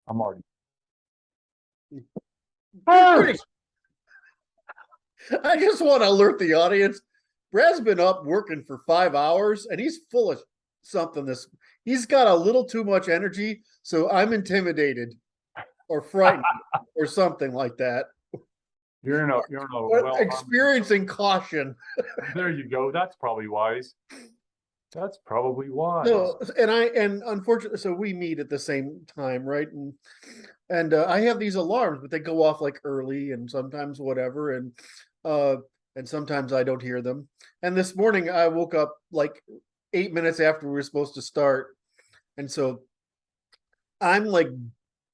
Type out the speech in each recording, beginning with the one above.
I'm already. I just want to alert the audience. Brad's been up working for 5 hours and he's full of something. He's got a little too much energy, so I'm intimidated or frightened or something like that. You're in a well experiencing caution. There you go. That's probably wise. That's probably wise. No, and unfortunately, so we meet at the same time, right? And I have these alarms, but they go off like early and sometimes whatever, and sometimes I don't hear them. And this morning I woke up like 8 minutes after we were supposed to start, and so I'm like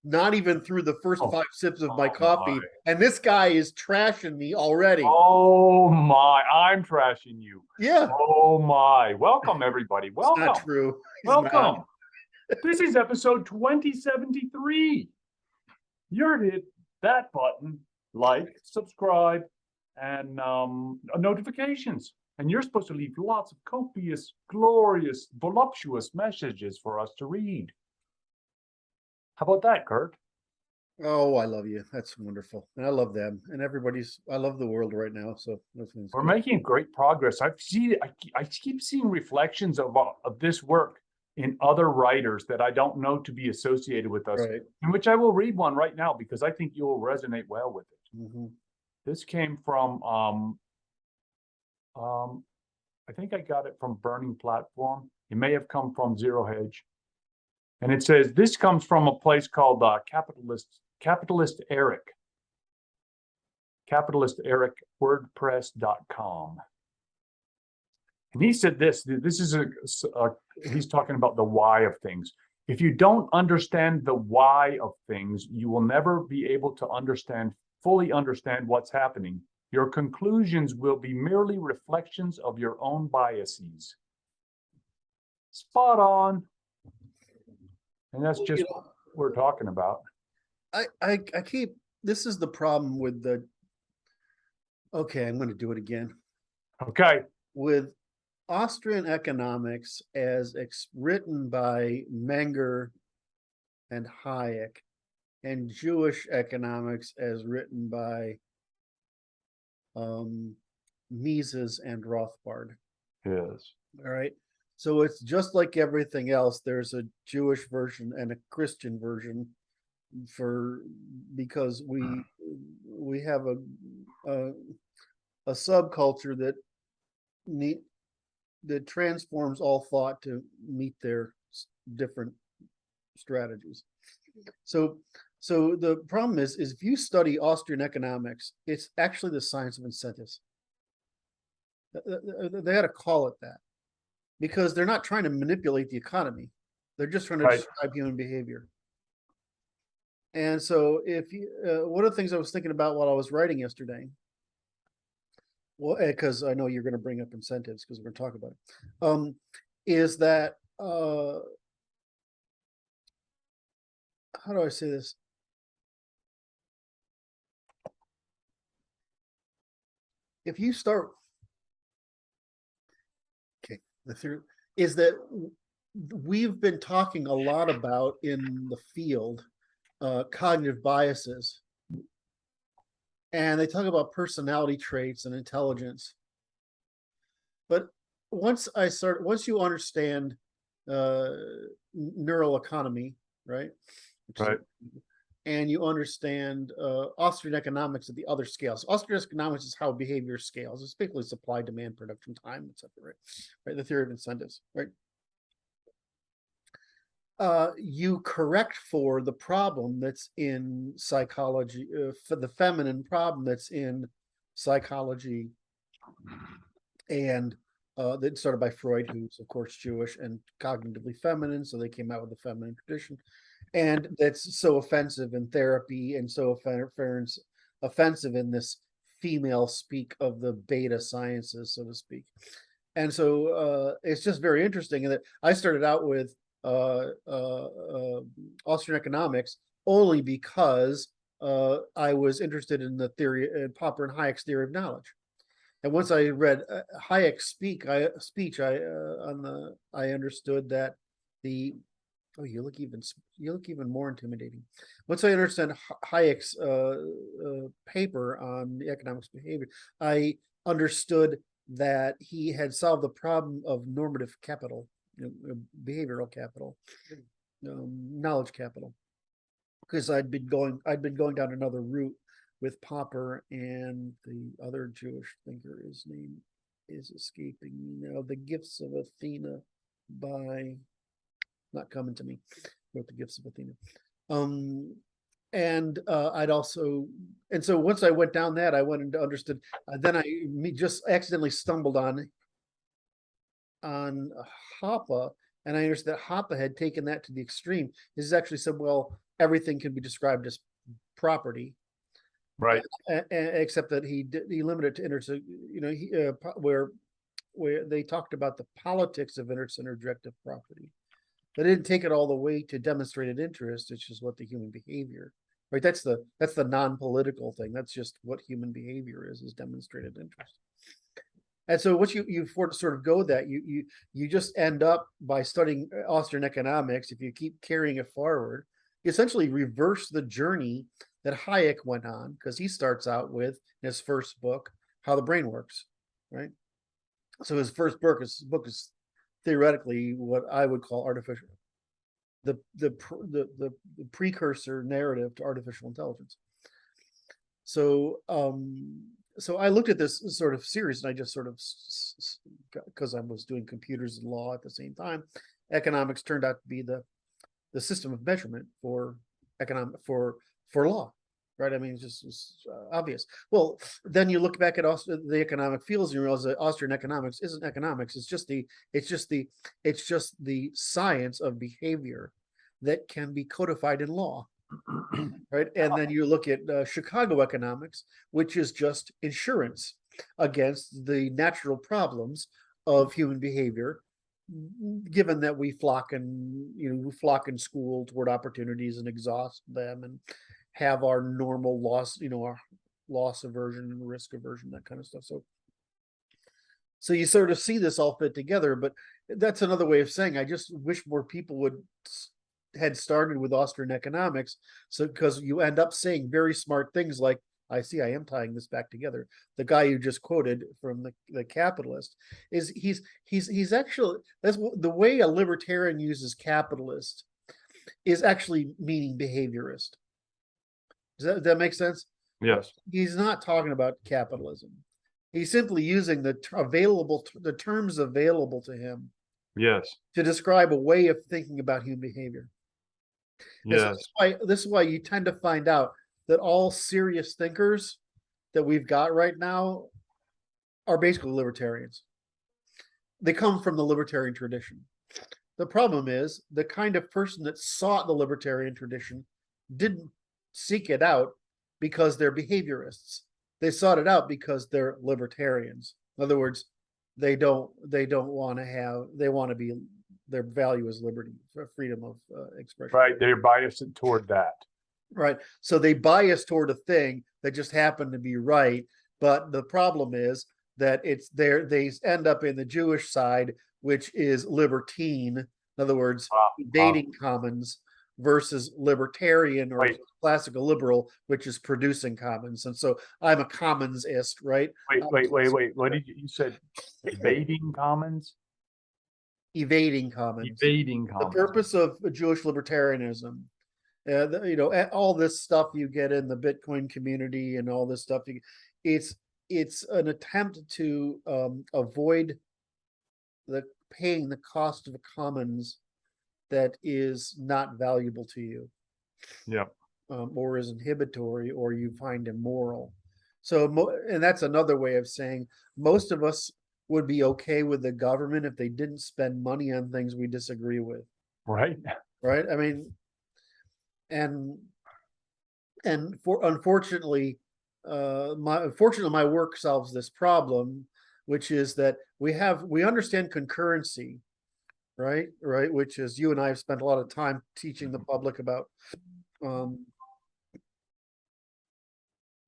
not even through the first 5 sips of my coffee, and this guy is trashing me already. Oh my, I'm trashing you. Yeah. Oh my. Welcome, everybody. Welcome. It's not true. Welcome. This is episode 2073. You're hit that button, like, subscribe, and notifications. And you're supposed to leave lots of copious, glorious, voluptuous messages for us to read. How about that, Kurt? Oh, I love you. That's wonderful. And I love them. And I love the world right now. So we're making great progress. I keep seeing reflections of this work in other writers that I don't know to be associated with us, right. In which I will read one right now because I think you'll resonate well with it. Mm-hmm. This came from, I think I got it from Burning Platform. It may have come from Zero Hedge. And it says, this comes from a place called Capitalist Eric. Capitalist Eric, WordPress.com. And he said this is he's talking about the why of things. If you don't understand the why of things, you will never be able to fully understand what's happening. Your conclusions will be merely reflections of your own biases. Spot on. And that's just what we're talking about. I keep, this is the problem with okay, I'm going to do it again. Okay. With Austrian economics as written by Menger and Hayek, and Jewish economics as written by Mises and Rothbard. Yes. All right. So it's just like everything else. There's a Jewish version and a Christian version because we have a subculture that transforms all thought to meet their different strategies. So the problem is if you study Austrian economics, it's actually the science of incentives. They had to call it that because they're not trying to manipulate the economy. They're just trying to describe human behavior. And so if you, one of the things I was thinking about while I was writing yesterday, well, because I know you're going to bring up incentives because we're going to talk about it, is that, how do I say this? If you start, okay, the theory is that we've been talking a lot about in the field cognitive biases, and they talk about personality traits and intelligence. But once you understand neural economy, right? Right. And you understand Austrian economics at the other scales. Austrian economics is how behavior scales. It's basically supply, demand, production, time, etc. Right? The theory of incentives, right? You correct for the problem that's in psychology, for the feminine problem that's in psychology, and that started by Freud, who's of course Jewish and cognitively feminine, so they came out with the feminine tradition, and that's so offensive in therapy and so offensive in this female speak of the beta sciences, so to speak. And so it's just very interesting that I started out with Austrian economics only because I was interested in the theory, Popper and Hayek's theory of knowledge. And once I read Hayek's speech, I understood that the Oh, you look even more intimidating. Once I understand Hayek's paper on the economics of behavior, I understood that he had solved the problem of normative capital, behavioral capital, knowledge capital, because I'd been going down another route with Popper and the other Jewish thinker. His name is escaping me now. The Gifts of Athena by. Not coming to me, wrote the Gifts of Athena. And so once I went down that, I went into understood. Then I just accidentally stumbled on Hoppe, and I understood that Hoppe had taken that to the extreme. This actually said, well, everything can be described as property, Right. Except that he limited to where they talked about the politics of intersynergistic property. They didn't take it all the way to demonstrated interest. It's just what the human behavior, right? That's the non-political thing. That's just what human behavior is demonstrated interest. And so once you sort of go that, you just end up by studying Austrian economics. If you keep carrying it forward, you essentially reverse the journey that Hayek went on, because he starts out with, in his first book, How the Brain Works, right? So his first book is theoretically what I would call artificial, the precursor narrative to artificial intelligence. So so I looked at this sort of series, and I just sort of, because I was doing computers and law at the same time, economics turned out to be the system of measurement for law. Right. I mean, it's just obvious. Well, then you look back at the economic fields and you realize that Austrian economics isn't economics. It's just the science of behavior that can be codified in law. Right. And then you look at Chicago economics, which is just insurance against the natural problems of human behavior, given that we flock in school toward opportunities and exhaust them and have our normal loss, our loss aversion and risk aversion, that kind of stuff. So you sort of see this all fit together, but that's another way of saying I just wish more people had started with Austrian economics. So because you end up saying very smart things like, I am tying this back together. The guy you just quoted from the capitalist is he's actually, that's the way a libertarian uses capitalist is actually meaning behaviorist. Does that make sense? Yes. He's not talking about capitalism. He's simply using the terms available to him. Yes. To describe a way of thinking about human behavior. Yes. This is why you tend to find out that all serious thinkers that we've got right now are basically libertarians. They come from the libertarian tradition. The problem is the kind of person that sought the libertarian tradition didn't seek it out because they're behaviorists. They sought it out because they're libertarians. In other words, they want to be, their value is liberty, freedom of expression. Right. They're biased toward that. Right. So they bias toward a thing that just happened to be right. But the problem is that they end up in the Jewish side, which is libertine. In other words, dating commons, versus libertarian or classical liberal, which is producing commons. And so I'm a commonsist, right? Wait. What did you said? Evading commons? Evading commons. Evading commons. The purpose of Jewish libertarianism, all this stuff you get in the Bitcoin community and all this stuff, it's an attempt to avoid paying the cost of the commons that is not valuable to you. Yep. Or is inhibitory, or you find immoral. So, and that's another way of saying most of us would be okay with the government if they didn't spend money on things we disagree with. Right. Right. I mean, and unfortunately, my work solves this problem, which is that we understand concurrency. Right, which is, you and I have spent a lot of time teaching the public about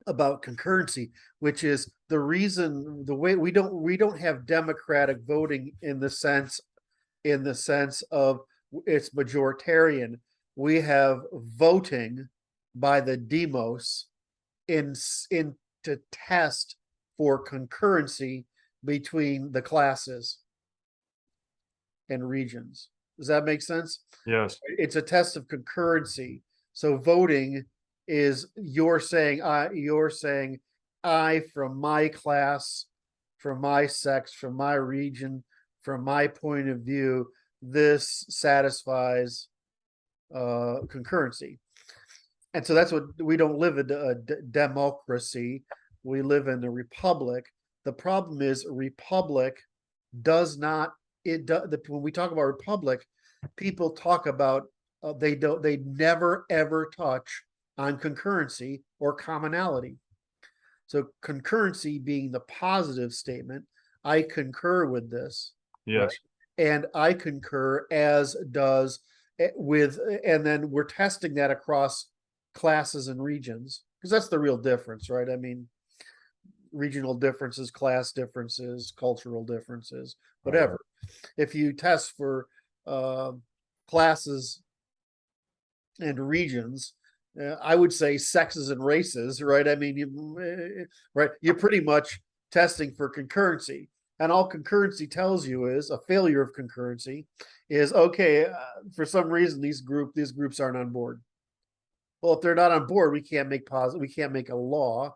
concurrency, which is the way we don't have democratic voting in the sense of it's majoritarian. We have voting by the demos in to test for concurrency between the classes and regions. Does that make sense? Yes. It's a test of concurrency. So voting is you're saying I from my class, from my sex, from my region, from my point of view, this satisfies concurrency. And so that's what we don't live in a democracy. We live in a republic. The problem is a republic does not, when we talk about republic, people talk about they never ever touch on concurrency or commonality. So concurrency being the positive statement, I concur with this. Yes. Right? And I concur, as does with, and then we're testing that across classes and regions, because that's the real difference, right? I mean, regional differences, class differences, cultural differences, whatever. If you test for classes and regions, I would say sexes and races, right? I mean, right? You're pretty much testing for concurrency, and all concurrency tells you is a failure of concurrency is okay. For some reason, these groups aren't on board. Well, if they're not on board, we can't make we can't make a law.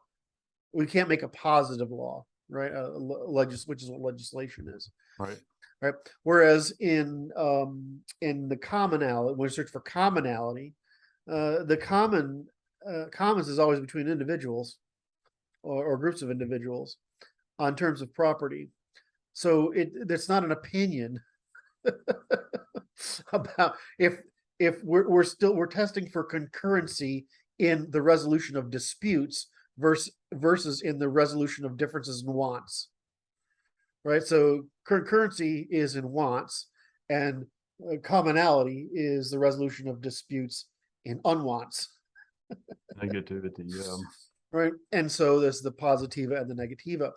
We can't make a positive law, right? Which is what legislation is. Right. Right. Whereas in the commonality, when we search for commonality, the commons is always between individuals or groups of individuals on terms of property. So it's not an opinion about if we're testing for concurrency in the resolution of disputes versus in the resolution of differences in wants. Right. So concurrency is in wants, and commonality is the resolution of disputes in unwants. Negativity. Right. And so there's the positiva and the negativa.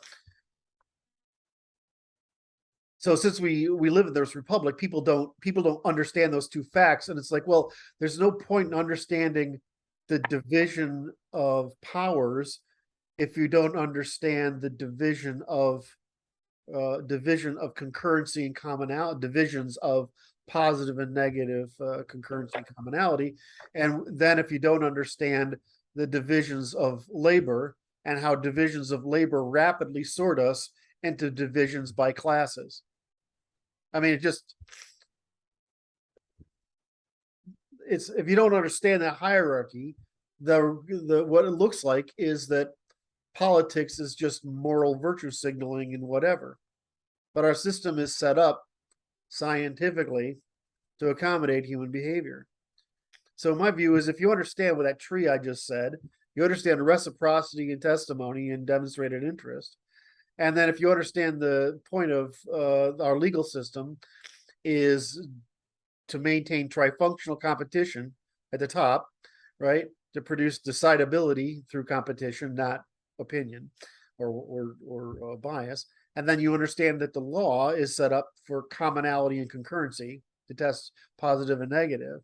So since we live in this republic, people don't understand those two facts, and it's like, well, there's no point in understanding the division of powers if you don't understand the division of concurrency and commonality, divisions of positive and negative concurrency and commonality. And then if you don't understand the divisions of labor and how divisions of labor rapidly sort us into divisions by classes. I mean, it's if you don't understand that hierarchy, the what it looks like is that politics is just moral virtue signaling and whatever. But our system is set up scientifically to accommodate human behavior. So my view is if you understand what that tree I just said, you understand reciprocity and testimony and demonstrated interest. And then if you understand the point of our legal system is to maintain trifunctional competition at the top, right? To produce decidability through competition, not opinion or bias. And then you understand that the law is set up for commonality and concurrency to test positive and negative.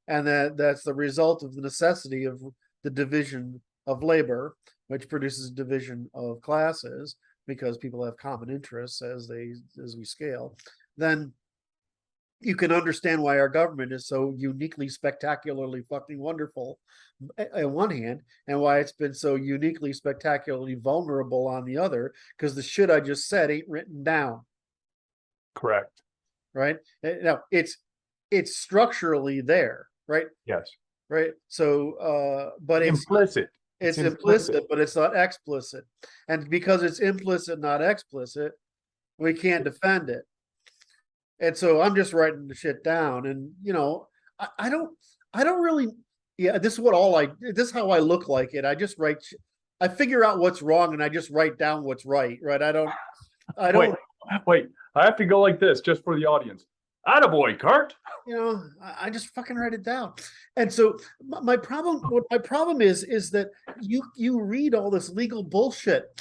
And that's the result of the necessity of the division of labor, which produces division of classes because people have common interests as we scale. Then you can understand why our government is so uniquely, spectacularly fucking wonderful on one hand, and why it's been so uniquely, spectacularly vulnerable on the other, because the shit I just said ain't written down. Correct. Right? Now, it's structurally there, right? Yes. Right? So, but it's implicit. It's implicit, but it's not explicit. And because it's implicit, not explicit, we can't defend it. And so I'm just writing the shit down, and I don't really. Yeah, this is how I look like it. I just write. I figure out what's wrong, and I just write down what's right. Right? I don't. Wait. I have to go like this just for the audience. Attaboy, Kurt. I just fucking write it down. And so my problem is that you read all this legal bullshit,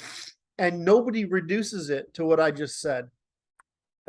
and nobody reduces it to what I just said.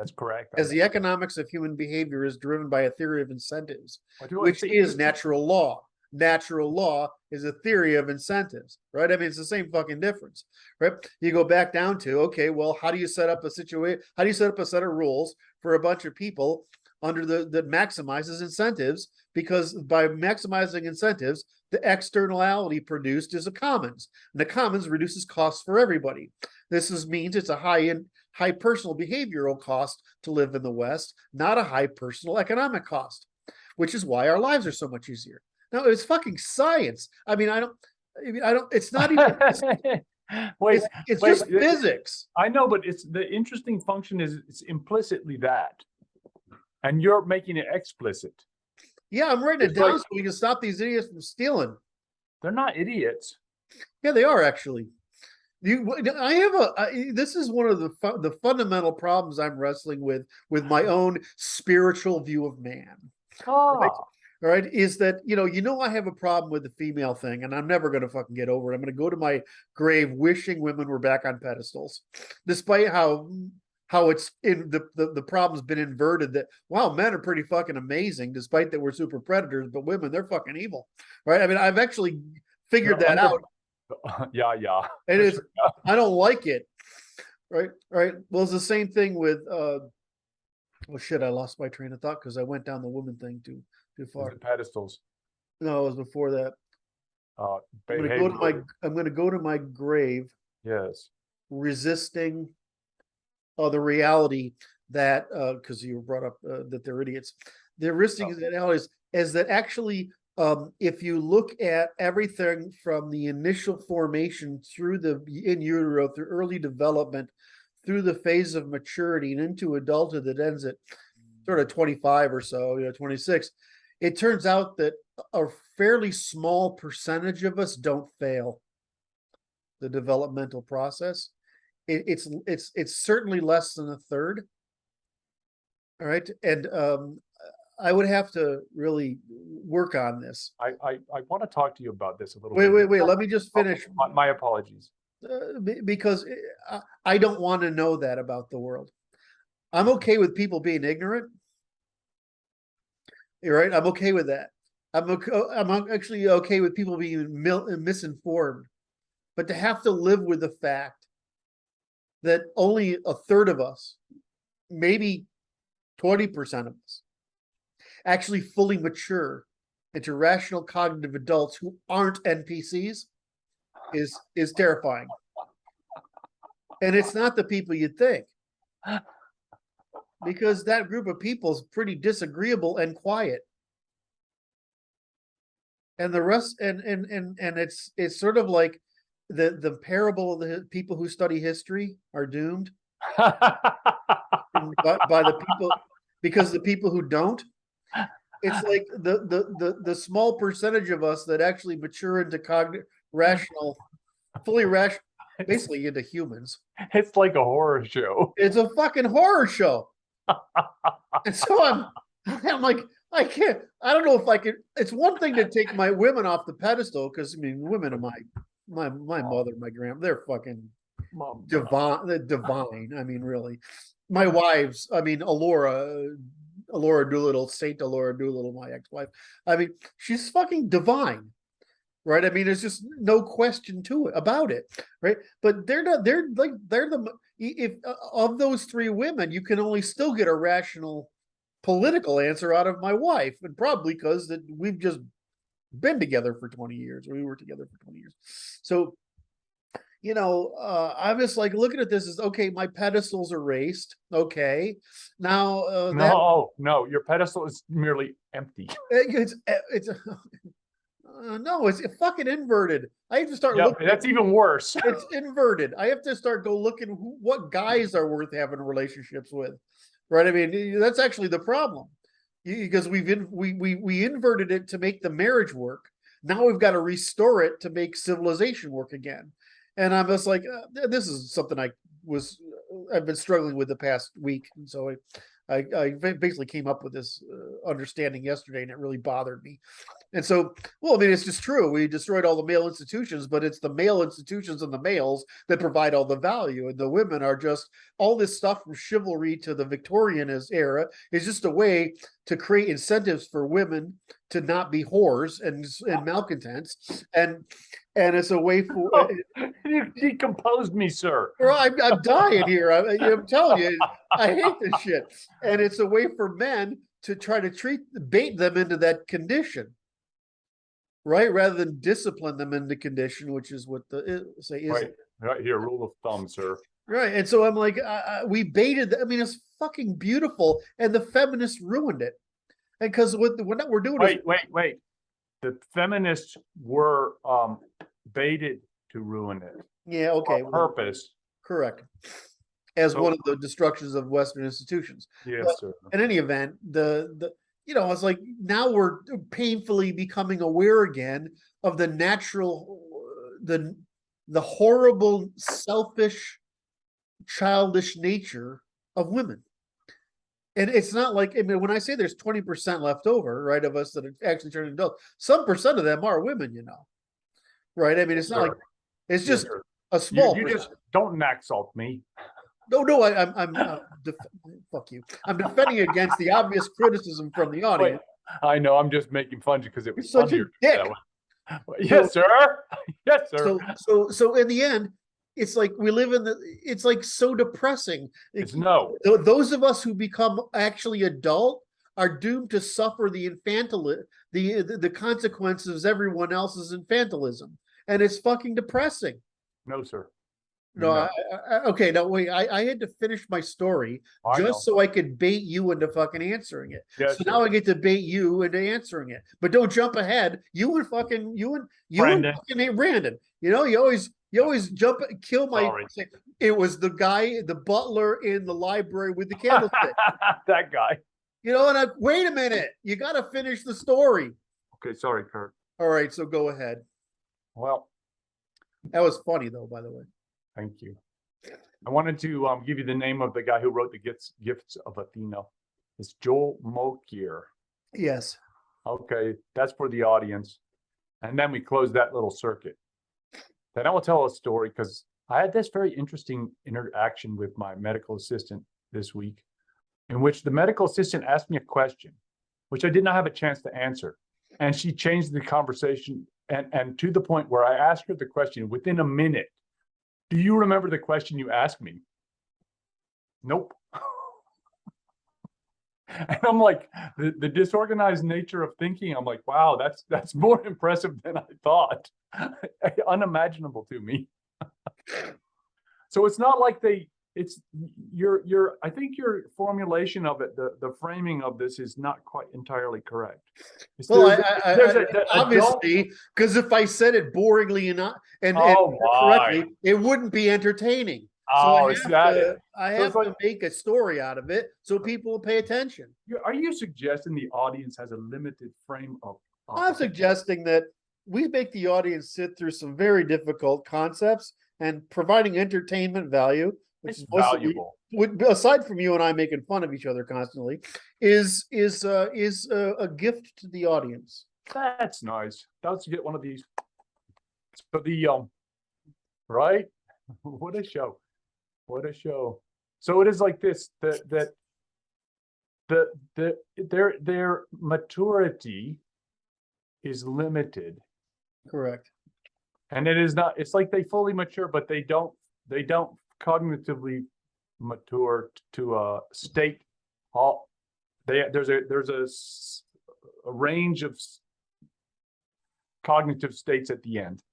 That's correct. as the economics of human behavior is driven by a theory of incentives, which It's is natural law. Natural law is a theory of incentives, right? I mean, it's the same fucking difference, right? You go back down to, okay, well, how do you set up a situation? How do you set up a set of rules for a bunch of people under that maximizes incentives? Because by maximizing incentives, the externality produced is a commons, and the commons reduces costs for everybody. Means it's a high personal behavioral cost to live in the West, not a high personal economic cost, which is why our lives are so much easier. No, it's fucking science. I mean, I don't, it's not even, wait, it's just physics. I know, but it's the interesting function is it's implicitly that. And you're making it explicit. Yeah, I'm writing it down so we can stop these idiots from stealing. They're not idiots. Yeah, they are actually. This is one of the fundamental problems I'm wrestling with my own spiritual view of man. Right? Is that, I have a problem with the female thing, and I'm never going to fucking get over it. I'm going to go to my grave wishing women were back on pedestals, despite how it's in the problem's been inverted that, wow, men are pretty fucking amazing, despite that we're super predators, but women, they're fucking evil, right? I mean, I've actually figured that out. Yeah. And I don't like it, right? Well, it's the same thing with, I lost my train of thought because I went down the woman thing too far. Pedestals. No, it was before that. I'm going to go to my grave. Yes. Resisting the reality that, because you brought up that they're idiots. The resisting reality is that actually, if you look at everything from the initial formation through the in utero, through early development, through the phase of maturity and into adulthood that ends at sort of 25 or so, 26, it turns out that a fairly small percentage of us don't fail the developmental process. It's certainly less than a third. All right. And I would have to really work on this. I want to talk to you about this a little bit. Wait. Let me just finish. My apologies. Because I don't want to know that about the world. I'm okay with people being ignorant. You're right. I'm okay with that. I'm actually okay with people being misinformed. But to have to live with the fact that only a third of us, maybe 20% of us, actually fully mature into rational cognitive adults who aren't NPCs is terrifying. And it's not the people you'd think, because that group of people is pretty disagreeable and quiet. And the rest, and it's sort of like the parable of the people who study history are doomed by the people, because the people who don't, it's like the small percentage of us that actually mature into fully rational, basically into humans. It's like a horror show. It's a fucking horror show. And so I'm like, I don't know if I could. It's one thing to take my women off the pedestal, because I mean, women are my mother, my grandma, they're fucking divine. I mean, really, my wives. I mean, Alora Doolittle, Saint Alora Doolittle, my ex-wife. I mean, she's fucking divine, right? I mean, there's just no question about it, right? But they're not. They're the if of those three women, you can only still get a rational political answer out of my wife, and probably because that we've just been together for 20 years, or we were together for 20 years. So, I'm just like looking at this as, okay, my pedestals are raised. Okay, now no, your pedestal is merely empty. It's no, it's fucking inverted. I have to start looking. That's even worse. It's inverted. I have to start looking what guys are worth having relationships with, right? I mean, that's actually the problem, because we inverted it to make the marriage work. Now we've got to restore it to make civilization work again. And I'm just like, this is something I've been struggling with the past week, and so I basically came up with this understanding yesterday, and it really bothered me. And so, well, I mean, it's just true. We destroyed all the male institutions, but it's the male institutions and the males that provide all the value. And the women are just all this stuff from chivalry to the Victorian era is just a way to create incentives for women to not be whores and malcontents. And it's a way for You decomposed me, sir. I'm dying here. I'm telling you, I hate this shit. And it's a way for men to try to bait them into that condition, right? Rather than discipline them into condition, which is what the say is. Right here, rule of thumb, sir. Right. And so I'm like, we baited. I mean, it's fucking beautiful, and the feminists ruined it. And because what we're doing wait. The feminists were baited to ruin it. Yeah. Okay. On purpose. Correct. As one of the destructions of Western institutions. Yes, sir. In any event, it's like now we're painfully becoming aware again of the natural, the horrible, selfish, childish nature of women. And it's not like, I mean, when I say there's 20% left over, right, of us that are actually turning adults, some percent of them are women, right? I mean, it's not like, it's just a small. You just don't max salt me. No, I'm fuck you. I'm defending against the obvious criticism from the audience. I know. I'm just making fun because it was such a dick. Yes, sir. Yes, sir. So in the end, it's like we live in it's like so depressing. It's no. Those of us who become actually adult are doomed to suffer the consequences of everyone else's infantilism, and it's fucking depressing. No, sir. No. Okay. No, wait. I had to finish my story so I could bait you into fucking answering it. Yes, so now I get to bait you into answering it. But don't jump ahead. You and Brandon. You always jump, kill my. Sorry. It was the guy, the butler in the library with the candlestick. That guy. And wait a minute. You got to finish the story. Okay. Sorry, Kurt. All right. So go ahead. Well, that was funny though, by the way. Thank you. I wanted to give you the name of the guy who wrote the Gifts of Athena. It's Joel Mokyr. Yes. Okay, that's for the audience. And then we close that little circuit. Then I will tell a story because I had this very interesting interaction with my medical assistant this week, in which the medical assistant asked me a question, which I did not have a chance to answer. And she changed the conversation and to the point where I asked her the question within a minute. Do you remember the question you asked me? Nope. And I'm like, the disorganized nature of thinking, I'm like, wow, that's more impressive than I thought. Unimaginable to me. So it's not like I think your formulation of it, the framing of this is not quite entirely correct. Obviously, because if I said it boringly and correctly, it wouldn't be entertaining. So I have to make a story out of it so people will pay attention. Are you suggesting the audience has a limited frame of? I'm suggesting that we make the audience sit through some very difficult concepts and providing entertainment value. Which is valuable. Aside from you and I making fun of each other constantly, is a gift to the audience. That's nice. Let's get one of these. So the right? What a show! What a show! So it is like this: that their maturity is limited. Correct. And it is not. It's like they fully mature, but they don't cognitively mature to a state. There's a range of cognitive states at the end.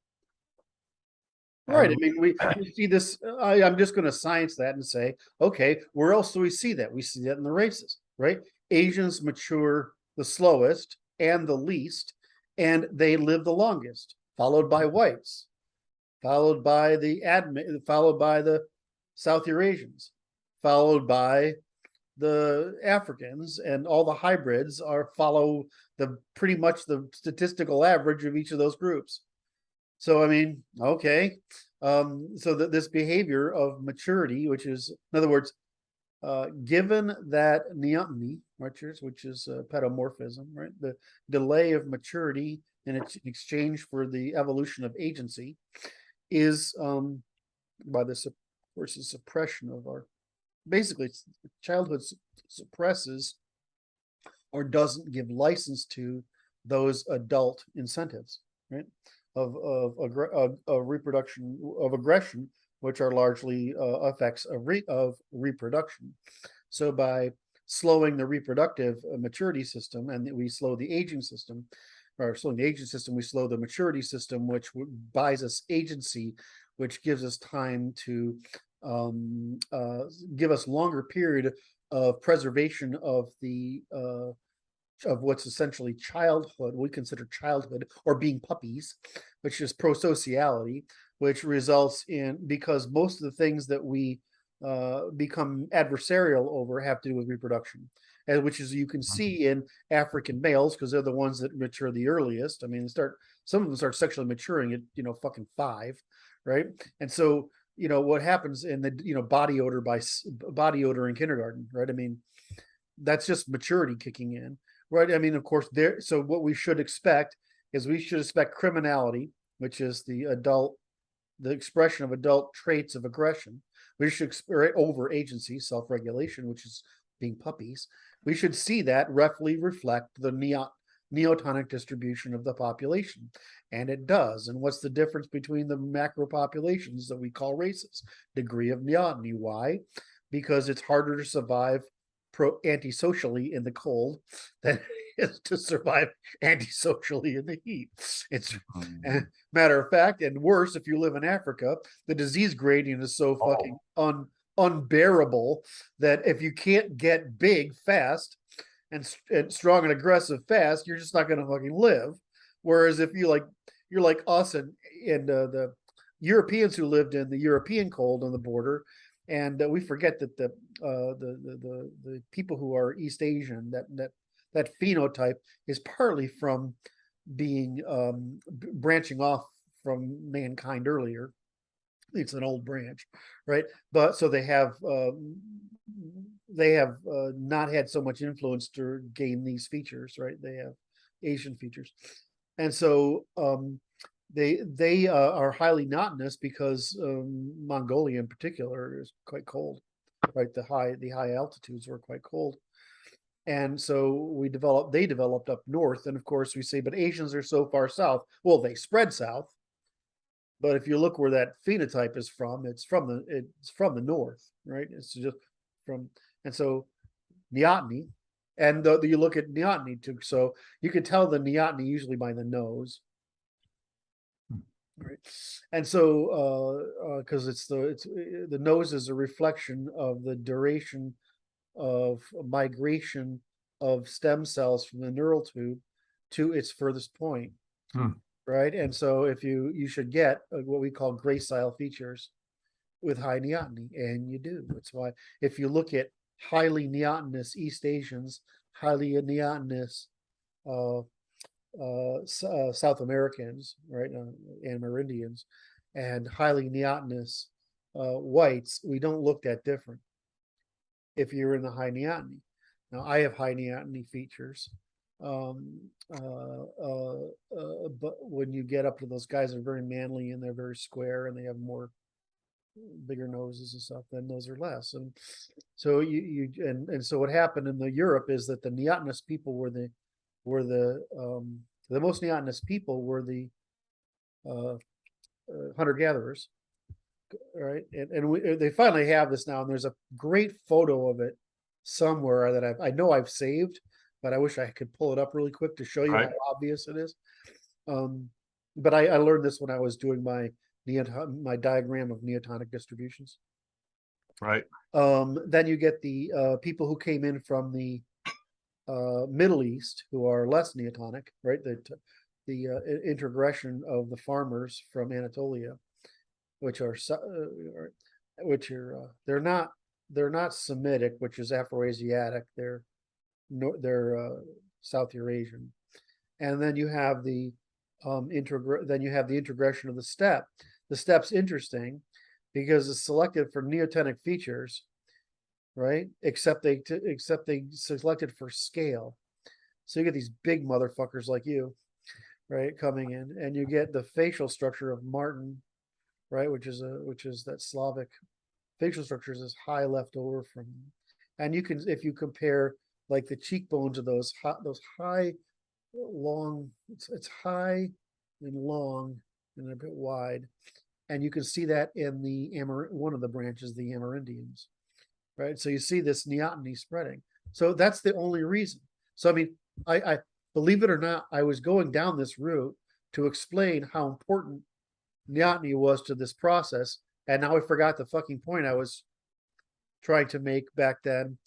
Right. I mean, we see this. I'm just going to science that and say, okay, where else do we see that? We see that in the races, right? Asians mature the slowest and the least, and they live the longest, followed by whites, followed by the South Eurasians, followed by the Africans, and all the hybrids follow pretty much the statistical average of each of those groups. So, I mean, okay. So this behavior of maturity, which is, in other words, given that neoteny, which is pedomorphism, right? The delay of maturity in exchange for the evolution of agency is by the suppression of our, basically childhood suppresses or doesn't give license to those adult incentives, right? Of reproduction, of aggression, which are largely effects of reproduction. So by slowing the reproductive maturity system, and we slow the aging system, or slowing the aging system, we slow the maturity system, which buys us agency, which gives us time to give us longer period of preservation of the of what's essentially childhood, we consider childhood, or being puppies, which is prosociality, which results in, because most of the things that we become adversarial over have to do with reproduction, and which is, you can see in African males, because they're the ones that mature the earliest. I mean, some of them start sexually maturing at fucking 5, right? And so what happens in the body odor in kindergarten, right? I mean, that's just maturity kicking in, right? I mean, of course, so what we should expect is we should expect criminality, which is the expression of adult traits of aggression. We should over agency, self-regulation, which is being puppies. We should see that roughly reflect the neotonic distribution of the population, and it does. And what's the difference between the macro populations that we call races? Degree of neoteny. Why? Because it's harder to survive antisocially in the cold than it is to survive antisocially in the heat. It's matter of fact, and worse if you live in Africa, the disease gradient is so fucking unbearable that if you can't get big fast and strong and aggressive fast, you're just not going to fucking live. Whereas if you're like us and the Europeans who lived in the European cold on the border, and we forget that the people who are East Asian, that phenotype is partly from being branching off from mankind earlier. It's an old branch, right? But so they have not had so much influence to gain these features, right? They have Asian features, and so they are highly monotonous because Mongolia in particular is quite cold, right? The high altitudes were quite cold, and so they developed up north, and of course we say, but Asians are so far south. Well, they spread south, but if you look where that phenotype is from, it's from the north, right? It's just from, and so neoteny, and you look at neoteny too, so you can tell the neoteny usually by the nose. Right. And so because the nose is a reflection of the duration of migration of stem cells from the neural tube to its furthest point. Right. And so if you should get what we call gracile features with high neoteny, and you do. That's why if you look at highly neotenous East Asians, highly neotenous South Americans, right, and Amerindians, and highly neotenous whites, we don't look that different if you're in the high neoteny. Now, I have high neoteny features, but when you get up to those guys, are very manly and they're very square and they have bigger noses and stuff, then those are less. And so so what happened in the Europe is that the neotenous people were the most neotenous people were the hunter-gatherers, right? And they finally have this now, and there's a great photo of it somewhere that I know I've saved, but I wish I could pull it up really quick to show you how obvious it is. But I learned this when I was doing my diagram of neotonic distributions. Right. Then you get the people who came in from the Middle East, who are less neotonic, right? The introgression of the farmers from Anatolia, which are they're not Semitic, which is Afroasiatic. They're South Eurasian, and then you have the introgression of the steppe. The steppe's interesting because it's selected for neotenic features, right? Except they selected for scale. So you get these big motherfuckers like you, right, coming in, and you get the facial structure of Martin, right, which is that Slavic facial structure is high left over from, and you can, if you compare like the cheekbones of those high, long, it's high and long and a bit wide, and you can see that in the one of the branches, the Amerindians, right? So you see this neoteny spreading. So that's the only reason. So I mean, I believe it or not, I was going down this route to explain how important neoteny was to this process, and now I forgot the fucking point I was trying to make back then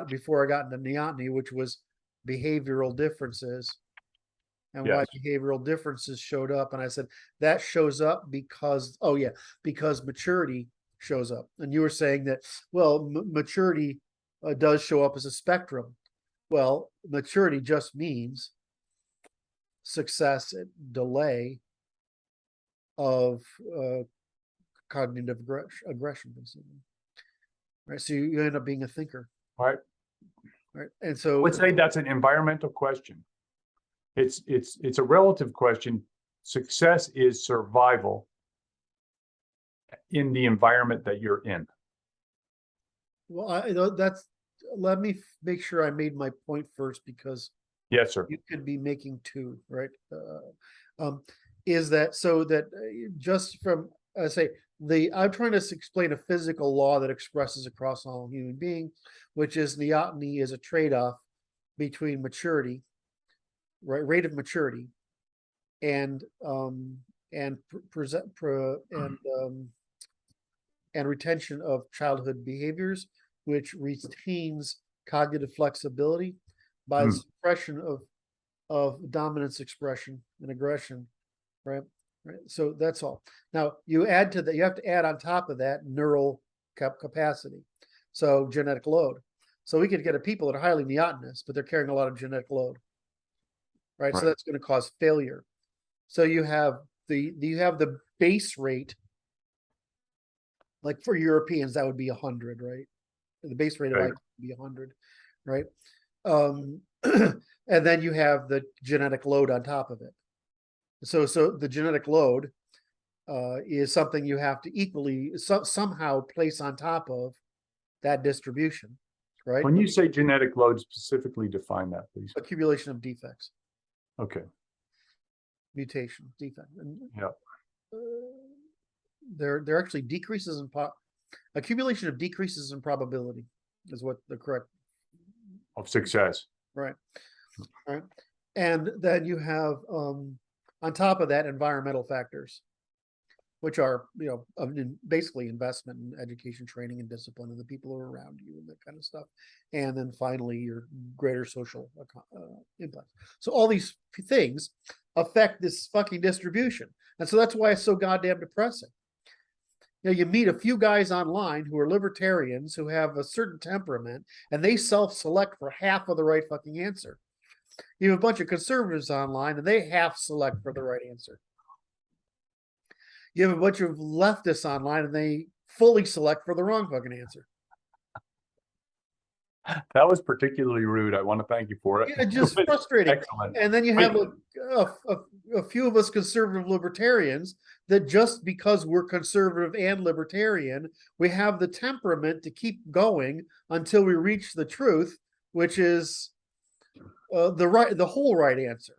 before I got into neoteny, which was behavioral differences and why behavioral differences showed up. And I said that shows up because, oh yeah, because maturity shows up. And you were saying that, well, maturity does show up as a spectrum. Well, maturity just means success and delay of cognitive aggression, basically. Right. So you end up being a thinker. Right. Right. And so let's say that's an environmental question. It's a relative question. Success is survival in the environment that you're in. Well, let me make sure I made my point first, because yes, sir, you could be making two, right? Is that so that just from I'm trying to explain a physical law that expresses across all human beings, which is neoteny is a trade-off between maturity, right, rate of maturity, and retention of childhood behaviors, which retains cognitive flexibility by the suppression of dominance expression and aggression, right? Right. So that's all. Now you add to that, you have to add on top of that neural capacity. So genetic load. So we could get a people that are highly neotenous, but they're carrying a lot of genetic load. Right. So that's going to cause failure. So you have the base rate, like for Europeans, that would be 100, right? The base rate of IQ would be 100, right? And then you have the genetic load on top of it. So the genetic load is something you have to equally somehow place on top of that distribution, right? When you say genetic load, specifically define that, please. Accumulation of defects. Okay. Mutation, defect. Yeah. There actually decreases in accumulation of decreases in probability is what the correct of success. Right. Right. And then you have on top of that, environmental factors, which are, basically investment in education, training, and discipline, and the people who are around you and that kind of stuff. And then finally, your greater social impact. So all these things affect this fucking distribution. And so that's why it's so goddamn depressing. You meet a few guys online who are libertarians who have a certain temperament, and they self-select for half of the right fucking answer. You have a bunch of conservatives online, and they half select for the right answer. You have a bunch of leftists online, and they fully select for the wrong fucking answer. That was particularly rude. I want to thank you for it. Yeah, just frustrating. Excellent. And then you have a few of us conservative libertarians that just because we're conservative and libertarian, we have the temperament to keep going until we reach the truth, which is the whole right answer.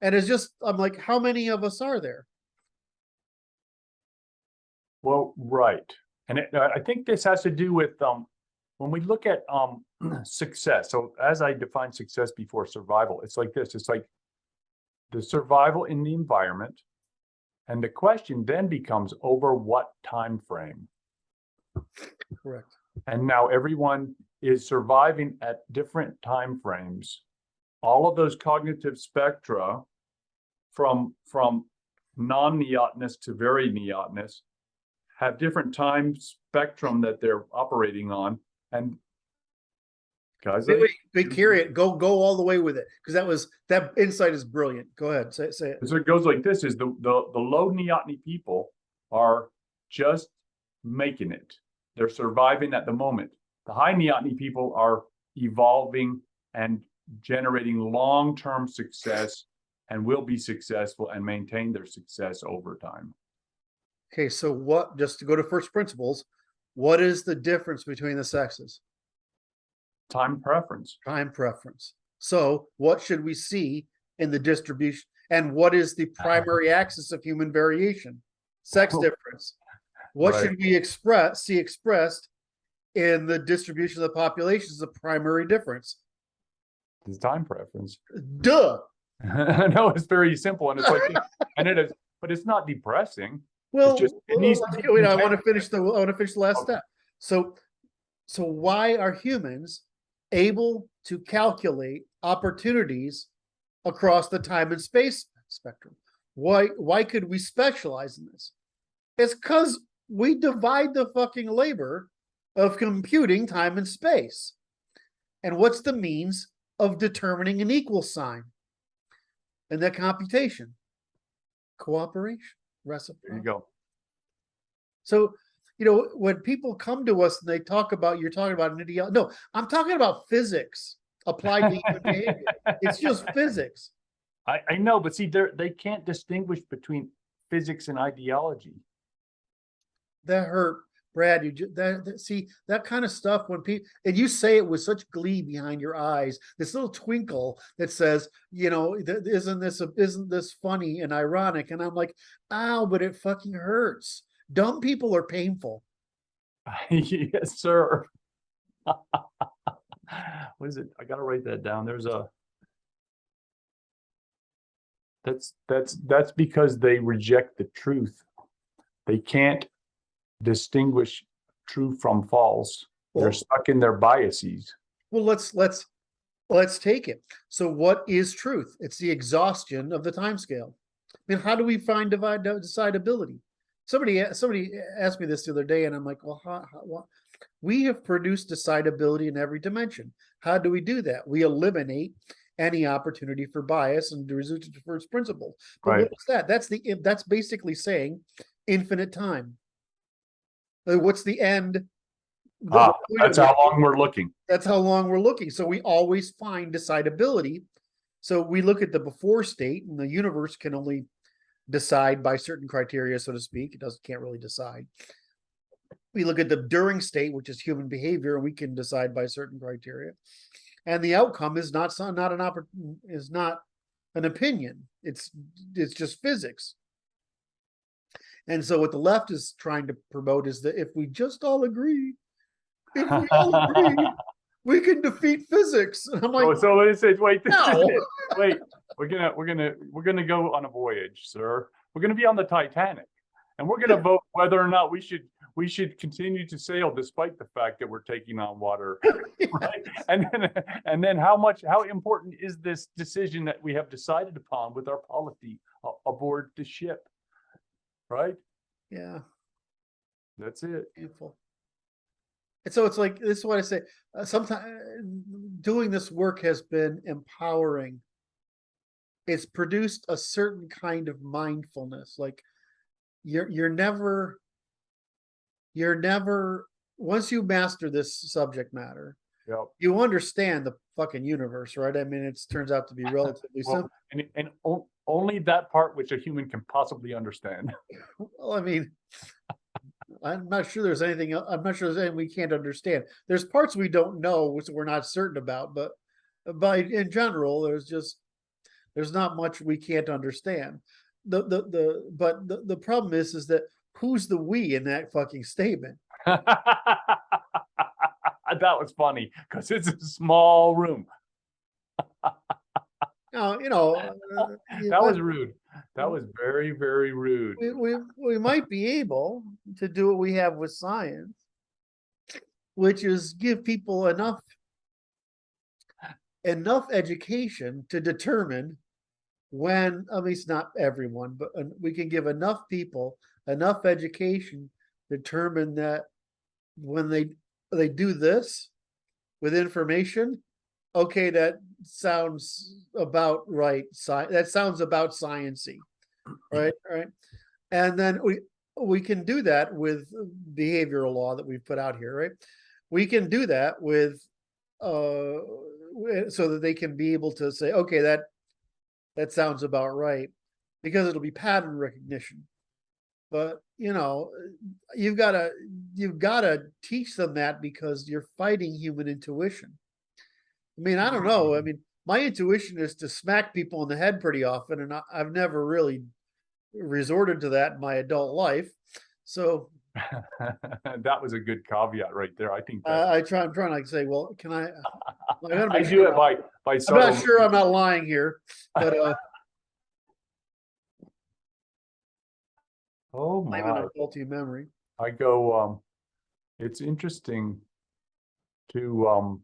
And it's just, I'm like, how many of us are there? Well, right. And I think this has to do with when we look at success. So as I defined success before survival, it's like this. It's like the survival in the environment. And the question then becomes over what time frame. Correct. And now everyone is surviving at different time frames. All of those cognitive spectra from non-neotenous to very neotenous have different time spectrum that they're operating on. And guys, wait, carry it. Go all the way with it, because that insight is brilliant. Go ahead, say it. So it goes like this: is the low neoteny people are just making it. They're surviving at the moment. The high Neoteny people are evolving and generating long-term success and will be successful and maintain their success over time. Okay, so what, just to go to first principles, what is the difference between the sexes? Time preference. Time preference. So what should we see in the distribution? And what is the primary axis of human variation? Sex difference. What Right. should we see expressed in the distribution of the population as a primary difference? The time preference. Duh. No, it's very simple, and it's like, and it is, but it's not depressing. Well, just, it needs to be wait, I want to finish the last Okay. step. So why are humans able to calculate opportunities across the time and space spectrum? Why could we specialize in this? It's because we divide the fucking labor of computing time and space. And what's the means of determining an equal sign in that computation? Cooperation, reciprocity. There you go. So, you know, when people come to us and they talk about, you're talking about an ideology. No, I'm talking about physics applied to human behavior. It's just physics. I know, but see, they can't distinguish between physics and ideology. That hurt, Brad. See that kind of stuff when people, and you say it with such glee behind your eyes, this little twinkle that says, you know, isn't this funny and ironic? And I'm like, ow, but it fucking hurts. Dumb people are painful. Yes, sir. What is it? I gotta write that down. There's a. That's because they reject the truth. They can't distinguish true from false. They're Well, stuck in their biases. well, let's take it. So what is truth? It's the exhaustion of the time scale. I mean, how do we find decidability? Somebody asked me this the other day, and I'm like, well, what? We have produced decidability in every dimension. How do we do that? We eliminate any opportunity for bias and resort to first principles. But Right. what's that? That's basically saying infinite time. What's the end? That's how long we're looking. That's how long we're looking. So we always find decidability. So we look at the before state, and the universe can only decide by certain criteria, so to speak. It can't really decide. We look at the during state, which is human behavior, and we can decide by certain criteria. And the outcome is not an opinion. It's just physics. And so what the left is trying to promote is that if we just all agree, we can defeat physics. And I'm like, so it says, wait, no. Wait, we're gonna go on a voyage, sir. We're gonna be on the Titanic, and we're gonna vote whether or not we should continue to sail despite the fact that we're taking on water, right? And then how important is this decision that we have decided upon with our polity aboard the ship, right? Yeah, That's it. painful. And so it's like, this is what I say. Sometimes doing this work has been empowering. It's produced a certain kind of mindfulness. Like you're never, once you master this subject matter, Yep. you understand the fucking universe, right? I mean, it turns out to be relatively simple. And only that part which a human can possibly understand. Well, I mean, I'm not sure there's anything we can't understand. There's parts we don't know, which we're not certain about, but in general, there's not much we can't understand. But the problem is that who's the we in that fucking statement? That was funny because it's a small room. That was rude. That was very, very rude. We might be able to do what we have with science, which is give people enough education to determine when, at least not everyone, but we can give enough people enough education to determine that when they do this with information, okay, that sounds about right. That sounds about sciencey, right? Right. And then we can do that with behavioral law that we've put out here, right? we can do that with so that they can be able to say, okay, that sounds about right, because it'll be pattern recognition. But you've got to teach them that, because you're fighting human intuition. I mean, I don't know. I mean, my intuition is to smack people in the head pretty often, and I've never really resorted to that in my adult life. So That was a good caveat right there. I think that I'm trying to say, well, can I gotta I make do sure it by I'm subtle. not sure I'm not lying here, but Oh I'm in my! a faulty memory. I go. It's interesting to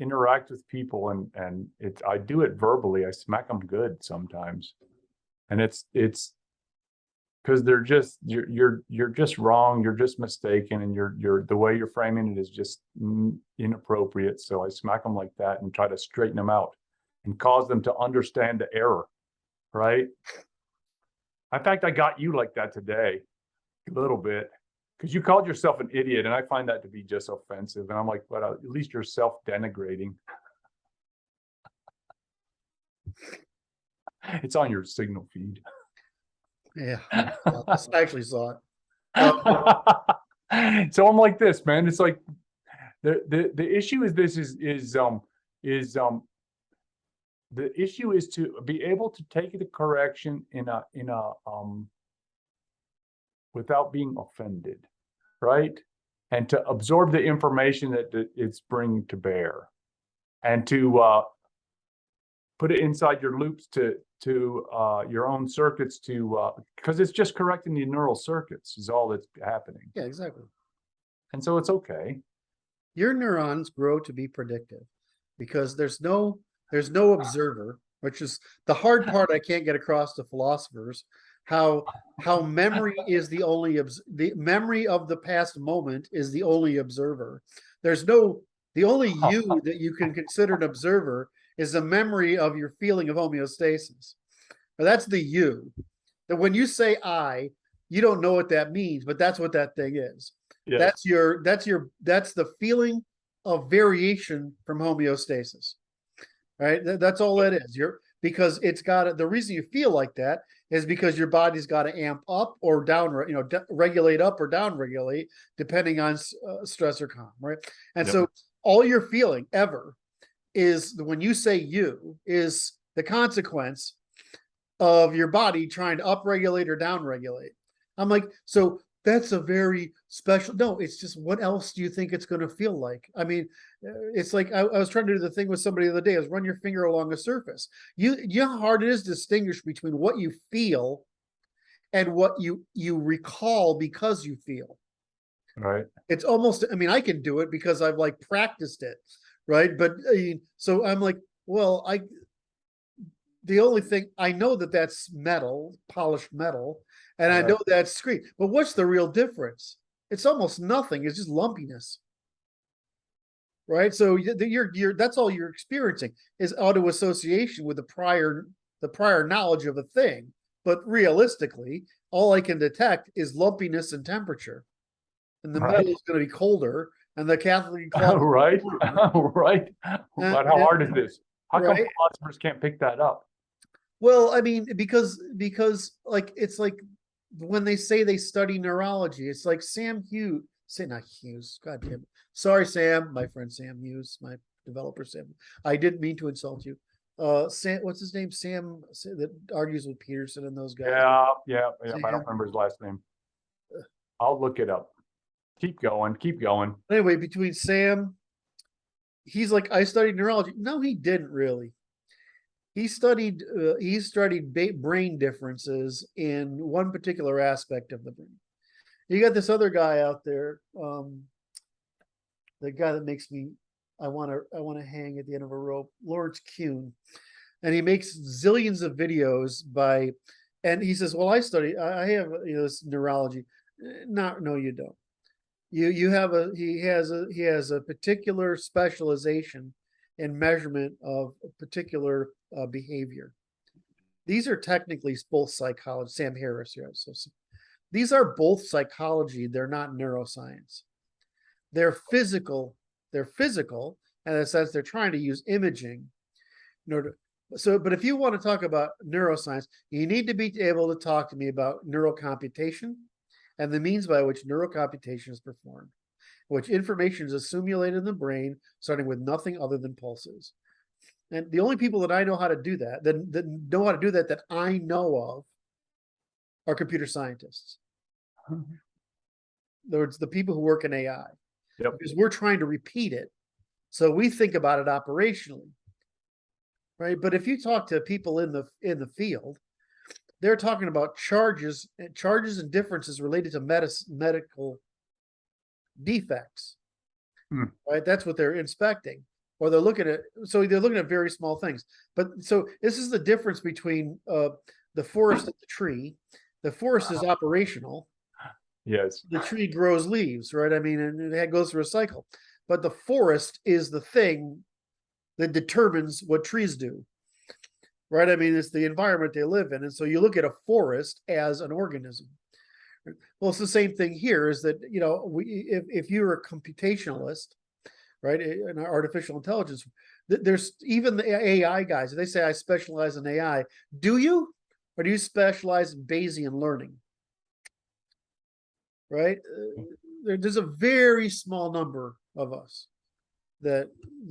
interact with people, and it's I do it verbally. I smack them good sometimes, and it's because they're just you're just wrong. You're just mistaken, and you're the way you're framing it is just inappropriate. So I smack them like that and try to straighten them out and cause them to understand the error, right? In fact, I got you like that today, a little bit, because you called yourself an idiot, and I find that to be just offensive. And I'm like, but at least you're self-denigrating. It's on your signal feed. Yeah, I actually saw it. So I'm like this, man. It's like the issue is this is the issue is to be able to take the correction in a without being offended, right? And to absorb the information that it's bringing to bear, and to put it inside your loops to your own circuits, to because it's just correcting the neural circuits is all that's happening. Yeah, exactly. And so it's okay. Your neurons grow to be predictive because there's no observer, which is the hard part I can't get across to philosophers. How memory is the memory of the past moment is the only observer. There's no the only you that you can consider an observer is the memory of your feeling of homeostasis. Now, that's the you. That when you say I, you don't know what that means, but that's what that thing is. Yes. That's the feeling of variation from homeostasis. Right? That's all that is. Because it's got the reason you feel like that is because your body's got to amp up or down, regulate up or down regulate depending on stress or calm, right? And so all you're feeling ever is when you say you is the consequence of your body trying to upregulate or downregulate. I'm like, so that's a very special. No, it's just what else do you think it's going to feel like? I mean, it's like I was trying to do the thing with somebody the other day. I was run your finger along a surface. You know how hard it is to distinguish between what you feel and what you recall because you feel. Right. It's almost. I mean, I can do it because I've like practiced it, right? But so I'm like, well, the only thing I know that's metal, polished metal, and I know that's screen. But what's the real difference? It's almost nothing. It's just lumpiness, right? So that's all you're experiencing is auto association with the prior knowledge of a thing. But realistically, all I can detect is lumpiness and temperature, and the metal is going to be colder, and the Catholic clock. Right. Right. But how hard is this? How come philosophers can't pick that up? Well, I mean, because like it's like when they say they study neurology, it's like Sam Hughes, not Hughes, God damn it. Sorry, Sam, my friend Sam Hughes, my developer Sam. I didn't mean to insult you. Sam, what's his name? Sam that argues with Peterson and those guys. Yeah. I don't remember his last name. I'll look it up. Keep going. Anyway, between Sam, he's like, I studied neurology. No, he didn't really. He studied brain differences in one particular aspect of the brain. You got this other guy out there, the guy that makes me I want to hang at the end of a rope, Lawrence Kuhn, and he makes zillions of videos and he says, well, I have this neurology. No, you don't. He has a particular specialization in measurement of a particular behavior. These are technically both psychology. Sam Harris here. So these are both psychology. They're not neuroscience. they're physical, and in a sense they're trying to use imaging in order. So, but if you want to talk about neuroscience, you need to be able to talk to me about neurocomputation and the means by which neurocomputation is performed, which information is assimilated in the brain, starting with nothing other than pulses. And the only people that I know how to do that, that know how to do that, that I know of, are computer scientists. In other words, the people who work in AI. Yep. Because we're trying to repeat it. So we think about it operationally. Right. But if you talk to people in the field, they're talking about charges and differences related to medical defects. Right. That's what they're inspecting. Or they're looking at, so they're looking at very small things. But so this is the difference between the forest and the tree. The forest is operational. Yes. The tree grows leaves, right? I mean, and it goes through a cycle. But the forest is the thing that determines what trees do, right? I mean, it's the environment they live in. And so you look at a forest as an organism. Well, it's the same thing here, is that, you know, if you're a computationalist, right, in artificial intelligence, there's even the AI guys, they say, I specialize in AI. Do you? Or do you specialize in Bayesian learning? Right? There's a very small number of us that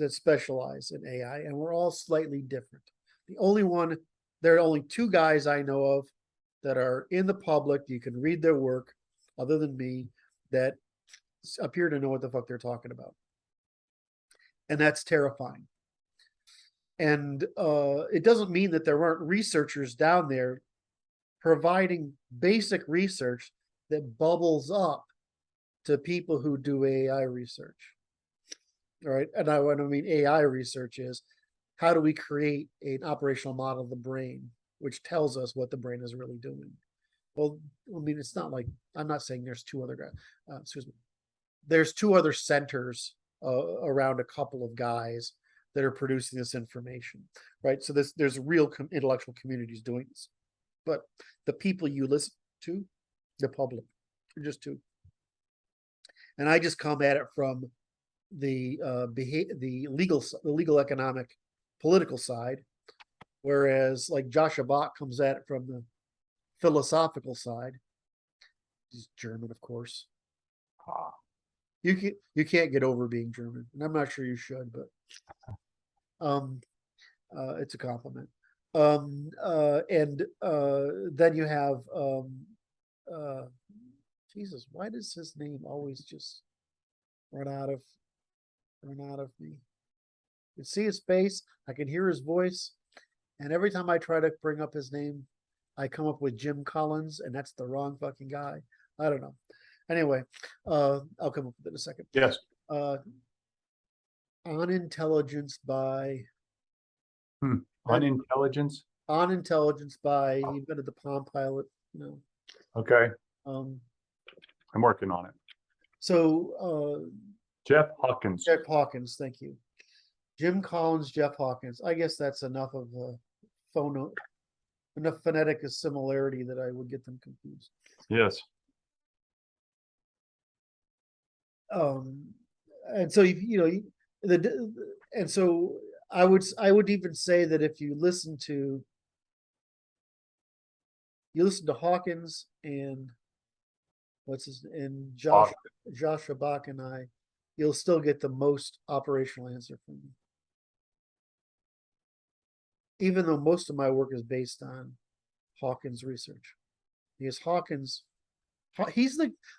specialize in AI, and we're all slightly different. There are only two guys I know of that are in the public, you can read their work, other than me, that appear to know what the fuck they're talking about. And that's terrifying. And it doesn't mean that there aren't researchers down there providing basic research that bubbles up to people who do AI research. All right. And what I mean AI research is, how do we create an operational model of the brain, which tells us what the brain is really doing? Well, I mean, it's not like, I'm not saying there's two other guys, excuse me. There's two other centers around a couple of guys that are producing this information, right? So there's real intellectual communities doing this. But the people you listen to, the public, are just two. And I just come at it from the legal, economic, political side, whereas like Joshua Bach comes at it from the philosophical side. He's German, of course. You can't get over being German, and I'm not sure you should, but it's a compliment. And then you have Jesus, why does his name always just run out of me? I can see his face, I can hear his voice, and every time I try to bring up his name, I come up with Jim Collins, and that's the wrong fucking guy. I don't know. Anyway, I'll come up with it in a second. Yes. On Intelligence by Unintelligence. On Intelligence by, he invented the Palm Pilot, you know. Okay. I'm working on it. So Jeff Hawkins. Jeff Hawkins, thank you. Jim Collins, Jeff Hawkins. I guess that's enough of a enough phonetic similarity that I would get them confused. Yes. And so and so I would even say that if you listen to Hawkins and Joshua Bach and I, you'll still get the most operational answer from me. Even though most of my work is based on Hawkins research. Because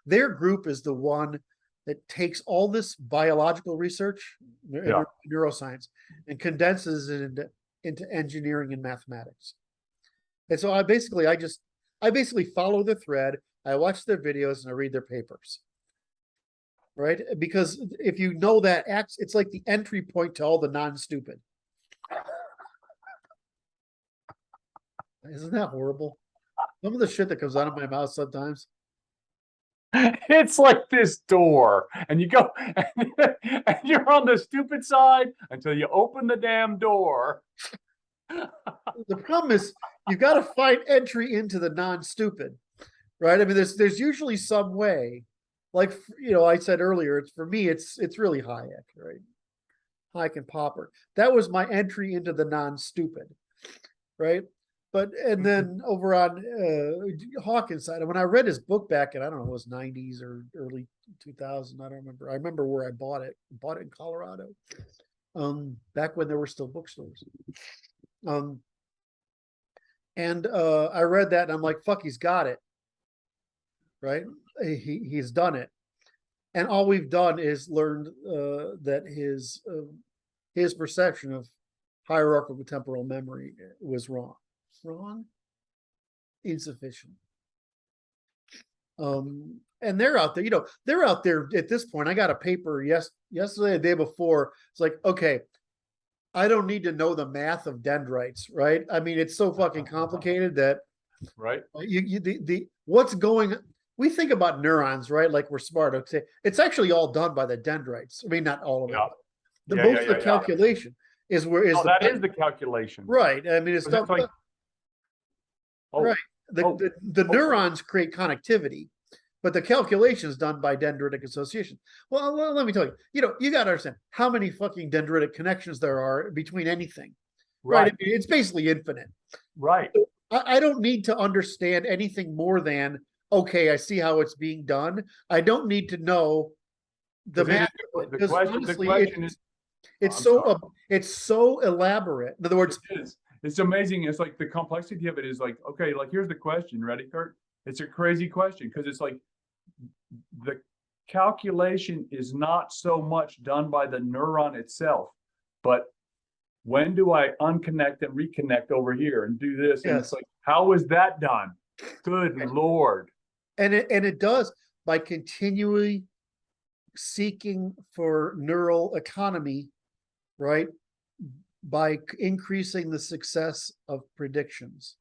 their group is the one that takes all this biological research, neuroscience, and condenses it into engineering and mathematics. And so I basically follow the thread, I watch their videos, and I read their papers. Right? Because if you know that, it's like the entry point to all the non-stupid. Isn't that horrible? Some of the shit that comes out of my mouth sometimes. It's like this door, and you go, and you're on the stupid side until you open the damn door. The problem is you've got to find entry into the non-stupid, right? I mean, there's usually some way, like, I said earlier, it's for me, it's really Hayek, right? Hayek and Popper. That was my entry into the non-stupid, right? But and then over on Hawkins' side, when I read his book back in, I don't know, it was 90s or early 2000, I don't remember. I remember where I bought it. I bought it in Colorado, back when there were still bookstores. And I read that and I'm like, fuck, he's got it, right? He's done it. And all we've done is learned that his perception of hierarchical temporal memory was wrong. Insufficient. And they're out there, they're out there at this point. I got a paper yesterday, the day before. It's like, okay, I don't need to know the math of dendrites, right? I mean, it's so fucking complicated that right. What's going. We think about neurons, right? Like we're smart. Okay, it's actually all done by the dendrites. I mean, not all of it. The most of the calculation is where is that is the calculation, right? I mean, it's done. Like, right. The neurons create connectivity, but the calculation is done by dendritic association. Well, let me tell you, you got to understand how many fucking dendritic connections there are between anything, right? I mean, it's basically infinite, right? So I don't need to understand anything more than, okay, I see how it's being done. I don't need to know the math. The question is, it's so elaborate. In other words, it's amazing. It's like the complexity of it is like, okay, like here's the question. Ready, Kurt? It's a crazy question because it's like the calculation is not so much done by the neuron itself, but when do I unconnect and reconnect over here and do this? And it's like, how is that done? Good Lord. And it does by continually seeking for neural economy, right? By increasing the success of predictions.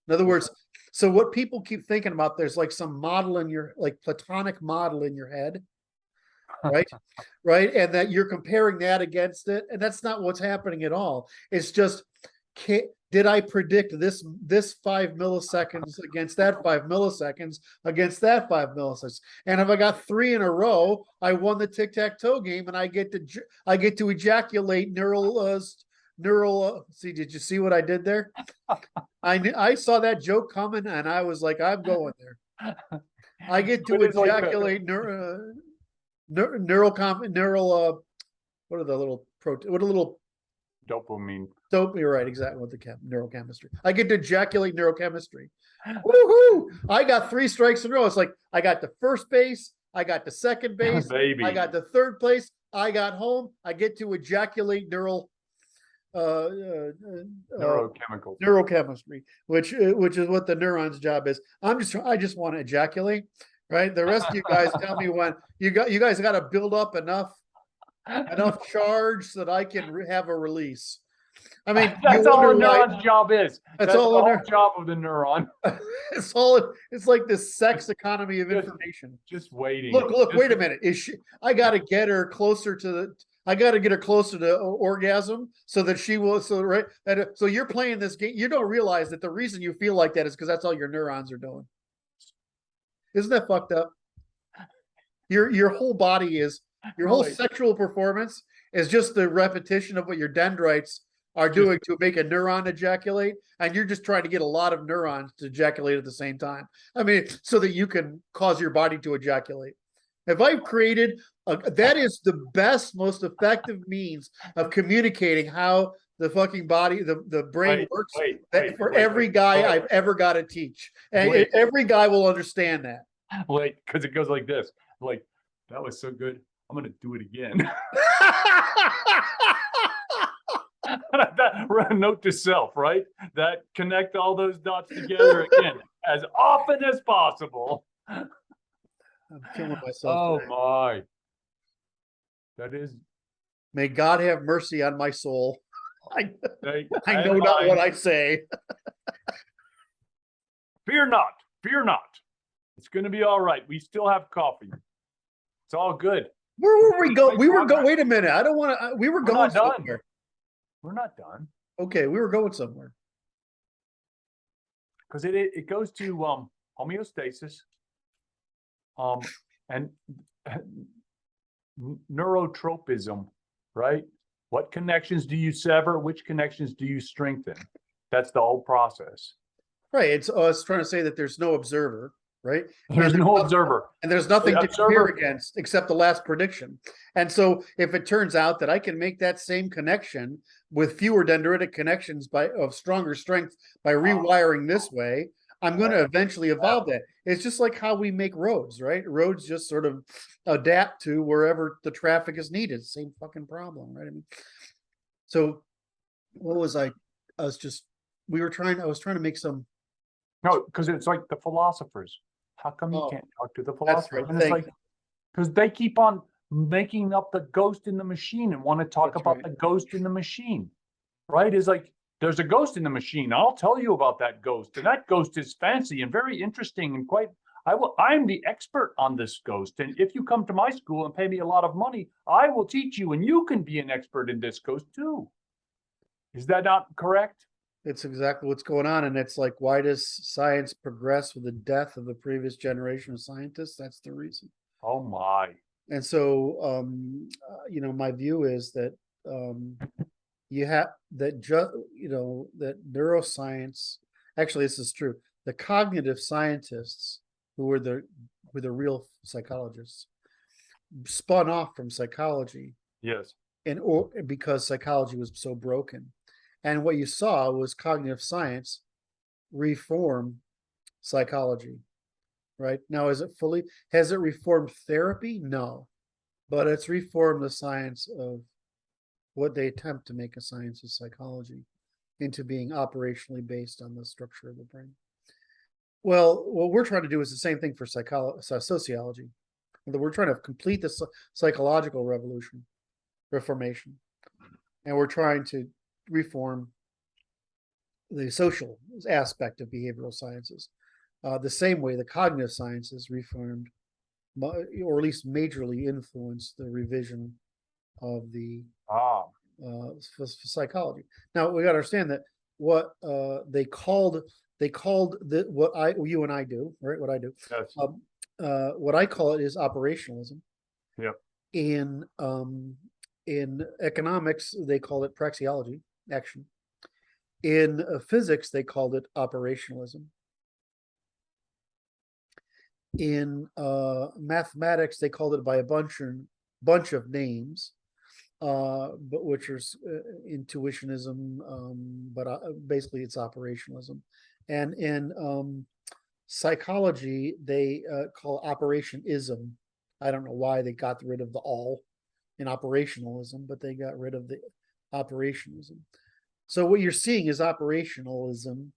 In other words, so what people keep thinking about, there's like some model in your, like Platonic model in your head, right? Right. And that you're comparing that against it. And that's not what's happening at all. It's just, did I predict this 5 milliseconds against that 5 milliseconds against that 5 milliseconds? And if I got 3 in a row, I won the tic-tac-toe game, and I get to ejaculate neural. See, did you see what I did there? I saw that joke coming, and I was like, I'm going there. I get to ejaculate neural. What are the little protein? What a little dopamine. You're right, exactly, with the neurochemistry. I get to ejaculate neurochemistry. Woohoo! I got 3 strikes in a row. It's like I got the first base, I got the second base, I got the third place, I got home. I get to ejaculate neurochemistry, which is what the neuron's job is. I just want to ejaculate, right? The rest of you guys tell me when you guys got to build up enough charge so that I can have a release. I mean, that's all a neuron's job is. That's all the job of the neuron. It's like this sex economy of information. Just waiting. Look, wait a minute. I got to get her closer to orgasm so that she will. So you're playing this game. You don't realize that the reason you feel like that is because that's all your neurons are doing. Isn't that fucked up? Your whole body is. Your whole sexual performance is just the repetition of what your dendrites are doing to make a neuron ejaculate, and you're just trying to get a lot of neurons to ejaculate at the same time. I mean, so that you can cause your body to ejaculate. If I've created, that is the best, most effective means of communicating how the fucking body, the brain works for every guy I've ever got to teach. And every guy will understand that. Because it goes like this. Like, that was so good. I'm going to do it again. Note to self, right? That connect all those dots together again as often as possible. I'm killing myself. Oh my. That is. May God have mercy on my soul. I know not what I say. Fear not. Fear not. It's going to be all right. We still have coffee. It's all good. Where were we going? Wait a minute. I don't want to. We were going somewhere. We're not done. Okay, we were going somewhere. Because it goes to homeostasis. And neurotropism, right? What connections do you sever? Which connections do you strengthen? That's the whole process. Right. It's trying to say that there's no observer, right? There's no observer. And there's nothing to compare Observer, against except the last prediction. And so if it turns out that I can make that same connection with fewer dendritic connections of stronger strength by rewiring this way, I'm going to eventually evolve that. It's just like how we make roads, right? Roads just sort of adapt to wherever the traffic is needed. Same fucking problem, right? I mean, so what was I was trying to make some. no, because it's like the philosophers. How come you can't talk to the That's philosophers? right. And it's like, because they keep on making up the ghost in the machine and want to talk about the ghost in the machine, right? It's like, there's a ghost in the machine. I'll tell you about that ghost. And that ghost is fancy and very interesting and I'm the expert on this ghost. And if you come to my school and pay me a lot of money, I will teach you and you can be an expert in this ghost too. Is that not correct? It's exactly what's going on. And it's like, why does science progress with the death of the previous generation of scientists? That's the reason. Oh my. And so, my view is that you have that that neuroscience, actually this is true, the cognitive scientists who were the real psychologists spun off from psychology. Yes. Because psychology was so broken. And what you saw was cognitive science reform psychology, right? Now, has it reformed therapy? No, but it's reformed the science of what they attempt to make a science of psychology into being operationally based on the structure of the brain. Well, what we're trying to do is the same thing for sociology. We're trying to complete the psychological reformation, and we're trying to reform the social aspect of behavioral sciences. The same way the cognitive sciences reformed, or at least majorly influenced the revision of the psychology. Now we got to understand that what they called you and I do, right? What I do, yes. What I call it is operationalism. Yep. In economics, they call it praxeology, action. In physics, they called it operationalism. In mathematics, they called it by a bunch of names, but which are intuitionism, but basically it's operationalism. And in psychology, they call operationism. I don't know why they got rid of the all in operationalism, but they got rid of the operationalism. So what you're seeing is operationalism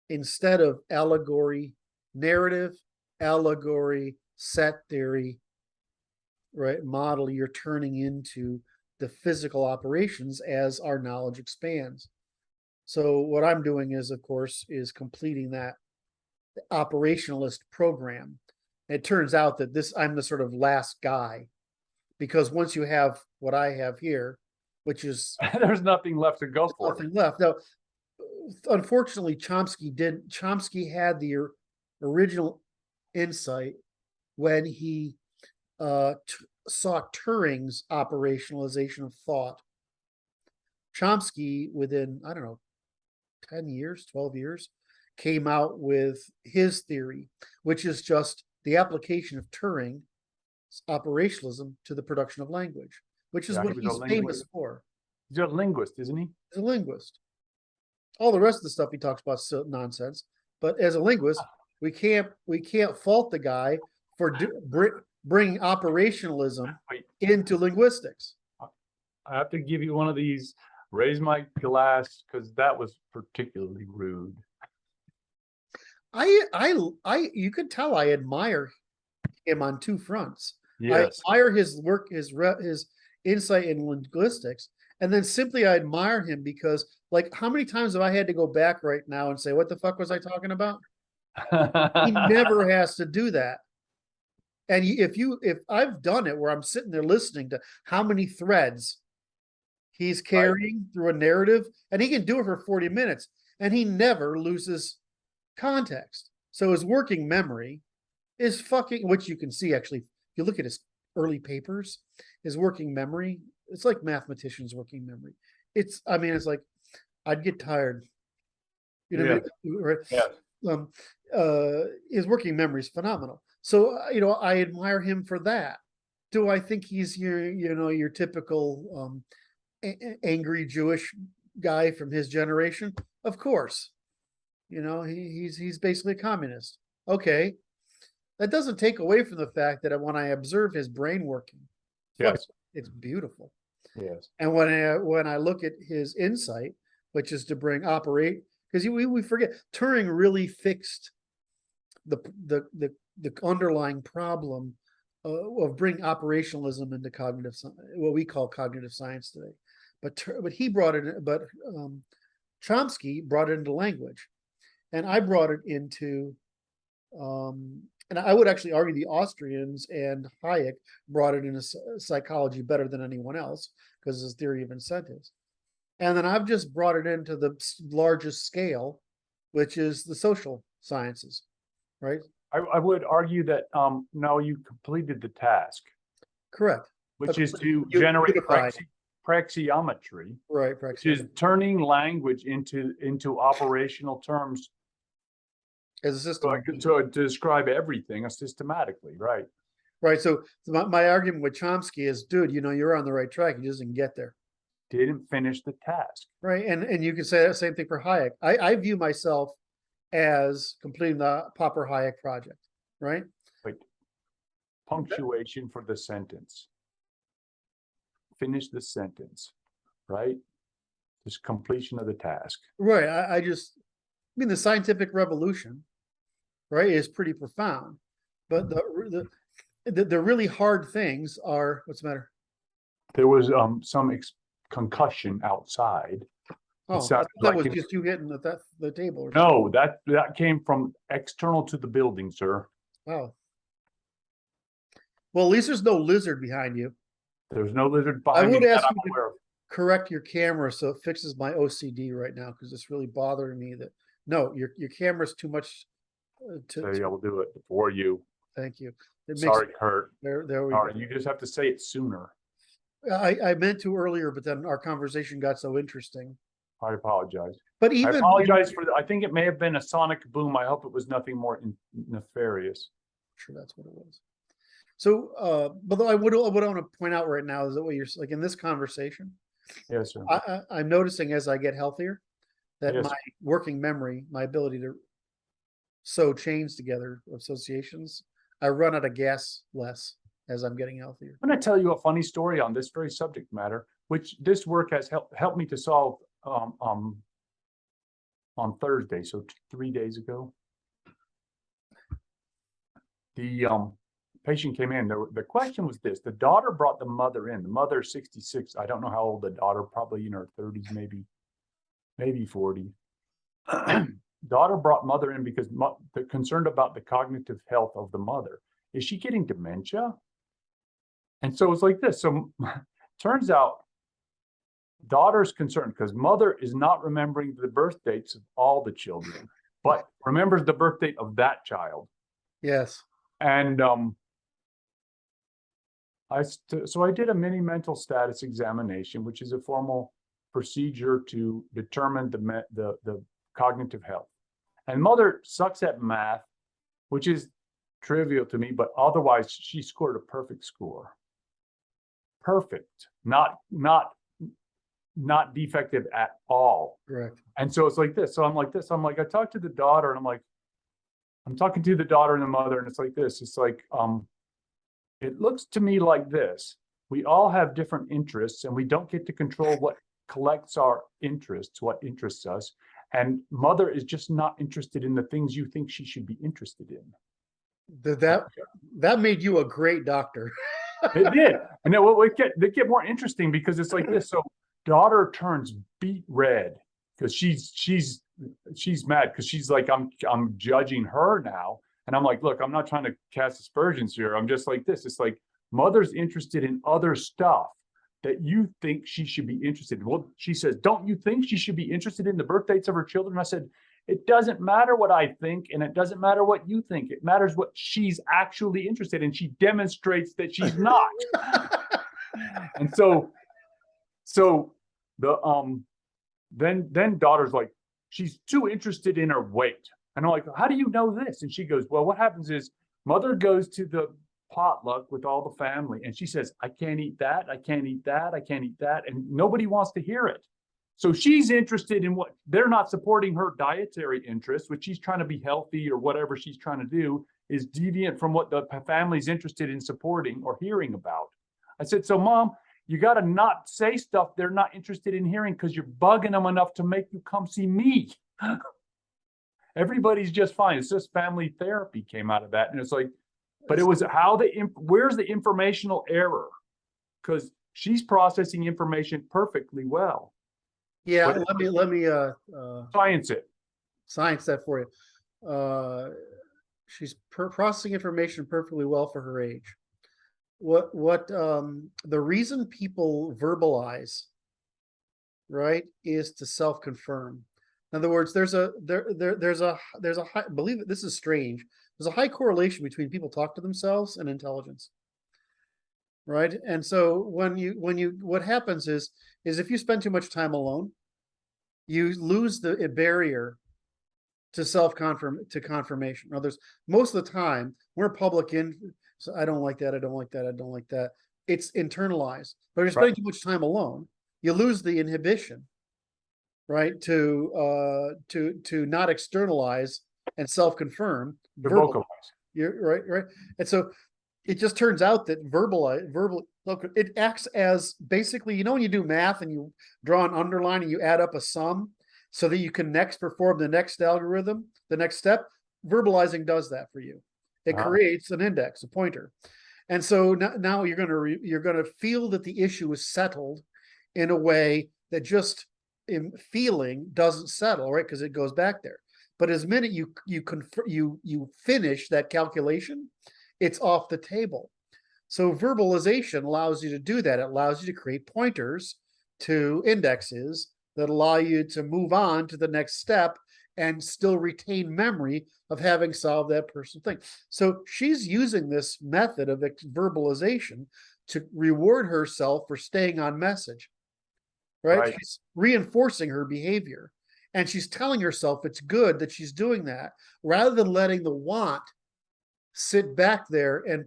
instead of allegory, narrative, allegory, set theory, right, model. You're turning into the physical operations as our knowledge expands. So what I'm doing is, of course, is completing that operationalist program. It turns out that I'm the sort of last guy, because once you have what I have here, which is there's nothing left to go for. Nothing left. Now, unfortunately, Chomsky had the original insight when he saw Turing's operationalization of thought. Chomsky, within, I don't know, 10 years, 12 years, came out with his theory, which is just the application of Turing's operationalism to the production of language, which is what he's famous for. He's a linguist, isn't he? He's a linguist. All the rest of the stuff he talks about is nonsense. But as a linguist, we can't fault the guy for bringing operationalism into linguistics. I have to give you one of these. Raise my glass, because that was particularly rude. You could tell I admire him on two fronts. Yes. I admire his work, his insight in linguistics, and then simply I admire him because, like, how many times have I had to go back right now and say, what the fuck was I talking about? He never has to do that. And if I've done it where I'm sitting there listening to how many threads he's carrying through a narrative, and he can do it for 40 minutes, and he never loses context. So his working memory is fucking, which you can see actually, if you look at his early papers, his working memory, it's like mathematician's working memory. I mean, it's like, I'd get tired. You know, what I mean? Right? Yes. His working memory is phenomenal. So, I admire him for that. Do I think he's your typical angry Jewish guy from his generation? Of course. He's basically a communist. Okay. That doesn't take away from the fact that when I observe his brain working, Yes. it's beautiful. Yes. And when I look at his insight, which is to bring because we forget Turing really fixed the underlying problem of bringing operationalism into what we call cognitive science today. But he brought it, but Chomsky brought it into language, and I brought it into, and I would actually argue the Austrians and Hayek brought it into psychology better than anyone else because of his theory of incentives. And then I've just brought it into the largest scale, which is the social sciences, right? I would argue that no, you completed the task, Correct. which is to generate unify. praxiometry, Right, which is turning language into operational terms as a system. to describe everything systematically, right? Right. So my argument with Chomsky is, dude, you're on the right track. You just didn't get there. Didn't finish the task. Right. And you can say that same thing for Hayek. I view myself as completing the Popper Hayek project, right? Wait, punctuation for the sentence. Finish the sentence, right? Just completion of the task. Right. I mean, the scientific revolution, right, is pretty profound. But the really hard things are, what's the matter? There was some concussion outside. Oh, that was just you hitting the table. No, that came from external to the building, sir. Oh. Well, at least there's no lizard behind you. There's no lizard behind me. I would ask you to correct your camera so it fixes my OCD right now because it's really bothering me that no, your camera's too much. I will do it for you. Thank you. Sorry, Kurt. There we go. go. You just have to say it sooner. I meant to earlier, but then our conversation got so interesting. I apologize. But even I apologize for I think it may have been a sonic boom. I hope it was nothing more nefarious. Sure, that's what it was. So, but what I want to point out right now is that what you're like in this conversation. Yes, sir. I'm noticing as I get healthier that Yes. my working memory, my ability to sew chains together, associations, I run out of gas less as I'm getting healthier. I'm going to tell you a funny story on this very subject matter, which this work has helped me to solve on Thursday, so 3 days ago. The patient came in. The question was this: the daughter brought the mother in. The mother, 66. I don't know how old the daughter, probably in her 30s, maybe 40. Daughter brought mother in because they're concerned about the cognitive health of the mother. Is she getting dementia? And so it's like this. So turns out daughter's concerned because mother is not remembering the birth dates of all the children, but remembers the birth date of that child. Yes. And so I did a mini mental status examination, which is a formal procedure to determine the cognitive health. And mother sucks at math, which is trivial to me, but otherwise she scored a perfect score. Perfect, not defective at all. Correct. And so it's like this. So I'm like this. I'm like, I talked to the daughter, and I'm talking to the daughter and the mother, and it's like this. It's like, it looks to me like this. We all have different interests, and we don't get to control what collects our interests, what interests us. And mother is just not interested in the things you think she should be interested in. That made you a great doctor. It did. And then it get more interesting because it's like this. So daughter turns beet red because she's mad because she's like, I'm judging her now. And I'm like, look, I'm not trying to cast aspersions here. I'm just like this. It's like mother's interested in other stuff that you think she should be interested in. Well, she says, don't you think she should be interested in the birth dates of her children? I said, it doesn't matter what I think, and it doesn't matter what you think. It matters what she's actually interested in. She demonstrates that she's not. And so the then daughter's like, she's too interested in her weight. And I'm like, how do you know this? And she goes, well, what happens is mother goes to the potluck with all the family and she says, I can't eat that, I can't eat that, I can't eat that, and nobody wants to hear it. So she's interested in what they're not supporting. Her dietary interests, which she's trying to be healthy or whatever she's trying to do, is deviant from what the family's interested in supporting or hearing about. I said, so mom, you got to not say stuff they're not interested in hearing because you're bugging them enough to make you come see me. Everybody's just fine. It's just family therapy came out of that. And it's like, but it was where's the informational error? Because she's processing information perfectly well. Yeah, But let me science that for you. She's processing information perfectly well for her age. The reason people verbalize, right, is to self-confirm. In other words, there's a high, believe it, this is strange. There's a high correlation between people talk to themselves and intelligence. Right. And so what happens is if you spend too much time alone, you lose the barrier to confirmation. Now, most of the time we're public so I don't like that, I don't like that, I don't like that. It's internalized. But if you're spending too much time alone, you lose the inhibition, right? To not externalize and self-confirm. vocalize. You're right. And so it just turns out that verbal, it acts as basically, when you do math and you draw an underline and you add up a sum so that you can next perform the next algorithm, the next step. Verbalizing does that for you. It creates an index, a pointer. And so now you're going to feel that the issue is settled in a way that just in feeling doesn't settle, right? Because it goes back there. But as minute you finish that calculation, it's off the table. So verbalization allows you to do that. It allows you to create pointers to indexes that allow you to move on to the next step and still retain memory of having solved that personal thing. So she's using this method of verbalization to reward herself for staying on message, right? She's reinforcing her behavior. And she's telling herself it's good that she's doing that rather than letting the want sit back there and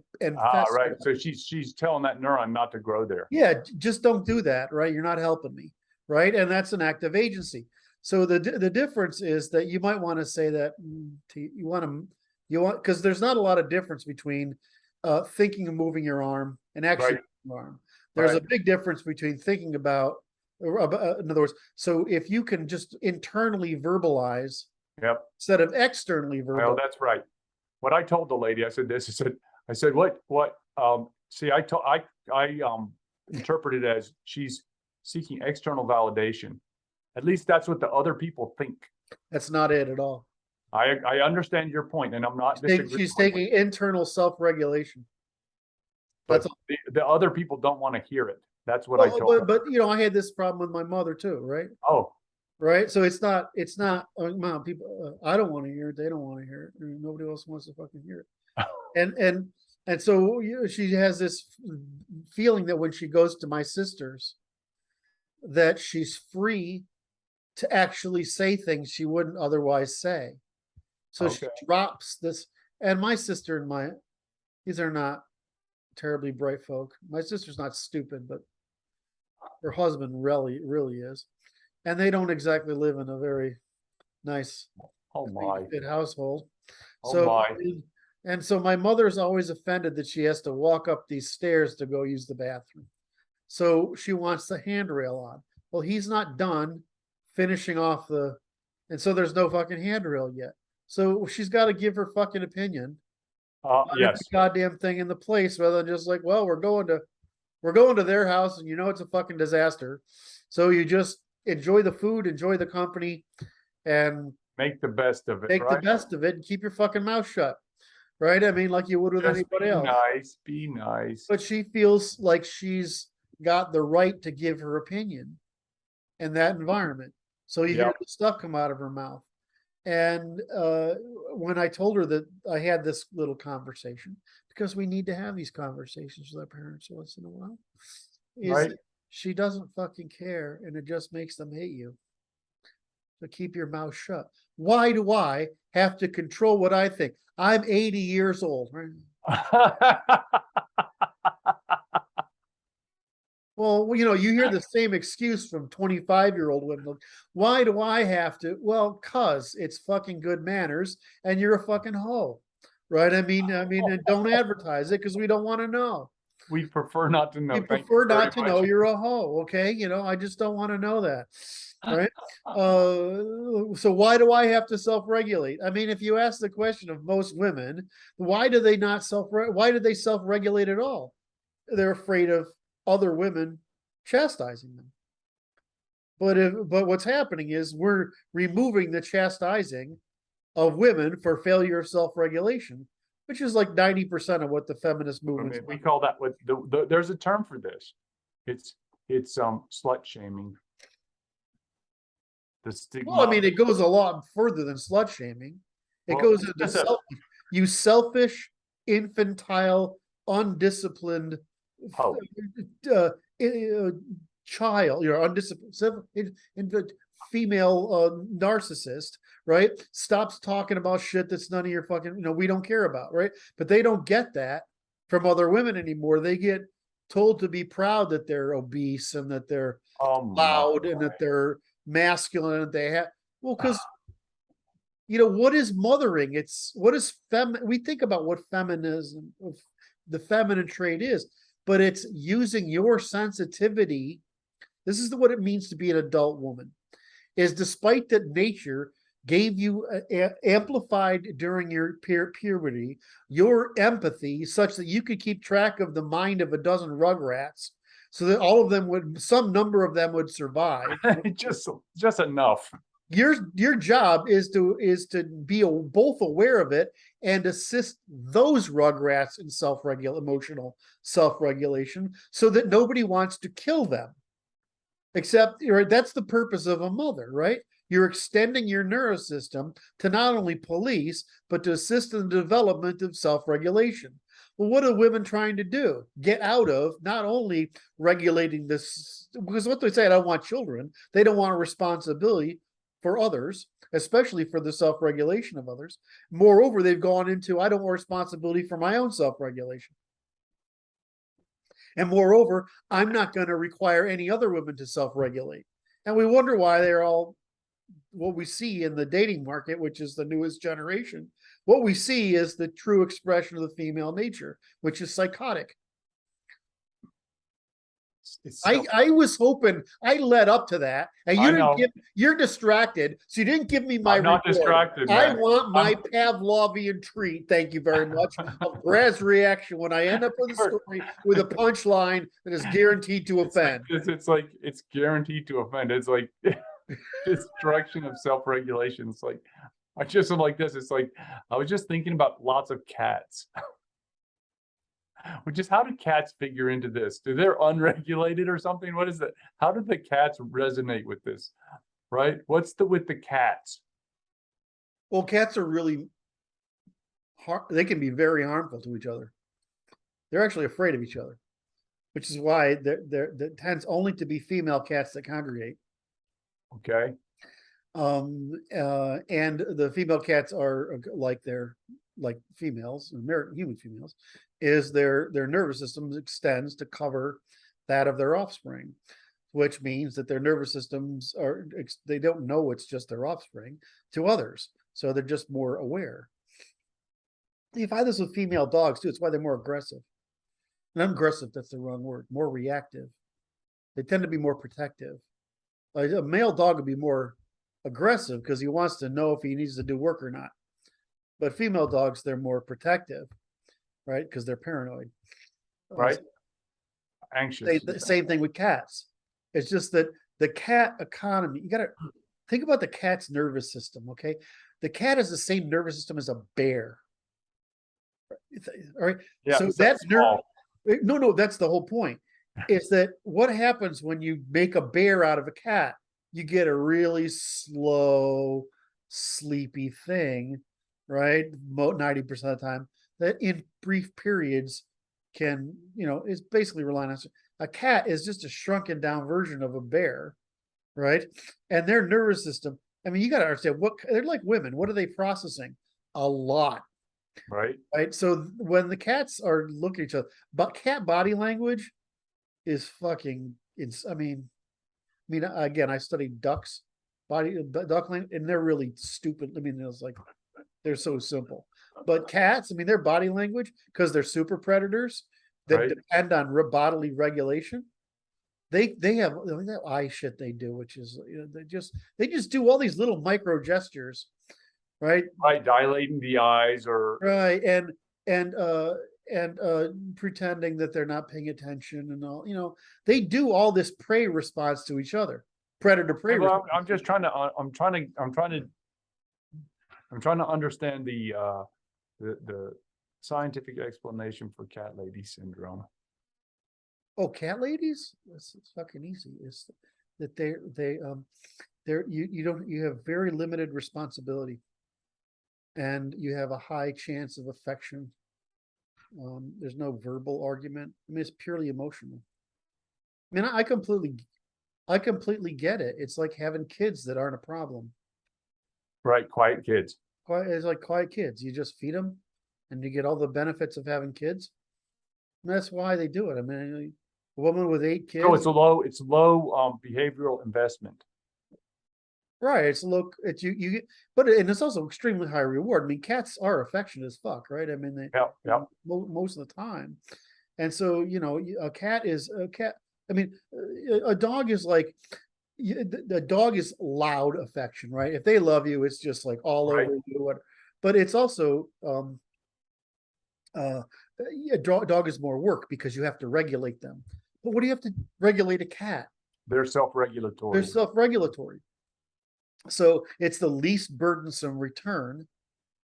right. So she's telling that neuron not to grow there. Yeah, just don't do that, right? You're not helping me, right? And that's an act of agency. So the difference is that you might want to say that because there's not a lot of difference between thinking of moving your arm and actually moving your arm. There's a big difference between thinking about, in other words, so if you can just internally verbalize, instead of externally verbalize. Oh, that's right. What I told the lady, I said this. I said, what? See, I interpreted it as she's seeking external validation. At least that's what the other people think. That's not it at all. I understand your point, and I'm not disagreeing. She's taking internal self-regulation. But the other people don't want to hear it. That's what I told her. But I had this problem with my mother too, right? Oh. Right. So it's not mom, people, I don't want to hear it. They don't want to hear it. Nobody else wants to fucking hear it. And so she has this feeling that when she goes to my sisters, that she's free to actually say things she wouldn't otherwise say. So she drops this. And my sister and these are not terribly bright folk. My sister's not stupid, but her husband really is. And they don't exactly live in a very nice household. And so my mother's always offended that she has to walk up these stairs to go use the bathroom. So she wants the handrail on. Well, he's not done finishing off and so there's no fucking handrail yet. So she's got to give her fucking opinion. Yes. The goddamn thing in the place rather than just like, well, we're going to their house and it's a fucking disaster. So you just enjoy the food, enjoy the company, and make the best of it. Make the best of it and keep your fucking mouth shut. Right? I mean, like you would with anybody else. Be nice. But she feels like she's got the right to give her opinion in that environment. So you hear the stuff come out of her mouth. And when I told her that I had this little conversation, because we need to have these conversations with our parents once in a while, is Right. that she doesn't fucking care, and it just makes them hate you. So keep your mouth shut. Why do I have to control what I think? I'm 80 years old. Right? Well, you know, you hear the same excuse from 25-year-old women. Why do I have to? Well, cause it's fucking good manners and you're a fucking hoe. Right? I mean, and don't advertise it because we don't want to know. We prefer not to know. We Thank you prefer very not to much. know you're a hoe, okay? You know, I just don't want to know that. Right? So why do I have to self-regulate? I mean, if you ask the question of most women, why do they not why do they self-regulate at all? They're afraid of other women chastising them. But what's happening is we're removing the chastising of women for failure of self-regulation, which is like 90% of what the feminist I movement. mean, we call that with there's a term for this. It's slut shaming. The stigma. Well, I mean, it goes a lot further than slut shaming. It goes into you selfish, infantile, undisciplined child, you're undisciplined female narcissist, right? Stops talking about shit that's none of your fucking, we don't care about, right? But they don't get that from other women anymore. They get told to be proud that they're obese and that they're loud and that they're masculine and they have, well, because what is mothering? It's what is we think about what feminism, the feminine trait is, but it's using your sensitivity. This is what it means to be an adult woman, is despite that nature gave you amplified during your puberty, your empathy such that you could keep track of the mind of a dozen rugrats so that all of them some number of them would survive. just enough. Your job is to be both aware of it and assist those rugrats in emotional self-regulation so that nobody wants to kill them. Except, right, that's the purpose of a mother, right? You're extending your nervous system to not only police, but to assist in the development of self-regulation. Well, what are women trying to do? Get out of not only regulating this, because what they say, I don't want children. They don't want a responsibility for others, especially for the self-regulation of others. Moreover, they've gone into, I don't want responsibility for my own self-regulation. And moreover, I'm not going to require any other women to self-regulate. And we wonder why they're all, what we see in the dating market, which is the newest generation, what we see is the true expression of the female nature, which is psychotic. I was hoping I led up to that, and you're distracted, so you didn't give me my. I'm not distracted. I want my Pavlovian treat. Thank you very much. Of Brad's reaction when I end up with a story with a punchline that is guaranteed to offend. It's guaranteed to offend. It's like destruction of self-regulation. It's like I just am like this. It's like I was just thinking about lots of cats. Which is, how do cats figure into this? Do they're unregulated or something? What is that? How do the cats resonate with this? Right? What's with the cats? Well, cats are really they can be very harmful to each other. They're actually afraid of each other, which is why there tends only to be female cats that congregate. Okay. And the female cats are like females, American human females, is their nervous system extends to cover that of their offspring, which means that their nervous systems they don't know it's just their offspring to others, so they're just more aware. You find this with female dogs too. It's why they're more aggressive. Not aggressive, that's the wrong word. More reactive. They tend to be more protective. Like a male dog would be more aggressive because he wants to know if he needs to do work or not. But female dogs, they're more protective, right? Because they're paranoid. Right. Anxious. Same thing with cats. It's just that the cat economy, you got to think about the cat's nervous system, okay? The cat has the same nervous system as a bear. All right. Yeah, so that's no, that's the whole point. Is that what happens when you make a bear out of a cat? You get a really slow, sleepy thing, right? 90% of the time, that in brief periods can, is basically relying on. A cat is just a shrunken down version of a bear, right? And their nervous system, I mean, you got to understand they're like women. What are they processing? A lot, Right. right? So when the cats are looking at each other, but cat body language is fucking, again, I studied ducks, duck language, and they're really stupid. I mean, it's like, they're so simple. But cats, their body language, because they're super predators that Right. depend on bodily regulation. They have that eye shit they do, which is they just do all these little micro gestures, right? Right. Dilating the eyes or Right, and pretending that they're not paying attention and all. They do all this prey response to each other, predator prey. Well, I'm just trying to I'm trying to understand the scientific explanation for cat lady syndrome. Oh, cat ladies? It's fucking easy. It's that you have very limited responsibility, and you have a high chance of affection. There's no verbal argument. It's purely emotional. I completely get it. It's like having kids that aren't a problem. Right. Quiet kids. It's like quiet kids. You just feed them, and you get all the benefits of having kids. And that's why they do it. A woman with 8 kids. So it's low behavioral investment. Right. It's low. It's you get, but and it's also extremely high reward. Cats are affectionate as fuck, right? They Yeah. most of the time, and so a cat is a cat. A dog is like the dog is loud affection, right? If they love you, it's just like all Right. over you. But it's also a dog is more work because you have to regulate them. But what do you have to regulate a cat? They're self-regulatory. They're self-regulatory. So it's the least burdensome return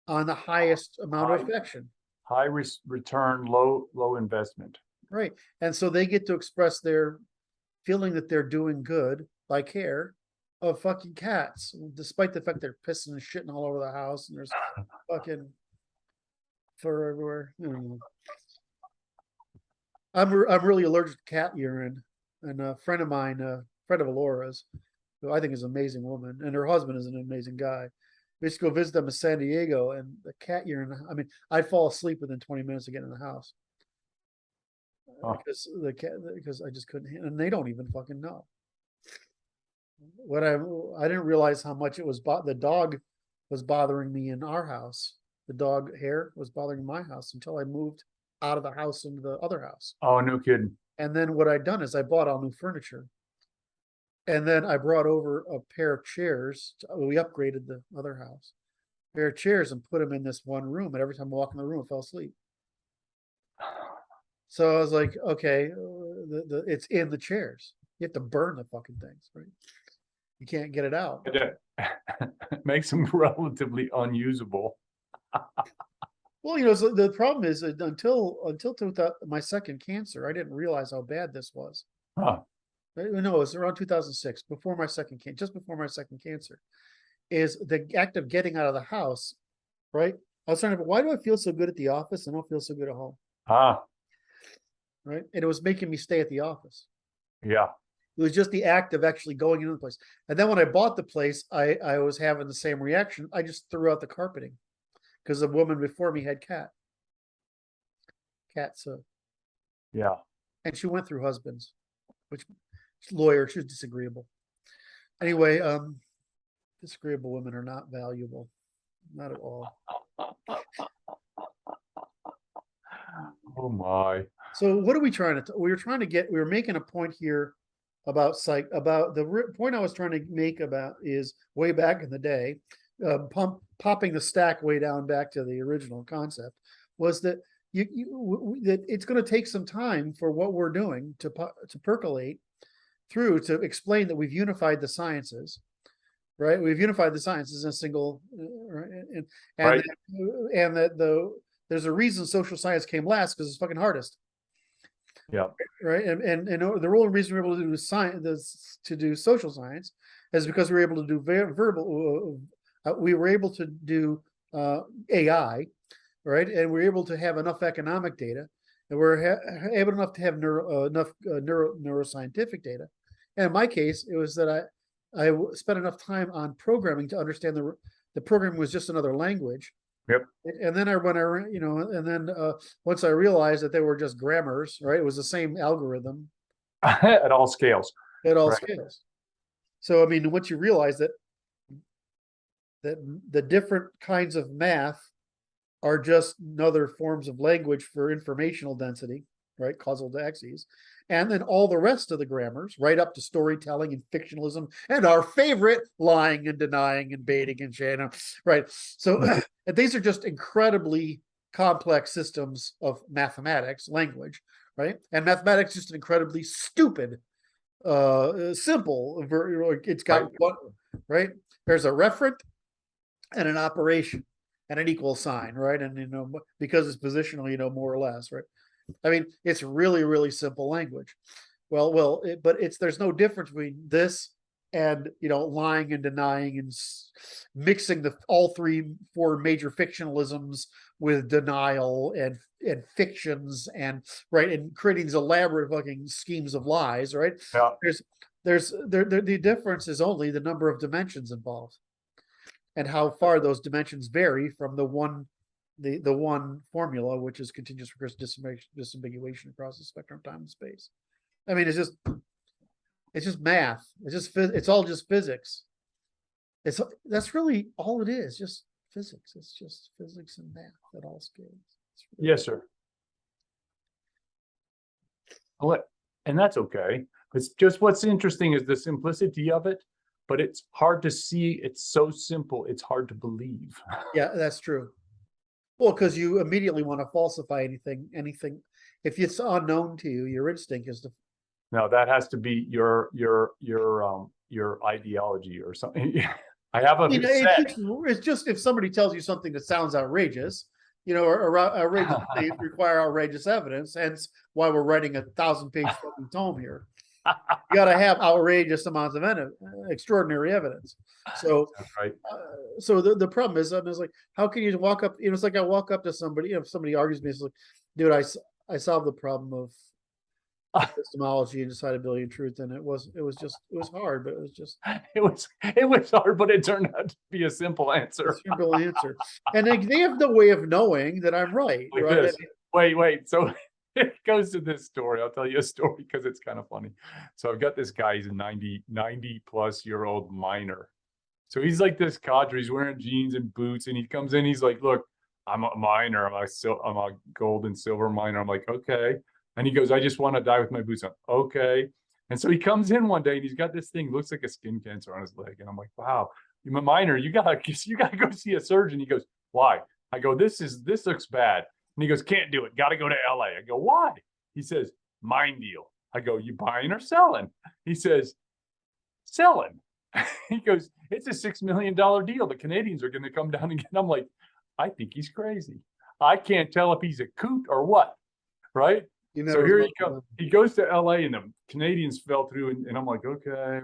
on the highest amount of affection. High return, low investment. Right. And so they get to express their feeling that they're doing good by care of fucking cats, despite the fact they're pissing and shitting all over the house and there's fucking fur everywhere. I'm really allergic to cat urine, and a friend of mine, friend of Alora's, who I think is an amazing woman, and her husband is an amazing guy. We used to go visit them in San Diego, and the cat urine. I'd fall asleep within 20 minutes of getting in the house because I just couldn't. And they don't even fucking know. I didn't realize how much it was. The dog was bothering me in our house. The dog hair was bothering my house until I moved out of the house into the other house. Oh, no kidding. And then what I'd done is I bought all new furniture. And then I brought over a pair of chairs. We upgraded the other house. A pair of chairs and put them in this one room. And every time I walked in the room, I fell asleep. So I was like, okay, it's in the chairs. You have to burn the fucking things, right? You can't get it out. It makes them relatively unusable. Well, so the problem is that until my second cancer, I didn't realize how bad this was. Huh. No, it was around 2006, just before my second cancer, is the act of getting out of the house, right? I was trying to, why do I feel so good at the office and I don't feel so good at home? Right? And it was making me stay at the office. Yeah. It was just the act of actually going into the place. And then when I bought the place, I was having the same reaction. I just threw out the carpeting because the woman before me had cats. Yeah. And she went through husbands, which lawyer, she was disagreeable. Anyway, disagreeable women are not valuable. Not at all. Oh my. So what are we trying to, we were making a point here about the point I was trying to make about is way back in the day, popping the stack way down back to the original concept was that that it's going to take some time for what we're doing to percolate through to explain that we've unified the sciences, right? We've unified the sciences in a single, right? Right. And that there's a reason social science came last because it's fucking hardest. Yeah. Right. And the only reason we're able to do science, to do social science, is because we're able to do we were able to do AI, right? And we're able to have enough economic data, and we're able enough to have neuroscientific data. And in my case, it was that I spent enough time on programming to understand the programming was just another language. Yep. And then once I realized that they were just grammars, right? It was the same algorithm At all scales. at all Right. scales. So I mean, once you realize that the different kinds of math are just other forms of language for informational density, right? Causal to axes. And then all the rest of the grammars, right up to storytelling and fictionalism, and our favorite lying and denying and baiting and shading, right? So these are just incredibly complex systems of mathematics, language, right? And mathematics is just an incredibly stupid, simple. It's got one, right? There's a referent and an operation and an equal sign, right? And because it's positional, more or less, right? I mean, it's really, really simple language. But there's no difference between this and lying and denying and mixing all 4 major fictionalisms with denial and fictions and creating these elaborate fucking schemes of lies, right? Yeah. The difference is only the number of dimensions involved and how far those dimensions vary from the one formula, which is continuous recursive disambiguation across the spectrum of time and space. I mean, it's just math. It's all just physics. That's really all it is, just physics. It's just physics and math at all scales. Really Yes, sir. And that's okay. It's just what's interesting is the simplicity of it, but it's hard to see. It's so simple, it's hard to believe. Yeah, that's true. Well, because you immediately want to falsify anything. If it's unknown to you, your instinct is to. No, that has to be your ideology or something. I have a it's just if somebody tells you something that sounds outrageous, or outrageous, they require outrageous evidence. Hence, why we're writing a 1,000-page fucking tome here. You got to have outrageous amounts of extraordinary evidence. So, right. So the problem is, I was like, how can you walk up? It's like I walk up to somebody. If somebody argues with me, it's like, dude, I solved the problem of epistemology and decidability and truth, and it was hard, but it was hard, but it turned out to be a simple answer. A simple answer, and they have no way of knowing that I'm right. Like right? This. Wait. So it goes to this story. I'll tell you a story because it's kind of funny. So I've got this guy. He's a 90 plus year old miner. So he's like this cadre. He's wearing jeans and boots, and he comes in. He's like, "Look, I'm a miner. I'm a gold and silver miner." I'm like, "Okay." And he goes, "I just want to die with my boots on." Okay. And so he comes in one day and he's got this thing, looks like a skin cancer on his leg. And I'm like, "Wow, you're a miner. You gotta go see a surgeon." He goes, "Why?" I go, This looks bad." And he goes, "Can't do it. Got to go to LA." I go, "Why?" He says, "Mine deal." I go, "You buying or selling?" He says, "Selling." He goes, "It's a $6 million deal. The Canadians are going to come down and get." I'm like, I think he's crazy. I can't tell if he's a coot or what. Right. So here he comes. He goes to LA and the Canadians fell through. And I'm like, okay.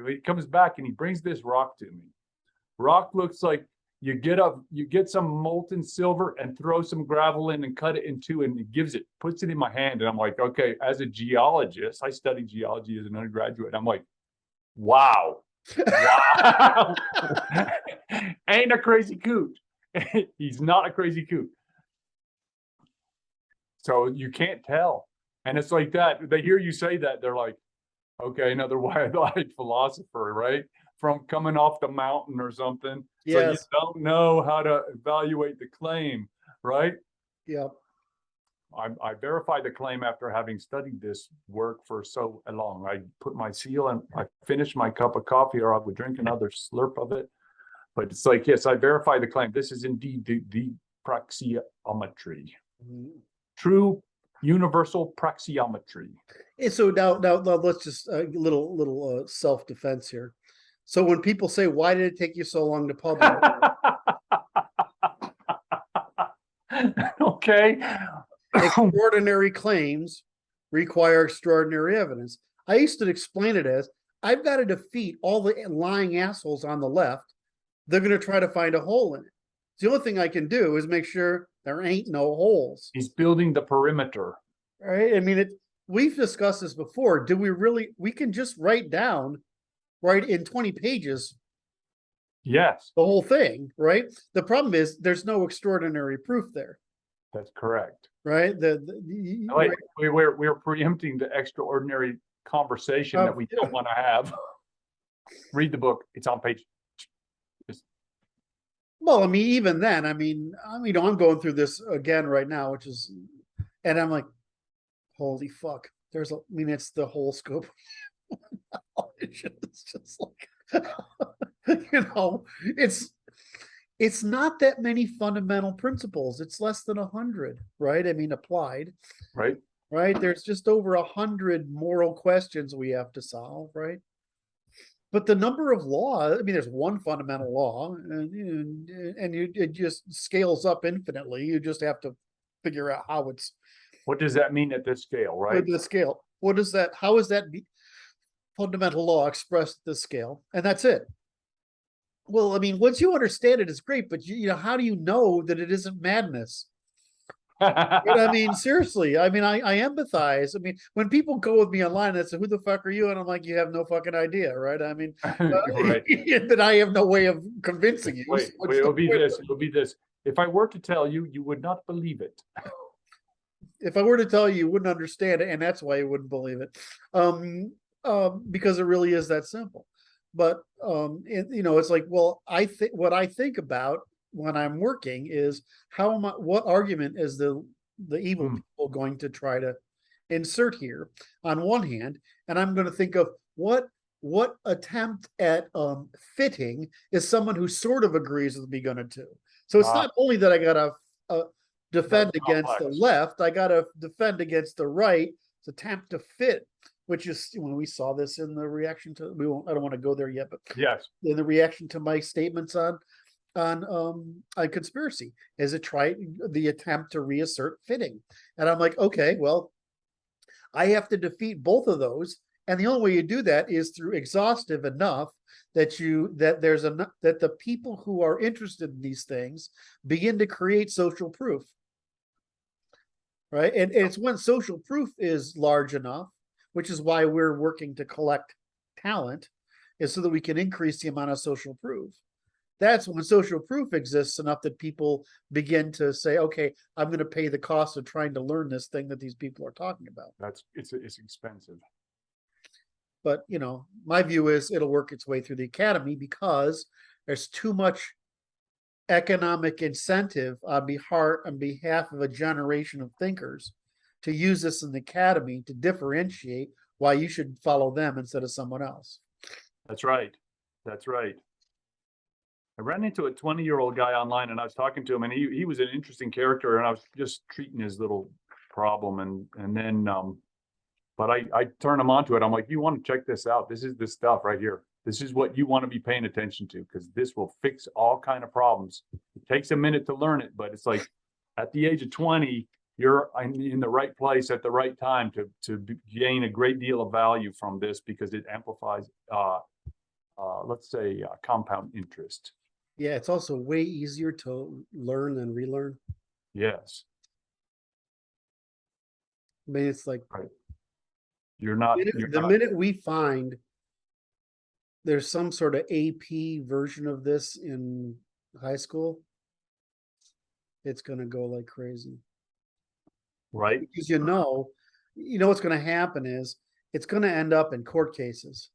He comes back and he brings this rock to me. Rock looks like you get some molten silver and throw some gravel in and cut it in two, and it puts it in my hand. And I'm like, okay, as a geologist, I studied geology as an undergraduate. I'm like, wow. Ain't a crazy coot. He's not a crazy coot. So you can't tell. And it's like that. They hear you say that, they're like, okay, another wide-eyed philosopher, right? From coming off the mountain or something. Yes. So you don't know how to evaluate the claim, right? Yeah. I verified the claim after having studied this work for so long. I put my seal and I finished my cup of coffee, or I would drink another slurp of it. But it's like, yes, I verified the claim. This is indeed the praxiometry. Mm-hmm. True universal praxiometry. And so now let's just a little self-defense here. So when people say, "Why did it take you so long to publish?" Okay. Extraordinary claims require extraordinary evidence. I used to explain it as, I've got to defeat all the lying assholes on the left they're going to try to find a hole in it. The only thing I can do is make sure there ain't no holes. He's building the perimeter. Right? I mean, we've discussed this before. Do we really, we can just write down, right, in 20 pages, Yes, the whole thing, right? The problem is there's no extraordinary proof there, that's correct. right? Wait, we're preempting the extraordinary conversation that we don't want to have. Read the book. It's on page. Well, I mean, even then, I'm going through this again right now, and I'm like, holy fuck. It's the whole scope. It's just like, it's not that many fundamental principles. It's less than 100, right? I mean, applied. Right. Right. There's just over 100 moral questions we have to solve, right? But the number of laws, I mean, there's one fundamental law, and it just scales up infinitely. You just have to figure out how it's. What does that mean at this scale, right? The scale. What is that? How is that fundamental law expressed at this scale? And that's it. Well, I mean, once you understand it, it's great, but how do you know that it isn't madness? But I mean, seriously, I mean, I empathize. I mean, when people go with me online and say, "Who the fuck are you?" and I'm like, "You have no fucking idea, right?" I mean, right. That I have no way of convincing you. Wait, it'll be this. It'll be this. If I were to tell you, you would not believe it. If I were to tell you, you wouldn't understand it, and that's why you wouldn't believe it, because it really is that simple. But it's like, well, what I think about when I'm working is what argument is the evil people going to try to insert here on one hand, and I'm going to think of what attempt at fitting is someone who sort of agrees with me going to do. So it's not only that I got to defend against the left, I got to defend against the right. It's attempt to fit, which is when we saw this in the reaction to I don't want to go there yet, but yes, in the reaction to my statements on conspiracy, is the attempt to reassert fitting. And I'm like, okay, well, I have to defeat both of those, and the only way you do that is through exhaustive enough that the people who are interested in these things begin to create social proof, right? And it's when social proof is large enough, which is why we're working to collect talent, is so that we can increase the amount of social proof. That's when social proof exists enough that people begin to say, okay, I'm going to pay the cost of trying to learn this thing that these people are talking about. It's expensive. But, my view is it'll work its way through the academy because there's too much economic incentive on behalf of a generation of thinkers to use this in the academy to differentiate why you should follow them instead of someone else. That's right. That's right. I ran into a 20-year-old guy online, and I was talking to him, and he was an interesting character, and I was just treating his little problem, and then but I turned him onto it. I'm like, you want to check this out? This is the stuff right here. This is what you want to be paying attention to, because this will fix all kind of problems. It takes a minute to learn it, but it's like at the age of 20, you're in the right place at the right time to gain a great deal of value from this, because it amplifies, let's say, compound interest. Yeah, it's also way easier to learn than relearn. Yes. I mean, it's like, right. The minute we find there's some sort of AP version of this in high school, it's going to go like crazy. Right. Because what's going to happen is it's going to end up in court cases.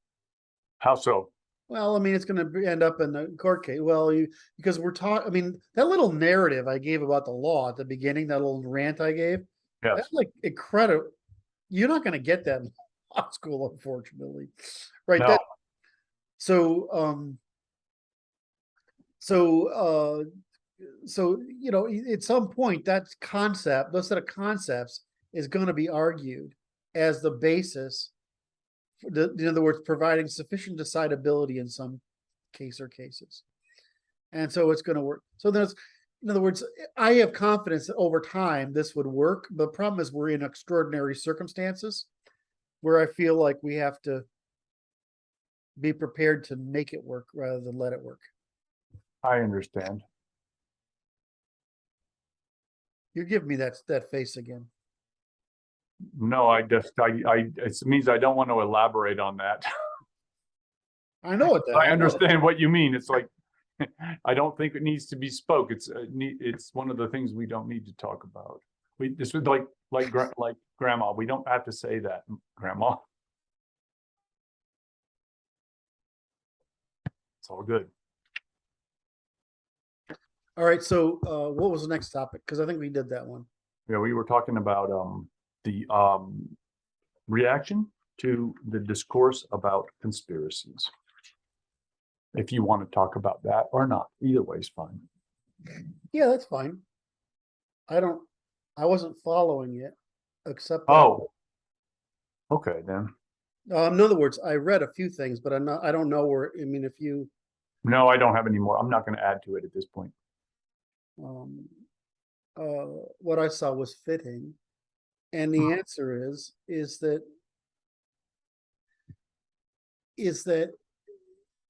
How so? Well, I mean, it's going to end up in the court case. Well, because we're talking, I mean, that little narrative I gave about the law at the beginning, that little rant I gave, yes. That's like incredible. You're not going to get that in law school, unfortunately. Right. No. At some point, those set of concepts is going to be argued as the basis. In other words, providing sufficient decidability in some case or cases. And so it's going to work. So in other words, I have confidence that over time this would work. The problem is we're in extraordinary circumstances where I feel like we have to be prepared to make it work rather than let it work. I understand. You're giving me that face again. No, it means I don't want to elaborate on that. I know what that. I know that. understand what you mean. It's like, I don't think it needs to be spoke. It's one of the things we don't need to talk about. This would like grandma. We don't have to say that, grandma. It's all good. All right. So, what was the next topic? Because I think we did that one. Yeah, we were talking about the reaction to the discourse about conspiracies. If you want to talk about that or not, either way is fine. Yeah, that's fine. I wasn't following it, except that, Oh, okay then. in other words, I read a few things, but I don't know where. I mean, if you, No, I don't have any more. I'm not going to add to it at this point. what I saw was fitting, and the answer is that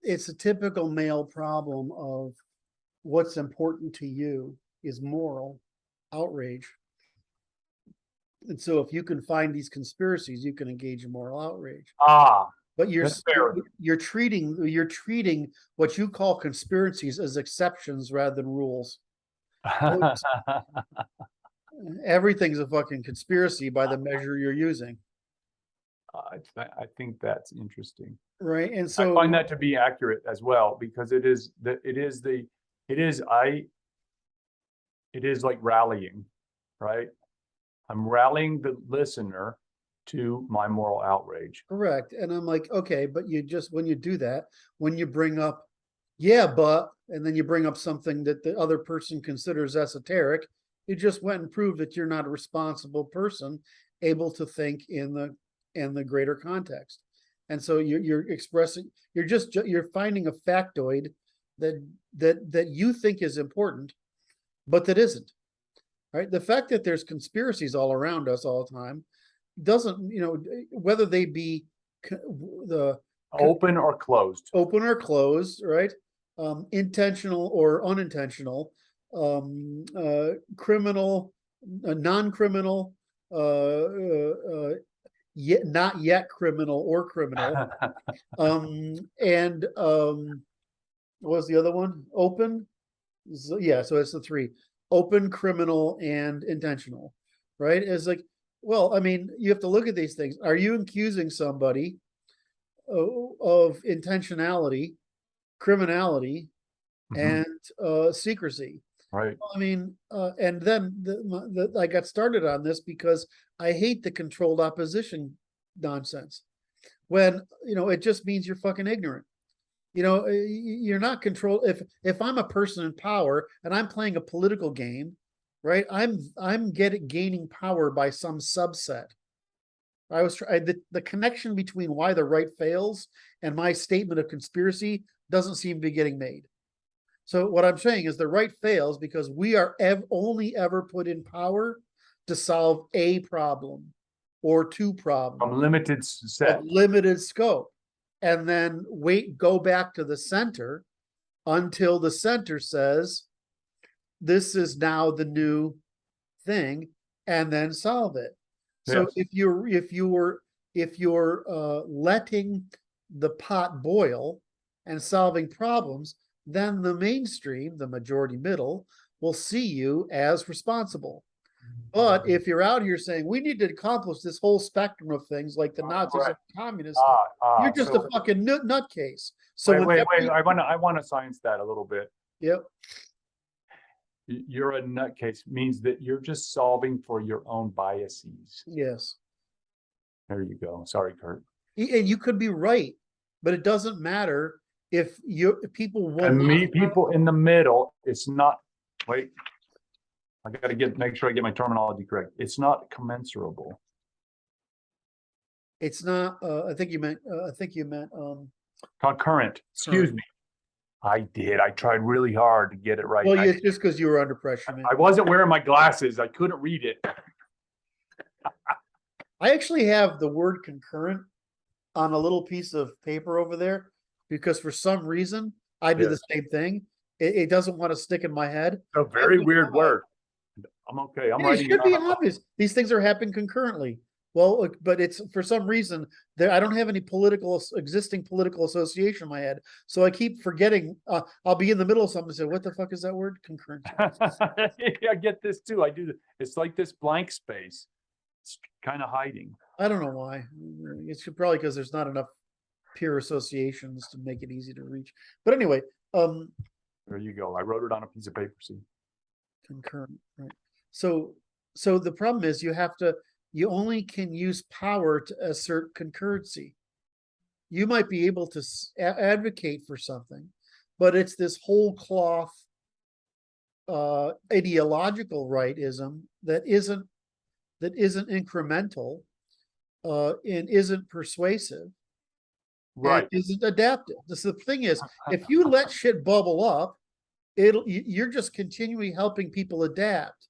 it's a typical male problem of what's important to you is moral outrage. And so if you can find these conspiracies, you can engage in moral outrage. Ah, But that's fair. you're treating what you call conspiracies as exceptions rather than rules. Everything's a fucking conspiracy by the measure you're using. I think that's interesting. Right. And so I find that to be accurate as well, because it is like rallying, right? I'm rallying the listener to my moral outrage. correct. And I'm like, okay, but when you do that, when you bring up, yeah, but, and then you bring up something that the other person considers esoteric, you just went and proved that you're not a responsible person, able to think in the greater context. And so you're expressing, you're finding a factoid that you think is important, but that isn't. Right? The fact that there's conspiracies all around us all the time doesn't, whether they be the Open or closed. right? Intentional or unintentional, criminal, non-criminal, yet not yet criminal or criminal. And what was the other one? Open. So, yeah, so it's the three: open, criminal, and intentional. Right? It's like, well, I mean, you have to look at these things. Are you accusing somebody of intentionality, criminality, and secrecy? Right. I mean, and then I got started on this because I hate the controlled opposition nonsense. When it just means you're fucking ignorant. You're not controlled. If I'm a person in power and I'm playing a political game, right? I'm gaining power by some subset. The connection between why the right fails and my statement of conspiracy doesn't seem to be getting made. So what I'm saying is the right fails because we are only ever put in power to solve a problem or two problems. From limited set. Limited scope. And then go back to the center until the center says, this is now the new thing, and then solve it. So Yes. if you're letting the pot boil and solving problems, then the mainstream, the majority middle, will see you as responsible. But if you're out here saying we need to accomplish this whole spectrum of things like the Nazis and communists, you're just a fucking nutcase. So wait. I want to science that a little bit. Yep. You're a nutcase means that you're just solving for your own biases. Yes. There you go. Sorry, Kurt. And you could be right, but it doesn't matter if people will. And people in the middle. It's not. Wait. I got to make sure I get my terminology correct. It's not commensurable. It's not. I think you meant. Concurrent. Excuse me. I did. I tried really hard to get it right. Well, it's just because you were under pressure, man. I wasn't wearing my glasses. I couldn't read it. I actually have the word concurrent on a little piece of paper over there because for some reason I do the same thing. It doesn't want to stick in my head. A very weird word. I'm okay. I'm It writing should it be on. obvious. These things are happening concurrently. Well, but it's for some reason there. I don't have any existing political association in my head, so I keep forgetting. I'll be in the middle of something and say, "What the fuck is that word?" Concurrency. I get this too. I do. It's like this blank space. It's kind of hiding. I don't know why. It's probably because there's not enough peer associations to make it easy to reach. But anyway, There you go. I wrote it on a piece of paper. See. concurrent, right? So the problem is you only can use power to assert concurrency. You might be able to advocate for something, but it's this whole cloth ideological rightism that isn't incremental and isn't persuasive, Right. and isn't adaptive. The thing is, if you let shit bubble up, you're just continually helping people adapt,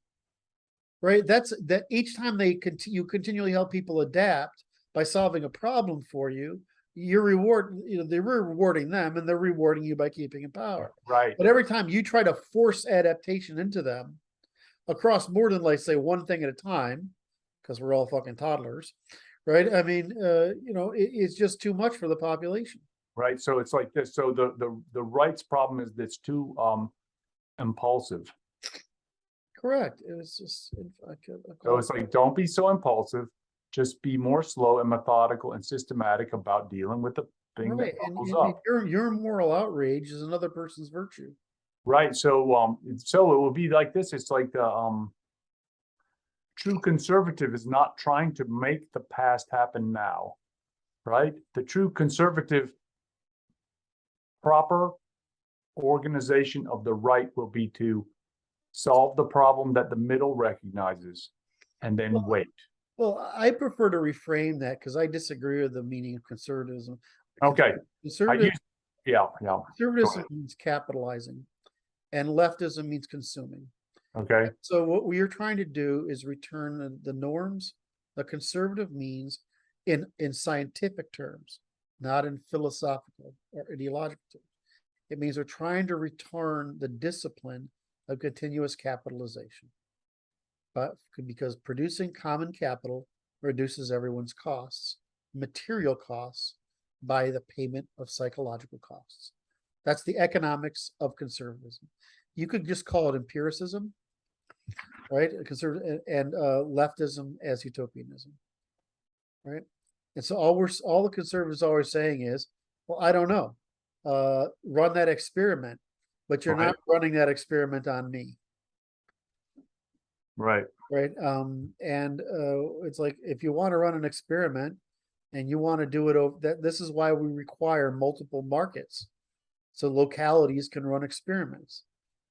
right? That each time you continually help people adapt by solving a problem for you, they're rewarding them, and they're rewarding you by keeping in power. Right. But every time you try to force adaptation into them across more than, like, say, one thing at a time, because we're all fucking toddlers, right? I mean, it's just too much for the population. Right. So it's like this. So the rights problem is that's too impulsive. Correct. It was just. So it's like, don't be so impulsive. Just be more slow and methodical and systematic about dealing with the thing right. that bubbles And up. your moral outrage is another person's virtue. Right. So so it will be like this. It's like the true conservative is not trying to make the past happen now. Right. The true conservative proper organization of the right will be to solve the problem that the middle recognizes and then wait. Well, I prefer to reframe that because I disagree with the meaning of conservatism. Okay. Conservatism Conservatism means capitalizing, and leftism means consuming. Okay. So what we are trying to do is return the norms. The conservative means in scientific terms, not in philosophical or ideological terms. It means we're trying to return the discipline of continuous capitalization. But because producing common capital reduces everyone's costs, material costs, by the payment of psychological costs. That's the economics of conservatism. You could just call it empiricism, right? Conservative and leftism as utopianism, right? And so all the conservatives are always saying is, well, I don't know, run that experiment, but you're not running that experiment on me. Right. Right. It's like, if you want to run an experiment and you want to do it over this is why we require multiple markets. So localities can run experiments.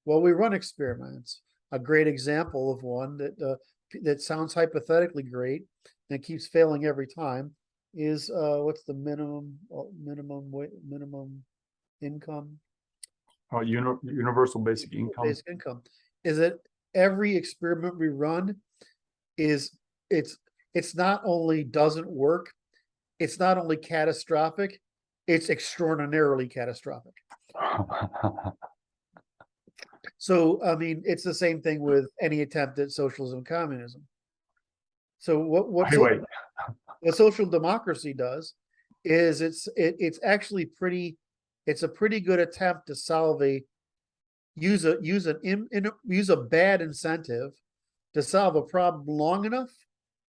Well, we run experiments. A great example of one that sounds hypothetically great and keeps failing every time is what's the minimum income? Universal basic income. Basic income. Is it every experiment we run it's not only doesn't work, it's not only catastrophic, it's extraordinarily catastrophic. So, I mean, it's the same thing with any attempt at socialism and communism. So what social democracy does is it's actually it's a pretty good attempt to solve use a bad incentive to solve a problem long enough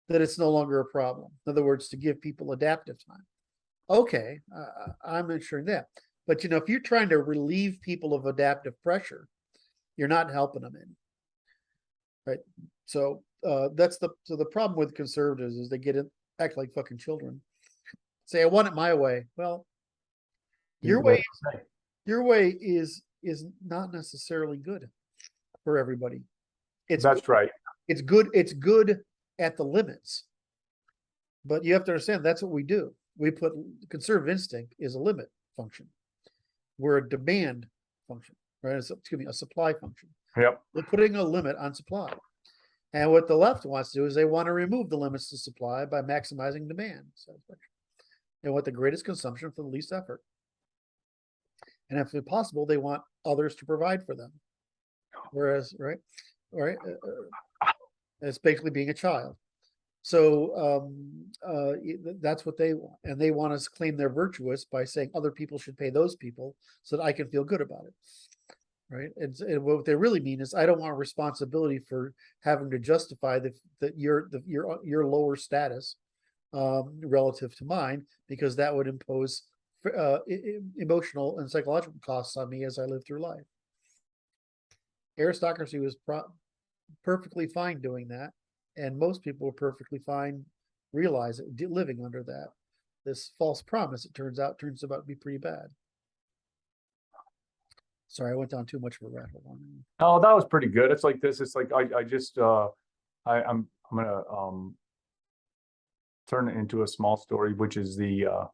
that it's no longer a problem. In other words, to give people adaptive time. Okay, I'm ensuring that. But if you're trying to relieve people of adaptive pressure, you're not helping them in. Right. So that's the problem with conservatives is they act like fucking children. Say, I want it my way. Well, your way is not necessarily good for everybody. That's right. It's good at the limits. But you have to understand that's what we do. We put conservative instinct is a limit function. We're a demand function, right? A supply function. Yep. We're putting a limit on supply. And what the left wants to do is they want to remove the limits to supply by maximizing demand. They want the greatest consumption for the least effort. And if it's possible, they want others to provide for them. Whereas, right, it's basically being a child. So that's what they want. And they want us to claim they're virtuous by saying other people should pay those people so that I can feel good about it. Right. And what they really mean is I don't want responsibility for having to justify your lower status relative to mine, because that would impose emotional and psychological costs on me as I live through life. Aristocracy was perfectly fine doing that, and most people were perfectly fine living under that. This false promise, it turns out to be pretty bad. Sorry, I went down too much of a rabbit hole. Oh, that was pretty good. It's like this. It's like I just I'm gonna turn it into a small story, which is the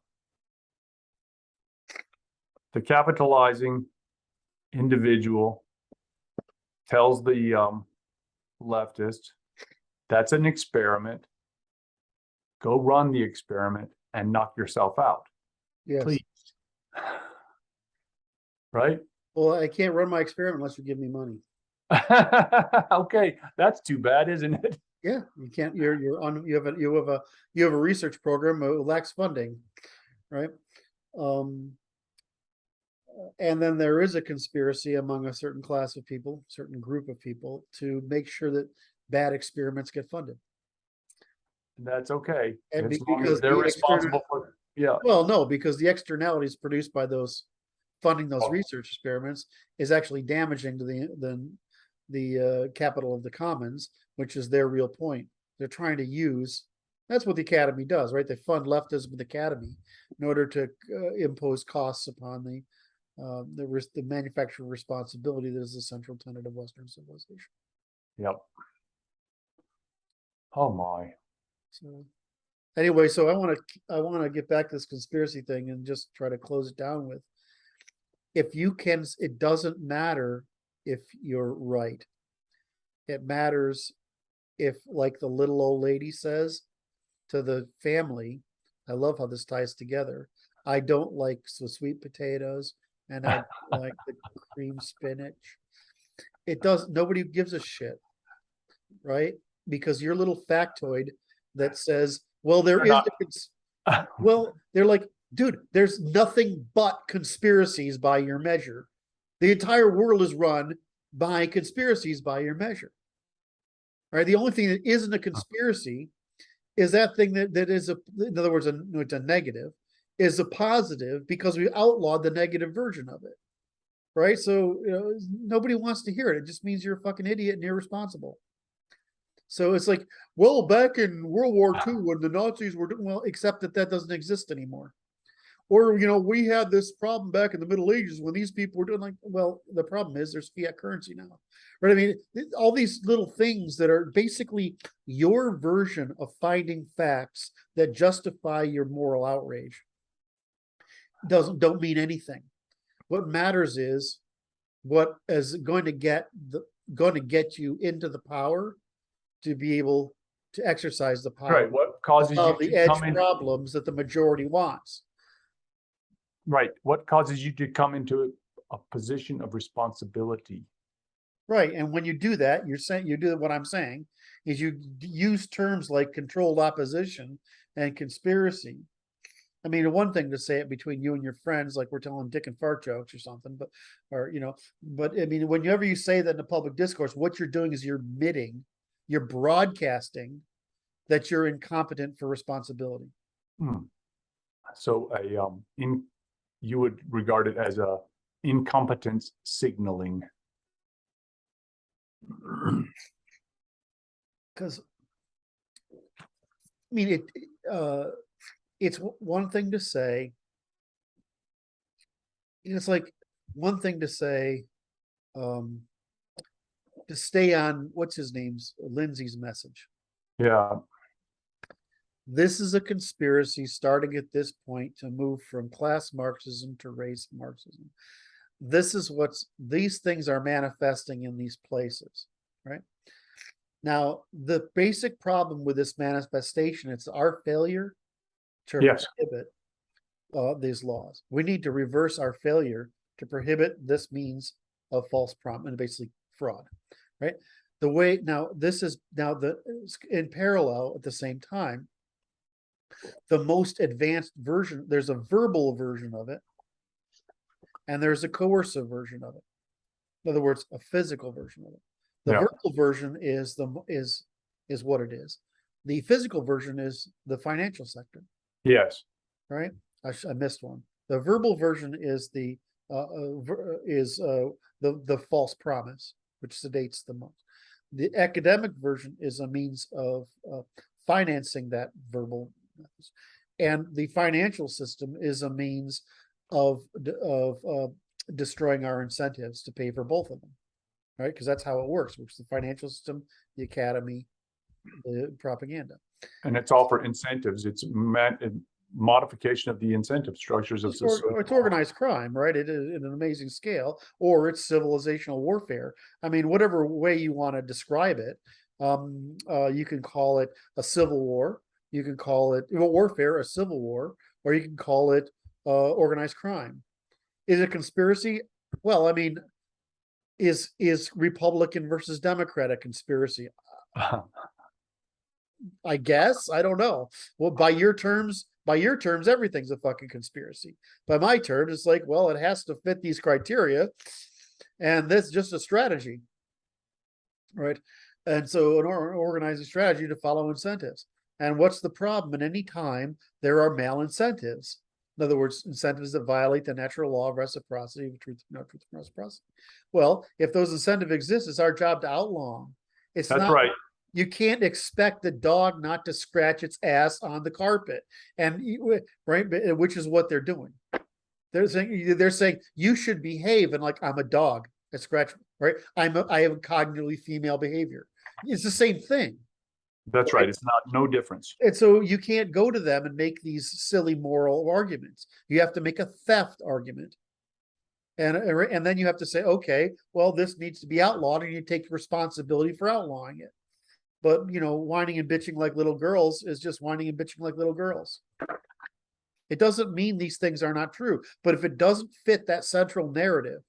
capitalizing individual tells the leftist, that's an experiment. Go run the experiment and knock yourself out. Yes. Please. Right? Well, I can't run my experiment unless you give me money. Okay, that's too bad, isn't it? Yeah, you can't. You have a research program that lacks funding, right? And then there is a conspiracy among a certain class of people, certain group of people, to make sure that bad experiments get funded. That's okay. And as long as because they're responsible for, yeah. Well, no, because the externalities produced by those funding those research experiments is actually damaging to the capital of the commons, which is their real point. They're trying to use, that's what the academy does, right? They fund leftism with the academy in order to impose costs upon the manufacturer responsibility that is the central tenet of Western civilization. Yep. Oh my. So anyway, so I want to get back to this conspiracy thing and just try to close it down with, if you can, it doesn't matter if you're right. It matters if, like the little old lady says to the family, I love how this ties together. I don't like the sweet potatoes and I like the cream spinach. Nobody gives a shit, right? Because your little factoid that says, well, there is, well, they're like, dude, there's nothing but conspiracies by your measure. The entire world is run by conspiracies by your measure. Right? The only thing that isn't a conspiracy is that thing that is in other words, it's a negative, is a positive, because we outlawed the negative version of it. Right? So nobody wants to hear it. It just means you're a fucking idiot and irresponsible. So it's like, well, back in World War II when the Nazis were doing, well, except that doesn't exist anymore. Or, we had this problem back in the Middle Ages when these people were doing, like, well, the problem is there's fiat currency now. Right? I mean, all these little things that are basically your version of finding facts that justify your moral outrage don't mean anything. What matters is what is going to get you into the power to be able to exercise the power. Right. What causes you the to edge come in problems that the majority wants. Right. What causes you to come into a position of responsibility? Right. And when you do that, you do what I'm saying is you use terms like controlled opposition and conspiracy. I mean, one thing to say it between you and your friends, like we're telling dick and fart jokes or something, but I mean, whenever you say that in the public discourse, what you're doing is you're broadcasting that you're incompetent for responsibility. So you would regard it as a incompetence signaling. Because I mean, it's one thing to say. It's like one thing to say, to stay on what's his name's Lindsay's message. Yeah. This is a conspiracy starting at this point to move from class Marxism to race Marxism. These things are manifesting in these places, right? Now, the basic problem with this manifestation, it's our failure to prohibit these laws. We need to reverse our failure to prohibit this means of false promise and basically fraud, right? The way now this is now the in parallel at the same time, the most advanced version, there's a verbal version of it, and there's a coercive version of it. In other words, a physical version of it. The Yeah. verbal version is what it is. The physical version is the financial sector, Yes. right? I missed one. The verbal version is the false promise, which sedates the most. The academic version is a means of financing that verbal, and the financial system is a means of destroying our incentives to pay for both of them, right? Because that's how it works, which is the financial system, the academy, the propaganda. And it's all for incentives. It's modification of the incentive structures of society. It's organized crime, right? It is in an amazing scale, or it's civilizational warfare. I mean, whatever way you want to describe it, you can call it a civil war, you can call it warfare, a civil war, or you can call it organized crime. Is it conspiracy? Well, I mean, is Republican versus Democrat a conspiracy? I guess. I don't know. Well, by your terms, everything's a fucking conspiracy. By my terms, it's like, well, it has to fit these criteria, and this is just a strategy, right? And so an organizing strategy to follow incentives. And what's the problem? At any time, there are malincentives. In other words, incentives that violate the natural law of reciprocity, truth and reciprocity. Well, if those incentives exist, it's our job to outlaw them. It's That's not right. You can't expect the dog not to scratch its ass on the carpet, and right, which is what they're doing. They're saying you should behave, and like, I'm a dog. I scratch, right? I have a cognitively female behavior. It's the same thing. That's right. It's no difference. And so you can't go to them and make these silly moral arguments. You have to make a theft argument. And then you have to say, okay, well, this needs to be outlawed, and you take responsibility for outlawing it. But, whining and bitching like little girls is just whining and bitching like little girls. It doesn't mean these things are not true. But if it doesn't fit that central narrative,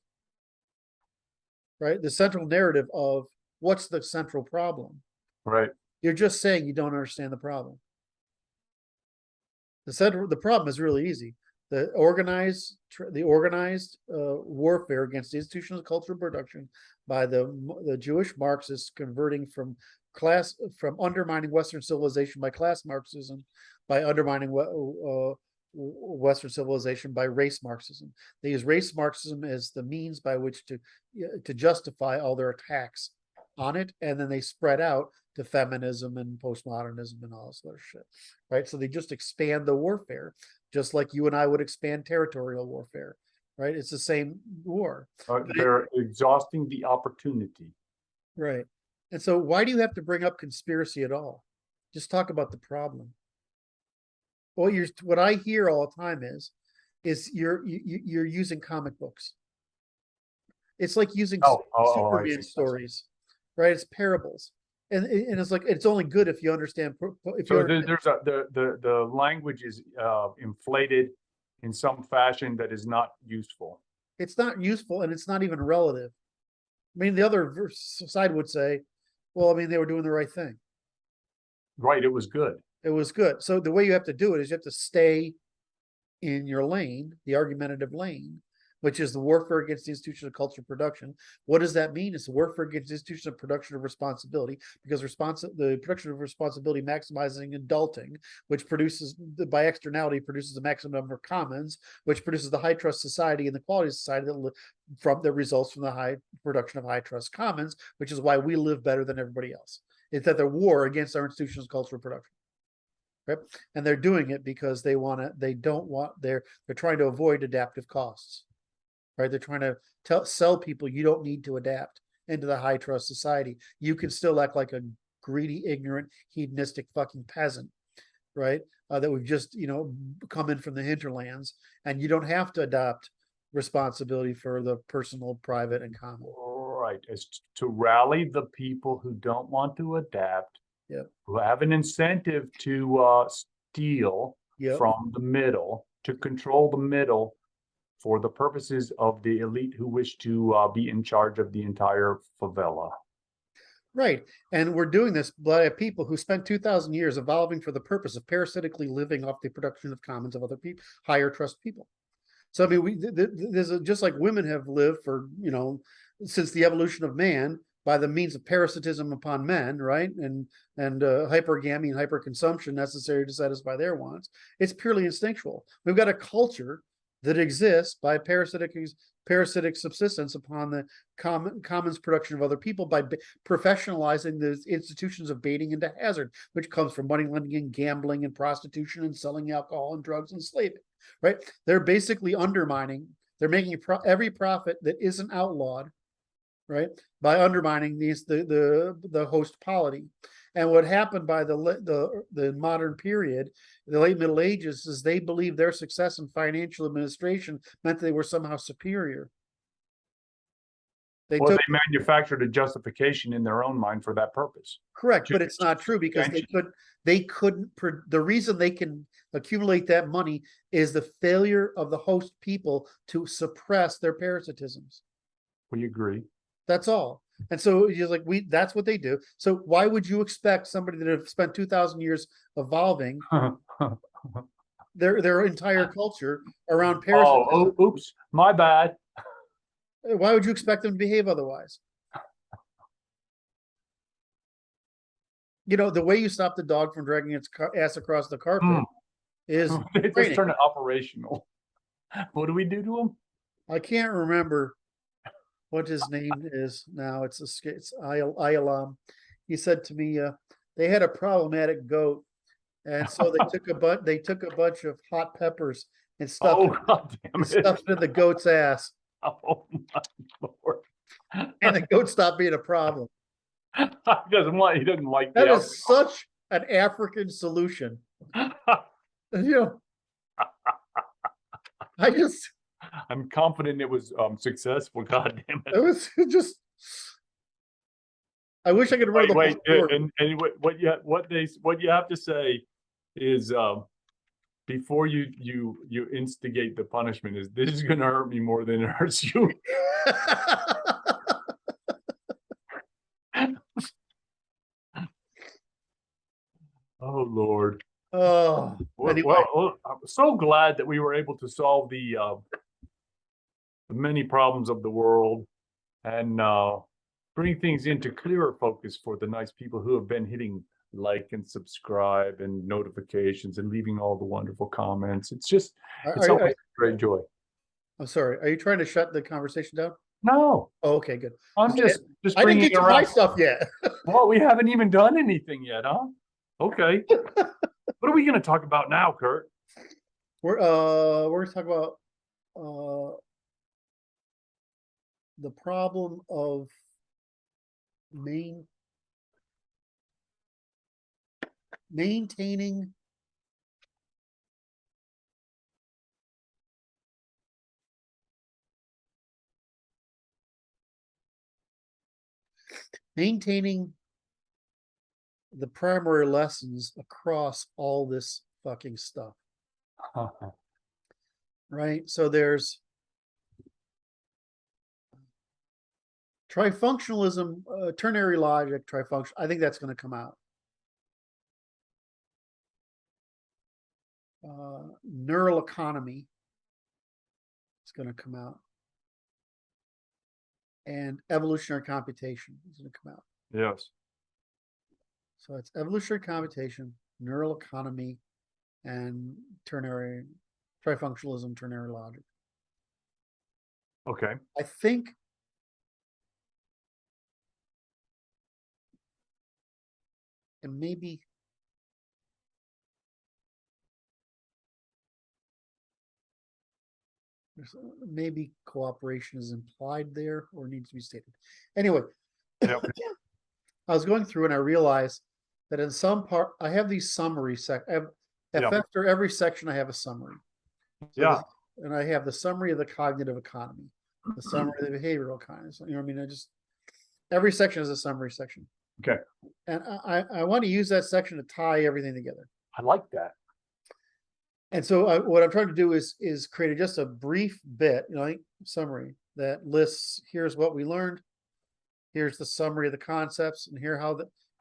right? The central narrative of what's the central problem? Right. You're just saying you don't understand the problem. The problem is really easy. The organized warfare against the institutional cultural production by the Jewish Marxists converting from undermining Western civilization by class Marxism, by undermining Western civilization by race Marxism. They use race Marxism as the means by which to justify all their attacks on it, and then they spread out to feminism and postmodernism and all this other shit, right? So they just expand the warfare, just like you and I would expand territorial warfare, right? It's the same war. They're exhausting the opportunity. Right. And so why do you have to bring up conspiracy at all? Just talk about the problem. What I hear all the time is you're using comic books. It's like using Superman stories, right? It's parables. And it's like, it's only good if you understand. The language is inflated in some fashion that is not useful. It's not useful, and it's not even relative. I mean, the other side would say, well, I mean, they were doing the right thing. Right. It was good. It was good. So the way you have to do it is you have to stay in your lane, the argumentative lane, which is the warfare against the institution of cultural production. What does that mean? It's the warfare against the institution of production of responsibility, because the production of responsibility maximizing adulting, which produces, by externality, produces the maximum number of commons, which produces the high trust society and the quality of society that results from the high production of high trust commons, which is why we live better than everybody else. It's that they're war against our institutions of cultural production. Right? And they're doing it because they're trying to avoid adaptive costs. Right? They're trying to sell people you don't need to adapt into the high trust society. You can still act like a greedy, ignorant, hedonistic fucking peasant, right? That we've just, come in from the hinterlands, and you don't have to adopt responsibility for the personal, private, and common. Right. It's to rally the people who don't want to adapt, who have an incentive to steal from the middle, to control the middle, for the purposes of the elite who wish to be in charge of the entire favela. Right. And we're doing this by people who spent 2,000 years evolving for the purpose of parasitically living off the production of commons of other people, higher trust people. So, I mean, there's just like women have lived for, since the evolution of man by the means of parasitism upon men, right? And hypergamy and hyperconsumption necessary to satisfy their wants. It's purely instinctual. We've got a culture that exists by parasitic subsistence upon the commons production of other people by professionalizing the institutions of baiting into hazard, which comes from money lending and gambling and prostitution and selling alcohol and drugs and slaving, right? They're basically undermining, they're making every profit that isn't outlawed, right, by undermining the host polity. And what happened by the modern period, the late Middle Ages, is they believed their success in financial administration meant they were somehow superior. They manufactured a justification in their own mind for that purpose. Correct, but it's not true because they couldn't. The reason they can accumulate that money is the failure of the host people to suppress their parasitisms. We agree. That's all. And so you're like, that's what they do. So why would you expect somebody that have spent 2,000 years evolving their entire culture around parasitism? Oh, oops, my bad. Why would you expect them to behave otherwise? The way you stop the dog from dragging its ass across the carpet is just turn it operational. What do we do to him? I can't remember what his name is now. It's Ayalam. He said to me, they had a problematic goat, and so they took a bunch of hot peppers and stuffed it in the goat's ass. Oh my Lord! And the goat stopped being a problem. He doesn't like that. Is such an African solution. I'm confident it was successful. God damn it! It was just. I wish I could remember the whole story. And what you have to say is before you instigate the punishment is this is going to hurt me more than it hurts you. Oh Lord. Oh, anyway. Well, I'm so glad that we were able to solve the many problems of the world and bring things into clearer focus for the nice people who have been hitting like and subscribe and notifications and leaving all the wonderful comments. It's always a great joy. I'm sorry. Are you trying to shut the conversation down? No. Oh, okay, good. I'm just I didn't get to my stuff yet. Well, we haven't even done anything yet, huh? Okay. What are we going to talk about now, Kurt? We're going to talk about the problem of maintaining the primary lessons across all this fucking stuff. Right? So there's trifunctionalism, ternary logic, trifunction. I think that's going to come out. Neural economy is going to come out. And evolutionary computation is going to come out. Yes. So it's evolutionary computation, neural economy, and trifunctionalism, ternary logic. Okay. I think and maybe cooperation is implied there or needs to be stated. Anyway, yep. I was going through and I realized that in some part, I have these summary after every section, I have a summary. So and I have the summary of the cognitive economy, the summary of the behavioral economy. So, every section is a summary section. Okay. And I want to use that section to tie everything together. I like that. And so what I'm trying to do is create just a brief bit, like summary that lists, here's what we learned, here's the summary of the concepts, and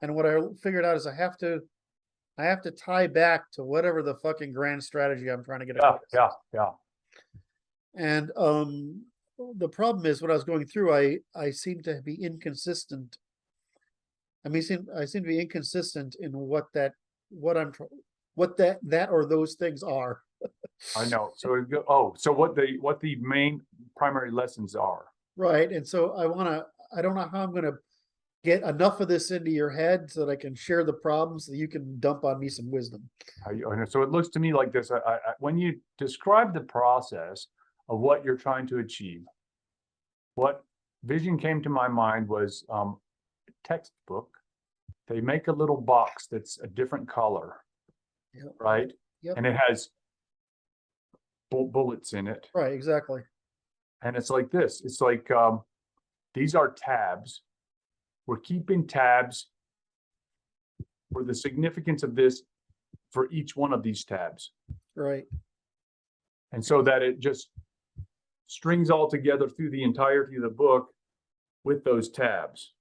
and what I figured out is I have to tie back to whatever the fucking grand strategy I'm trying to get across. Yeah. And the problem is, when I was going through, I seem to be inconsistent. I seem to be inconsistent in what that or those things are. I know. So so what the main primary lessons are. Right. And so I don't know how I'm gonna get enough of this into your head so that I can share the problems so you can dump on me some wisdom. So it looks to me like this. When you describe the process of what you're trying to achieve, what vision came to my mind was textbook. They make a little box that's a different color, Yep. right? Yep. And it has bullets in it. Right, exactly. And it's like this. It's like these are tabs. We're keeping tabs for the significance of this for each one of these tabs. Right. And so that it just strings all together through the entirety of the book with those tabs.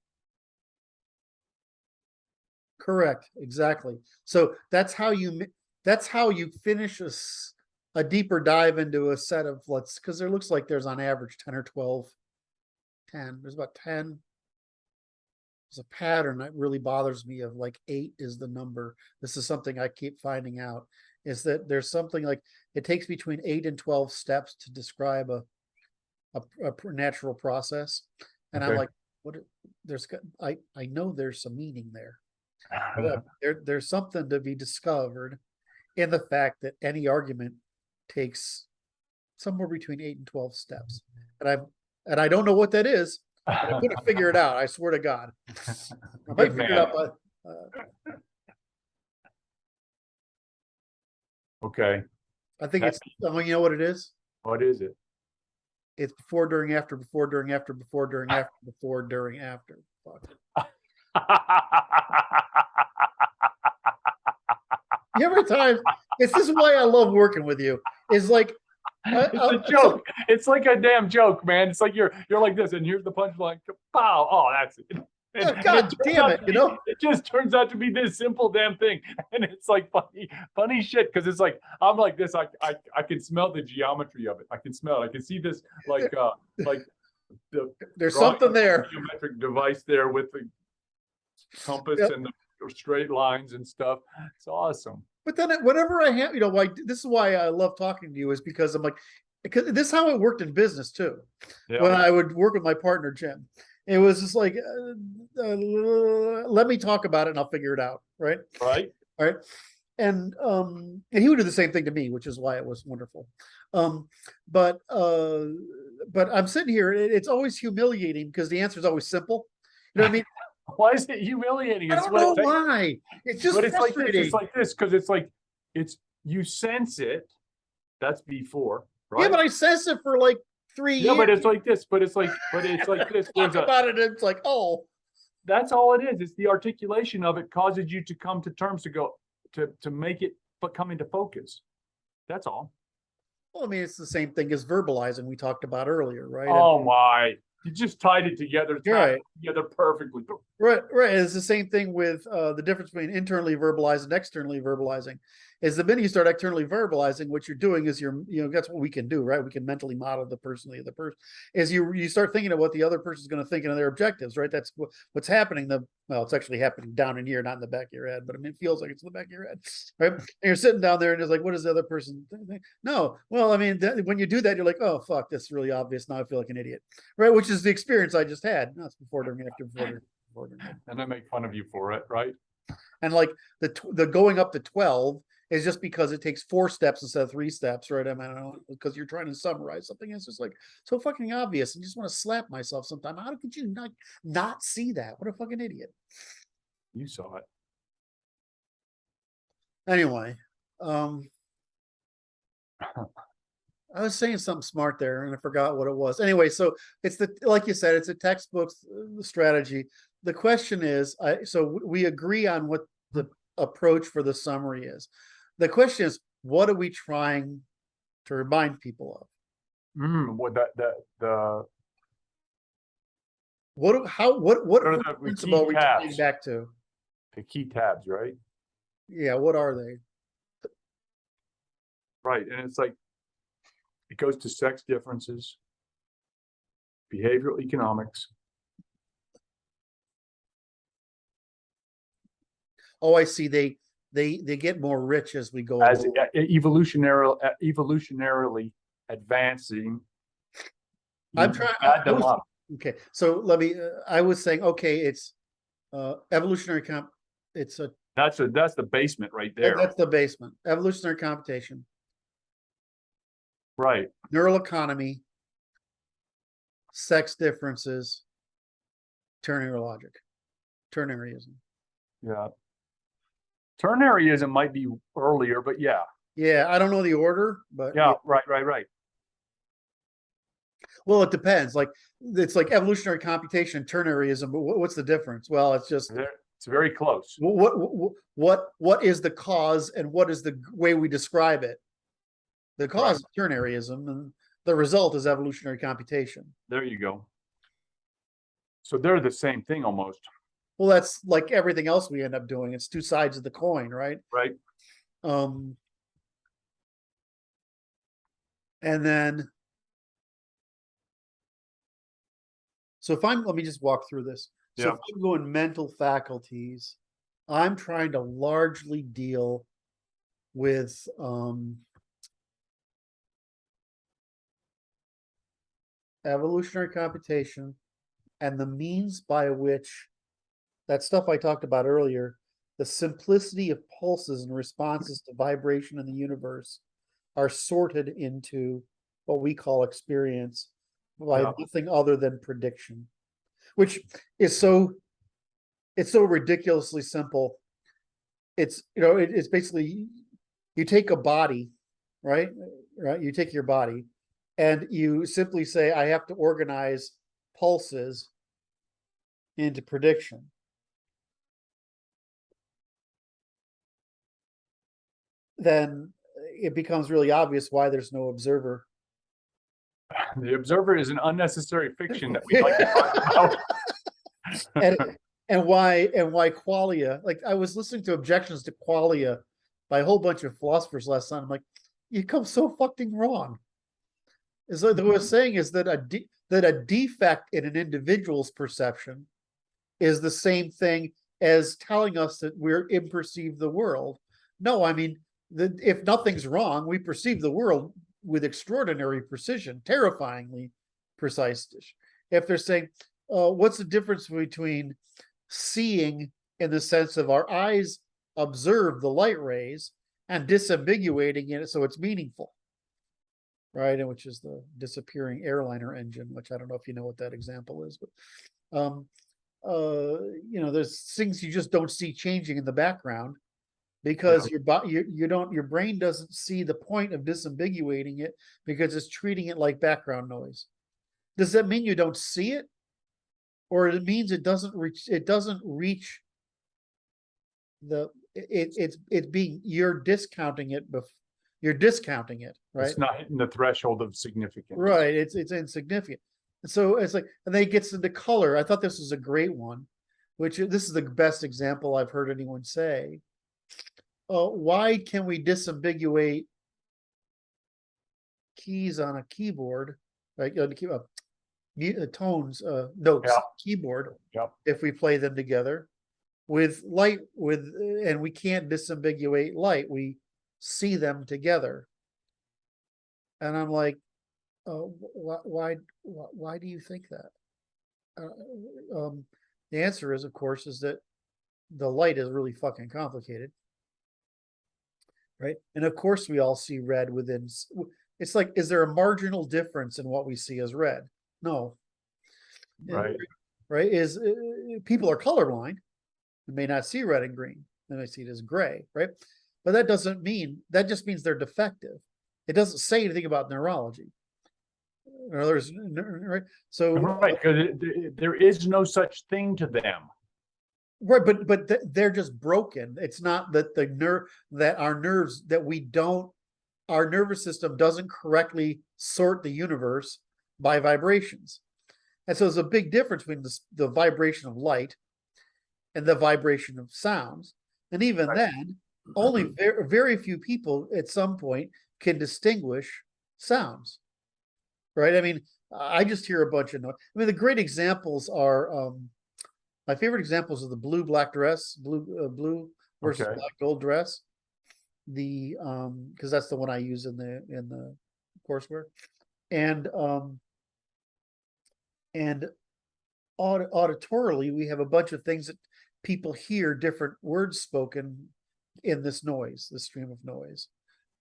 Correct. Exactly. So that's how you finish a deeper dive into a set of, because there looks like there's on average 10 or 12, 10. There's about 10. There's a pattern that really bothers me of like 8 is the number. This is something I keep finding out, is that there's something like it takes between 8 and 12 steps to describe a natural process. And Okay. I'm like, I know there's some meaning there. There's something to be discovered in the fact that any argument takes somewhere between 8 and 12 steps. And I don't know what that is, but I'm going to figure it out. I swear to God. I might figure it out. Okay. I think you know what it is? What is it? It's before, during, after, before, during, after, before, during, after, before, during, after. Fuck. Every time, this is why I love working with you. Is like it's a joke. It's like a damn joke, man. It's like you're like this, and here's the punchline. Pow! Oh, that's it. And God damn it! It just turns out to be this simple damn thing, and it's like funny shit. Because it's like I'm like this. I can smell the geometry of it. I can smell it. I can see this like there's something there. Geometric device there with the compass and the straight lines and stuff. It's awesome. But then whenever I have, this is why I love talking to you, is because I'm like, because this is how it worked in business too. Yeah. When I would work with my partner, Jim, it was just like, let me talk about it and I'll figure it out. Right. Right. All right. And he would do the same thing to me, which is why it was wonderful. But I'm sitting here, it's always humiliating because the answer is always simple. You know what I mean? Why is it humiliating? I don't know why. It's just frustrating. It's like this because it's you sense it. That's before, right? Yeah, but I sense it for like 3 years. Yeah, but it's like this. But it's like this. Talk about it, it's like, oh. That's all it is. It's the articulation of it causes you to come to terms to make it come into focus. That's all. Well, I mean, it's the same thing as verbalizing we talked about earlier, right? Oh my. You just tied it together, together perfectly. Right. It's the same thing with the difference between internally verbalizing and externally verbalizing. Is the minute you start externally verbalizing, what you're doing is that's what we can do, right? We can mentally model the personality of the person. Is you start thinking of what the other person's going to think and their objectives, right? That's what's happening. It's actually happening down in here, not in the back of your head, but I mean, it feels like it's in the back of your head, right? And you're sitting down there and it's like, what does the other person think? No, well, I mean, when you do that, you're like, oh fuck, this is really obvious. Now I feel like an idiot, right? Which is the experience I just had. That's before, during, after, before, during. And I make fun of you for it, right? And like the going up to 12 is just because it takes 4 steps instead of 3 steps, right? I mean, I don't know, because you're trying to summarize something. It's just like so fucking obvious, and you just want to slap myself sometimes. How could you not see that? What a fucking idiot! You saw it. Anyway, I was saying something smart there, and I forgot what it was. Anyway, so it's like you said, it's a textbook strategy. The question is, so we agree on what the approach for the summary is. The question is, what are we trying to remind people of? What the What are the principle key are we tying tabs? back to? The key tabs, right? Yeah, what are they? Right, and it's like it goes to sex differences, behavioral economics. Oh, I see. They get more rich as we go As along. evolutionarily advancing. I'm You trying. add them up. Okay, so let me. I was saying, okay, it's evolutionary comp. It's a That's the basement right there. that's the basement. Evolutionary computation, Right. neural economy, sex differences, ternary logic, ternaryism. Yeah. Ternaryism might be earlier, but yeah. Yeah, I don't know the order, but Yeah. Right. well, it depends. Like it's like evolutionary computation, ternaryism. But what's the difference? Well, it's just It's very close. what is the cause and what is the way we describe it? The cause is ternaryism, and the result is evolutionary computation. There you go. So they're the same thing almost. Well, that's like everything else we end up doing. It's two sides of the coin, right? Right. And then, so if let me just walk through this. So if I'm going mental faculties, I'm trying to largely deal with evolutionary computation and the means by which that stuff I talked about earlier, the simplicity of pulses and responses to vibration in the universe are sorted into what we call experience by nothing other than prediction, which is it's so ridiculously simple. It's it's basically you take a body, right? You take your body and you simply say, I have to organize pulses into prediction. Then it becomes really obvious why there's no observer. The observer is an unnecessary fiction that we like to talk about. and why qualia, like I was listening to objections to qualia by a whole bunch of philosophers last night. I'm like, you come so fucking wrong. Is like what I was saying is that a defect in an individual's perception is the same thing as telling us that we're imperceive the world. No, I mean, if nothing's wrong, we perceive the world with extraordinary precision, terrifyingly precise. If they're saying, what's the difference between seeing in the sense of our eyes observe the light rays and disambiguating it so it's meaningful, right? And which is the disappearing airliner engine, which I don't know if you know what that example is, but there's things you just don't see changing in the background because your brain doesn't see the point of disambiguating it because it's treating it like background noise. Does that mean you don't see it? Or it means it doesn't reach it's being, you're discounting it, right? It's not hitting the threshold of significance. Right. It's insignificant. And so it's like, and then it gets into color. I thought this was a great one, which this is the best example I've heard anyone say. Why can we disambiguate keys on a keyboard, right? Tones, notes, keyboard, if we play them together with light, and we can't disambiguate light, we see them together. And I'm like, why do you think that? The answer is, of course, is that the light is really fucking complicated, right? And of course we all see red within. It's like, is there a marginal difference in what we see as red? No. Right. Right. Is people are colorblind and may not see red and green. They may see it as gray, right? But that doesn't mean, that just means they're defective. It doesn't say anything about neurology. In other words, right? So right, because there is no such thing to them. Right, but they're just broken. It's not that our nerves that we don't, our nervous system doesn't correctly sort the universe by vibrations. And so there's a big difference between the vibration of light and the vibration of sounds. And even then, only very few people at some point can distinguish sounds. Right? I mean, I just hear a bunch of noise. I mean, the great examples are my favorite examples of the blue-black dress, blue versus Okay. black gold dress. The because that's the one I use in the courseware, and auditorily we have a bunch of things that people hear different words spoken in this noise, this stream of noise.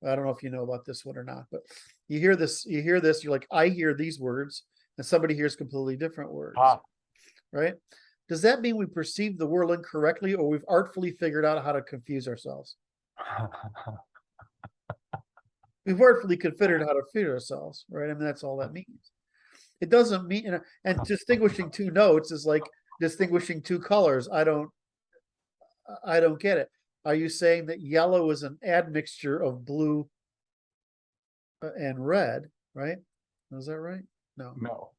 I don't know if you know about this one or not, but you hear this, you're like, I hear these words, and somebody hears completely different words, right? Does that mean we perceive the world incorrectly, or we've artfully figured out how to confuse ourselves? We've artfully figured out how to confuse ourselves, right? I mean, that's all that means. It doesn't mean, and distinguishing two notes is like distinguishing two colors. I don't get it. Are you saying that yellow is an admixture of blue and red, right? Is that right? No. No.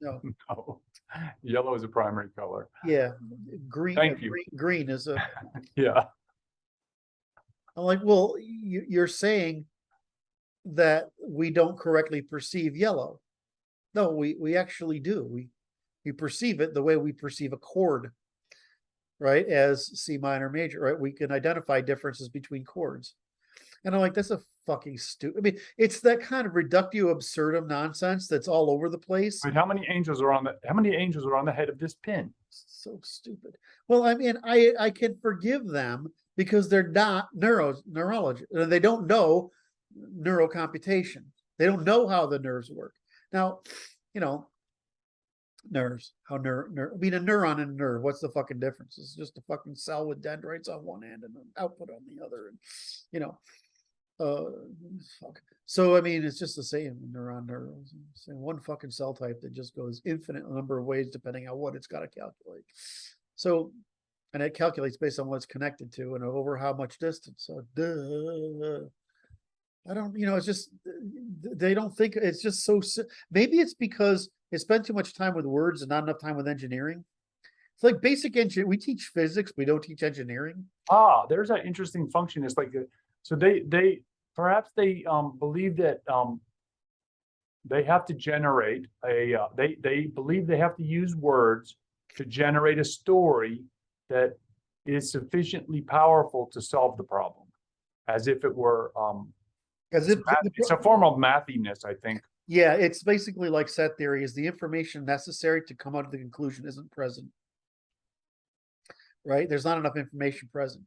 No. No. Yellow is a primary color. Yeah. Green. Thank you. Green is a. Yeah. I'm like, well, you're saying that we don't correctly perceive yellow. No, we actually do. We perceive it the way we perceive a chord, right? As C minor major, right? We can identify differences between chords. And I'm like, that's a fucking stupid. I mean, it's that kind of reductio absurdum nonsense that's all over the place. But how many angels are on the head of this pin? So stupid. Well, I mean, I can forgive them because they're not neurologists. They don't know neurocomputation. They don't know how the nerves work. Now, you know, nerves, how I mean, a neuron and a nerve, what's the fucking difference? It's just a fucking cell with dendrites on one end and an output on the other. And, you know, fuck. So, I mean, it's just the same neuron, neurons. One fucking cell type that just goes infinite number of ways depending on what it's got to calculate. So, and it calculates based on what it's connected to and over how much distance. So, I don't, it's just, they don't think it's just so, maybe it's because they spend too much time with words and not enough time with engineering. It's like basic engineering. We teach physics, we don't teach engineering. There's an interesting function. It's like, so they perhaps they believe that they have to generate they believe they have to use words to generate a story that is sufficiently powerful to solve the problem, as if it were it's a form of mathiness, I think. Yeah, it's basically like set theory is the information necessary to come out of the conclusion isn't present. Right? There's not enough information present.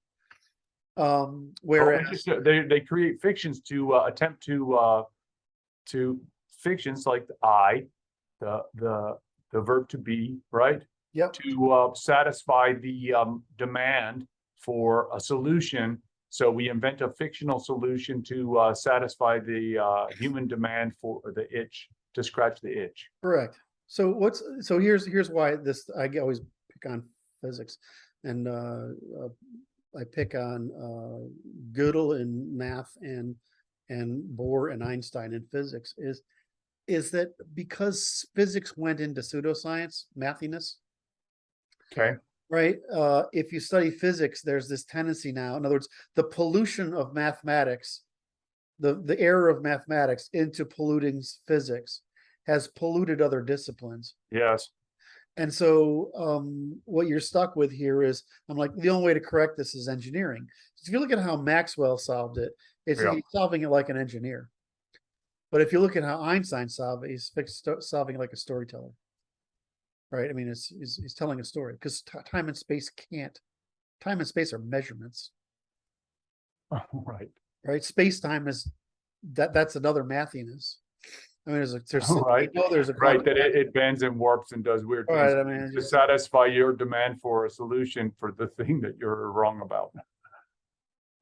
Whereas they create fictions to attempt to fictions like the verb to be, right? Yep. To satisfy the demand for a solution. So we invent a fictional solution to satisfy the human demand for the itch, to scratch the itch. Correct. So here's why this, I always pick on physics, and I pick on Gödel in math and Bohr and Einstein in physics is that because physics went into pseudoscience, mathiness. Okay. Right. If you study physics, there's this tendency now. In other words, the pollution of mathematics, the error of mathematics into polluting physics has polluted other disciplines. Yes. And so what you're stuck with here is, I'm like, the only way to correct this is engineering. So if you look at how Maxwell solved it, he's solving it like an engineer. But if you look at how Einstein solved it, he's solving it like a storyteller. Right? I mean, he's telling a story because time and space time and space are measurements. Right. Right. Space-time is that's another mathiness. I mean, there's right. there's a right that it bends and warps and does weird things, right, I mean, to satisfy your demand for a solution for the thing that you're wrong about. I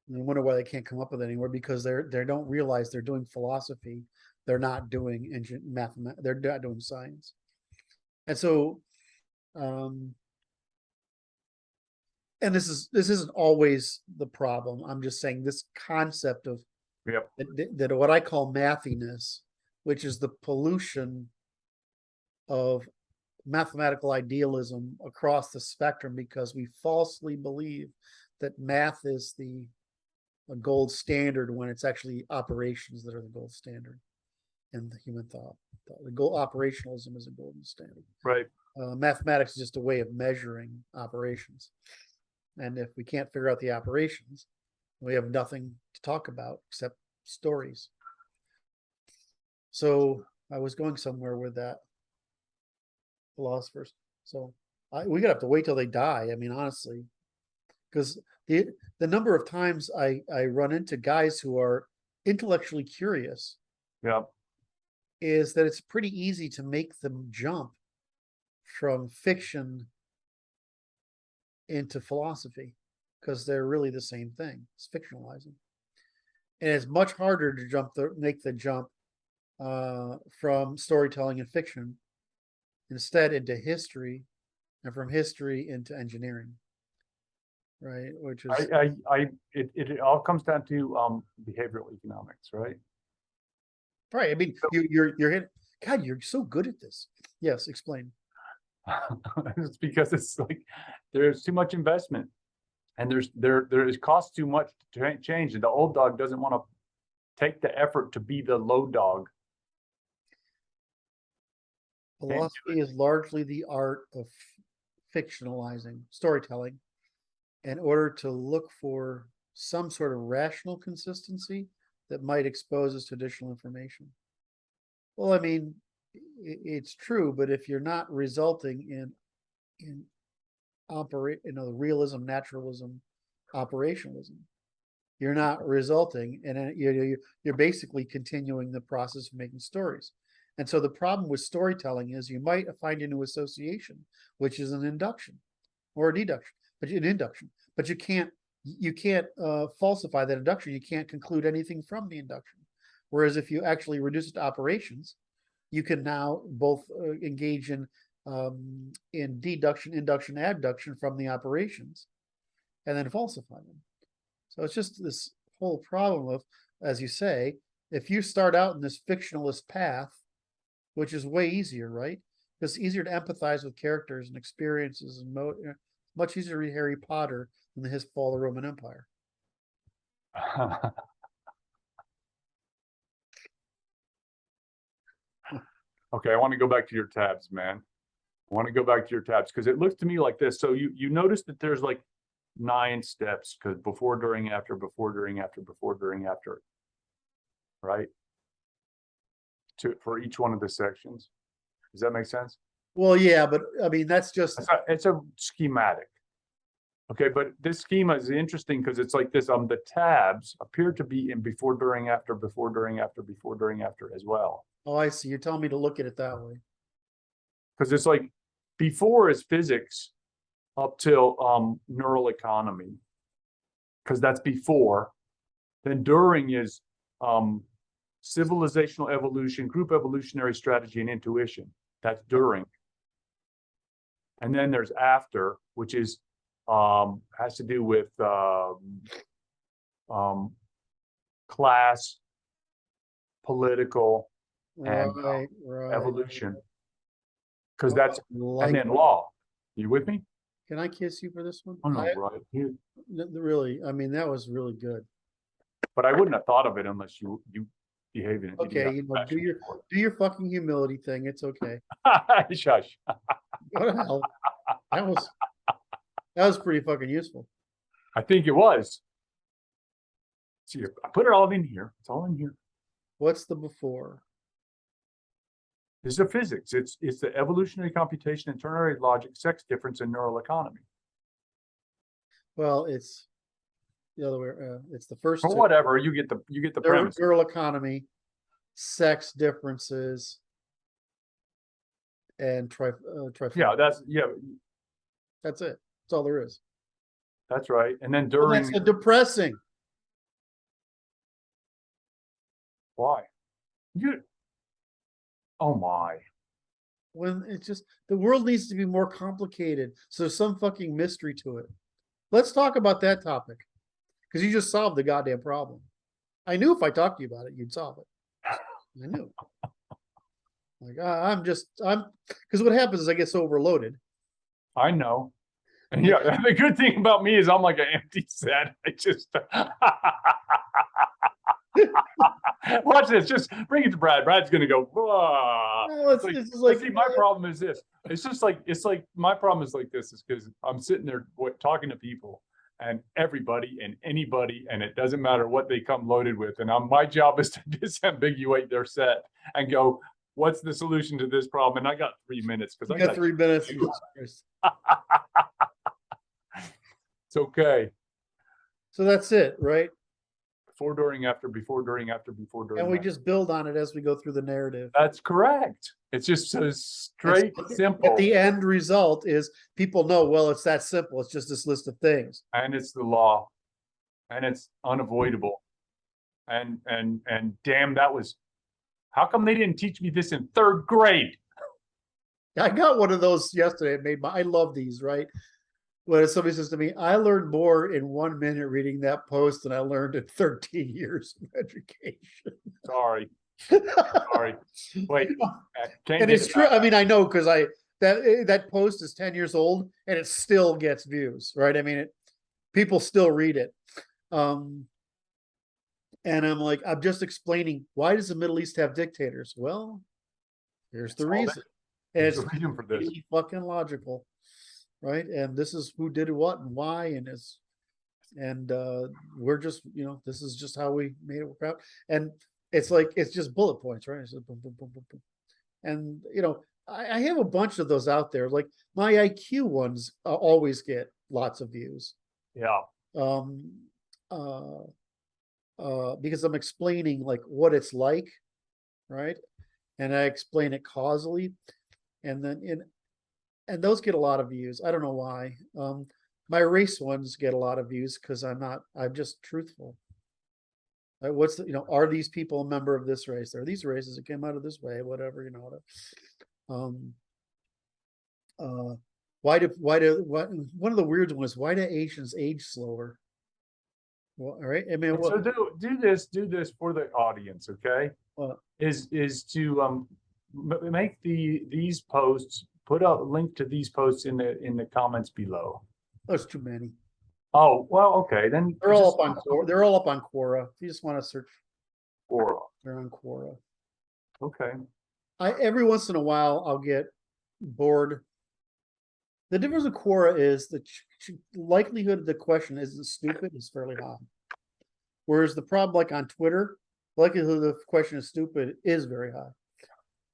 wonder why they can't come up with it anymore, because they don't realize they're doing philosophy. They're not doing mathematics. They're not doing science. And so And this isn't always the problem. I'm just saying this concept of Yep. that what I call mathiness, which is the pollution of mathematical idealism across the spectrum, because we falsely believe that math is the gold standard when it's actually operations that are the gold standard in the human thought. The goal operationalism is a golden standard. Right. Mathematics is just a way of measuring operations. And if we can't figure out the operations, we have nothing to talk about except stories. So I was going somewhere with that. Philosophers. So we're gonna have to wait till they die. I mean, honestly, because the number of times I run into guys who are intellectually curious Yep. is that it's pretty easy to make them jump from fiction into philosophy because they're really the same thing. It's fictionalizing, and it's much harder to make the jump from storytelling and fiction instead into history, and from history into engineering, right? Which is it all comes down to behavioral economics, right? right. I mean, you're hitting. God, you're so good at this. Yes, explain. It's because it's like there's too much investment, and there is costs too much to change, and the old dog doesn't want to take the effort to be the low dog. Philosophy is largely the art of fictionalizing storytelling in order to look for some sort of rational consistency that might expose us to additional information. Well, I mean, it's true, but if you're not resulting in the realism, naturalism, operationalism, you're not resulting, and you're basically continuing the process of making stories. And so the problem with storytelling is you might find a new association, which is an induction or a deduction, but an induction. But you can't falsify that induction. You can't conclude anything from the induction. Whereas if you actually reduce it to operations, you can now both engage in deduction, induction, adduction from the operations, and then falsify them. So it's just this whole problem of, as you say, if you start out in this fictionalist path, which is way easier, right? Because it's easier to empathize with characters and experiences, and much easier to read Harry Potter than the Fall of the Roman Empire. Okay, I want to go back to your tabs, man. I want to go back to your tabs because it looks to me like this. So you notice that there's like 9 steps, because before, during, after, before, during, after, before, during, after, right? For each one of the sections. Does that make sense? Well, yeah, but I mean, that's just it's a schematic. Okay, but this schema is interesting because it's like this. The tabs appear to be in before, during, after, before, during, after, before, during, after as well. Oh, I see. You're telling me to look at it that way. Because it's like before is physics up till neural economy, because that's before. Then during is civilizational evolution, group evolutionary strategy, and intuition. That's during. And then there's after, which is has to do with class, political, and Right. evolution. Because that's Like, and then law. You with me? can I kiss you for this one? Oh no, right. Really, I mean, that was really good. But I wouldn't have thought of it unless you behave in it. Okay, do your fucking humility thing. It's okay. Shush. What the hell? That was pretty fucking useful. I think it was. See, I put it all in here. It's all in here. What's the before? This is a physics. It's the evolutionary computation and ternary logic, sex difference, and neural economy. Well, it's the other way. It's the first. Or whatever. You get the premise. Neural economy, sex differences, and Yeah, that's That's it. That's all there is. That's right. And then Well, during. that's depressing. Why? Oh my. When it's just the world needs to be more complicated. So there's some fucking mystery to it. let's talk about that topic. Because you just solved the goddamn problem. I knew if I talked to you about it, you'd solve it. I knew. Like, because what happens is I get so overloaded. I know. And yeah, the good thing about me is I'm like an empty set. I just watch this. Just bring it to Brad. Brad's gonna go. Whoa. No, it's like, see, my problem is this. It's like my problem is like this is because I'm sitting there talking to people and everybody and anybody, and it doesn't matter what they come loaded with. And my job is to disambiguate their set and go, what's the solution to this problem? And I got 3 minutes because I got 3 minutes. It's okay. So that's it, right? Before, during, after, before, during, after, before, during. And we after. just build on it as we go through the narrative. That's correct. It's just so straight, simple. But the end result is people know, well, it's that simple. It's just this list of things. And it's the law. And it's unavoidable. And damn, how come they didn't teach me this in 3rd grade? I got one of those yesterday. I love these, right? When somebody says to me, I learned more in 1 minute reading that post than I learned in 13 years of education. Sorry. Wait. And it's true. I mean, I know because that post is 10 years old and it still gets views, right? I mean, people still read it. And I'm like, I'm just explaining, why does the Middle East have dictators? Well, here's the reason. And it's reason for this. really fucking logical, right? And this is who did what and why, and we're just, this is just how we made it work out. And it's like, it's just bullet points, right? It's just boom, boom, boom, boom, boom. And I have a bunch of those out there. Like my IQ ones always get lots of views. Yeah. Because I'm explaining like what it's like, right? And I explain it causally, and then and those get a lot of views. I don't know why. My race ones get a lot of views because I'm just truthful. Like what's are these people a member of this race? There are these races that came out of this way, whatever, one of the weird ones, why do Asians age slower? Well, all right. I mean, so do this for the audience, okay? Is to make these posts, put a link to these posts in the comments below. There's too many. Oh, well, okay, then they're all up on Quora. They're all up on Quora. If you just want to search Quora, they're on Quora. Okay. Every once in a while I'll get bored. The difference with Quora is the likelihood of the question isn't stupid is fairly high. Whereas the problem, like on Twitter, the likelihood of the question is stupid is very high.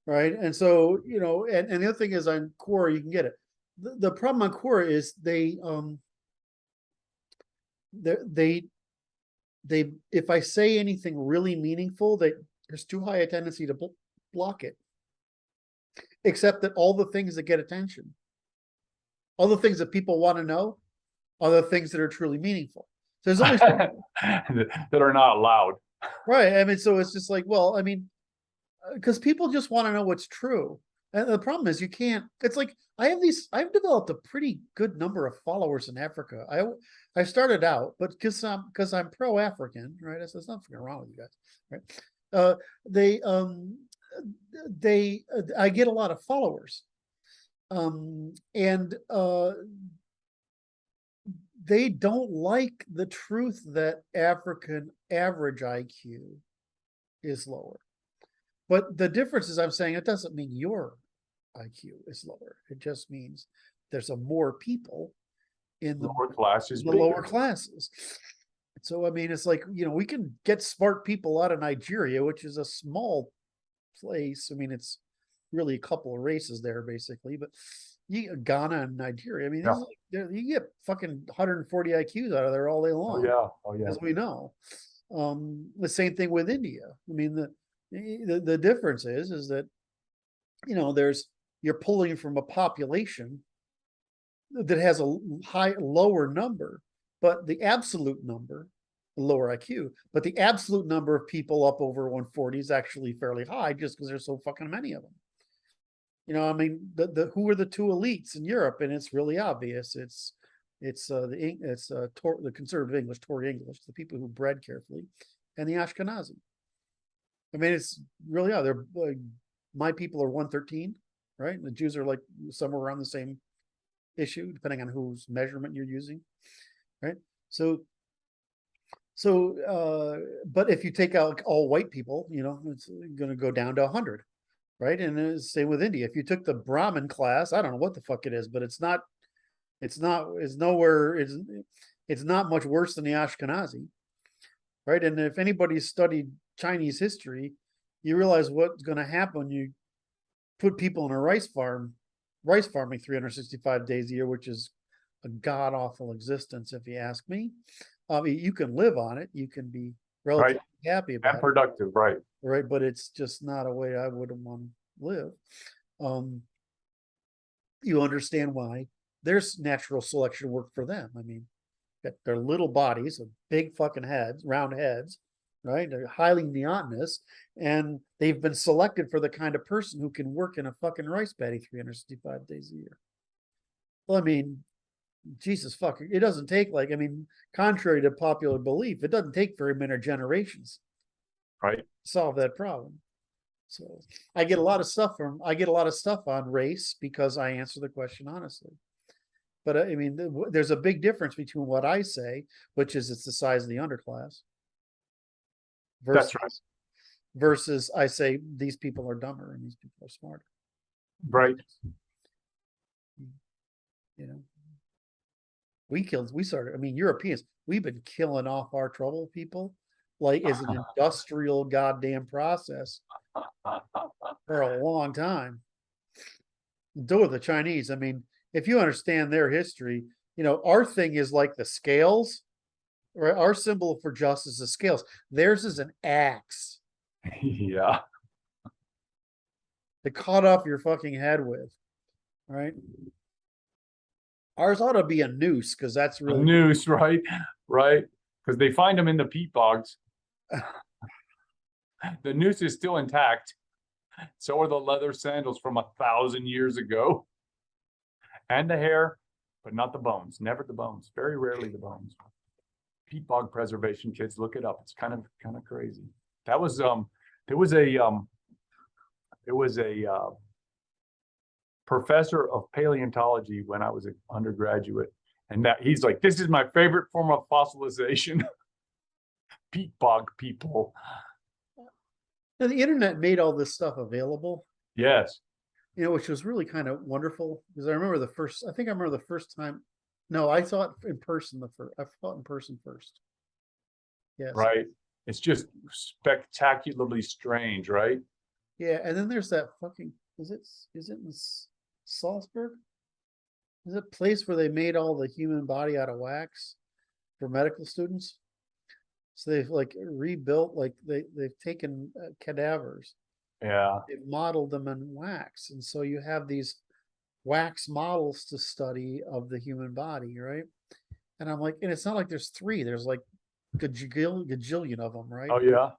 Right. And so, and the other thing is on Quora, you can get it. The problem on Quora is they if I say anything really meaningful, there's too high a tendency to block it. Except that all the things that get attention, all the things that people want to know, are the things that are truly meaningful. So there's always that are not allowed. Right. I mean, so it's just like, well, I mean, because people just want to know what's true. And the problem is you can't, it's like, I've developed a pretty good number of followers in Africa. I started out, but because I'm pro-African, right? There's nothing wrong with you guys, right? I get a lot of followers. They don't like the truth that African average IQ is lower. But the difference is I'm saying it doesn't mean your IQ is lower. It just means there's more people in the lower classes. The lower classes. So, I mean, it's like, we can get smart people out of Nigeria, which is a small place. I mean, it's really a couple of races there, basically. But Ghana and Nigeria, I mean, you get fucking 140 IQs out of there all day long. Oh yeah. As we know. The same thing with India. I mean, the difference is that, you're pulling from a population that has a lower number, but the absolute number, lower IQ, but the absolute number of people up over 140 is actually fairly high just because there's so fucking many of them. I mean, who are the two elites in Europe? And it's really obvious. It's It's the conservative English, Tory English, the people who bred carefully, and the Ashkenazi. I mean, it's really they're my people are 113, right? And the Jews are like somewhere around the same issue, depending on whose measurement you're using, right? So, but if you take out all white people, it's going to go down to 100, right? And same with India. If you took the Brahmin class, I don't know what the fuck it is, but it's not much worse than the Ashkenazi, right? And if anybody's studied Chinese history, you realize what's going to happen when you put people in a rice farming 365 days a year, which is a god awful existence, if you ask me. You can live on it, you can be relatively happy about and productive, it, right? But it's just not a way I would want to live. You understand why there's natural selection work for them. I mean, their little bodies with big fucking heads, round heads, right? They're highly neotenous, and they've been selected for the kind of person who can work in a fucking rice paddy 365 days a year. Well, I mean, Jesus fucking, it doesn't take contrary to popular belief, it doesn't take very many generations, right, to solve that problem. So I get a lot of stuff on race because I answer the question honestly. But I mean, there's a big difference between what I say, which is it's the size of the underclass, versus I say these people are dumber and these people are smarter. Right. Europeans, we've been killing off our trouble people like as an industrial goddamn process for a long time. Do with the Chinese. I mean, if you understand their history, our thing is like the scales, right? Our symbol for justice is scales. Theirs is an axe. Yeah. To cut off your fucking head with, right? Ours ought to be a noose because that's really a noose, right? Right. Because they find them in the peat bogs. The noose is still intact. So are the leather sandals from 1,000 years ago. And the hair, but not the bones. Never the bones. Very rarely the bones. Peat bog preservation, kids, look it up. It's kind of crazy. That was there was a professor of paleontology when I was an undergraduate, and that he's like, this is my favorite form of fossilization. Peat bog people. Now, the internet made all this stuff available. Yes. Which was really kind of wonderful because I remember the first time. No, I saw it in person. I saw it in person first. Yes. Right. It's just spectacularly strange, right? Yeah, and then there's that fucking is it in Salzburg? Is it a place where they made all the human body out of wax for medical students? So they've rebuilt, they've taken cadavers. Yeah. They've modeled them in wax. And so you have these wax models to study of the human body, right? And I'm like, and it's not like there's three, there's like gajillion of them, right? Oh yeah.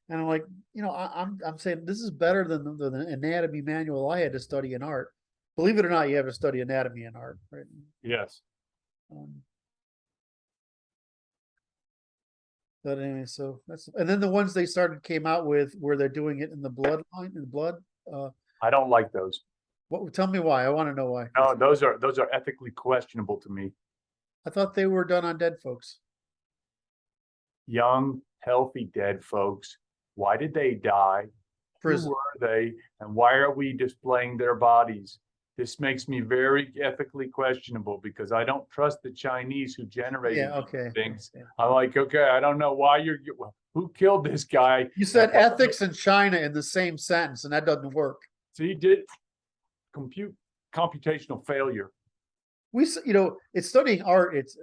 And I'm like, I'm saying this is better than the anatomy manual I had to study in art. Believe it or not, you have to study anatomy in art, right? Yes. But anyway, so that's, and then the ones they came out with where they're doing it in the bloodline, in the blood. I don't like those. What? Tell me why. I want to know why. No, those are ethically questionable to me. I thought they were done on dead folks. Young, healthy, dead folks. Why did they die? Prison. Who were they? And why are we displaying their bodies? This makes me very ethically questionable because I don't trust the Chinese who generated things. Okay. I'm like, okay, I don't know why who killed this guy? You said ethics and China in the same sentence, and that doesn't work. So you did computational failure. It's studying art. It's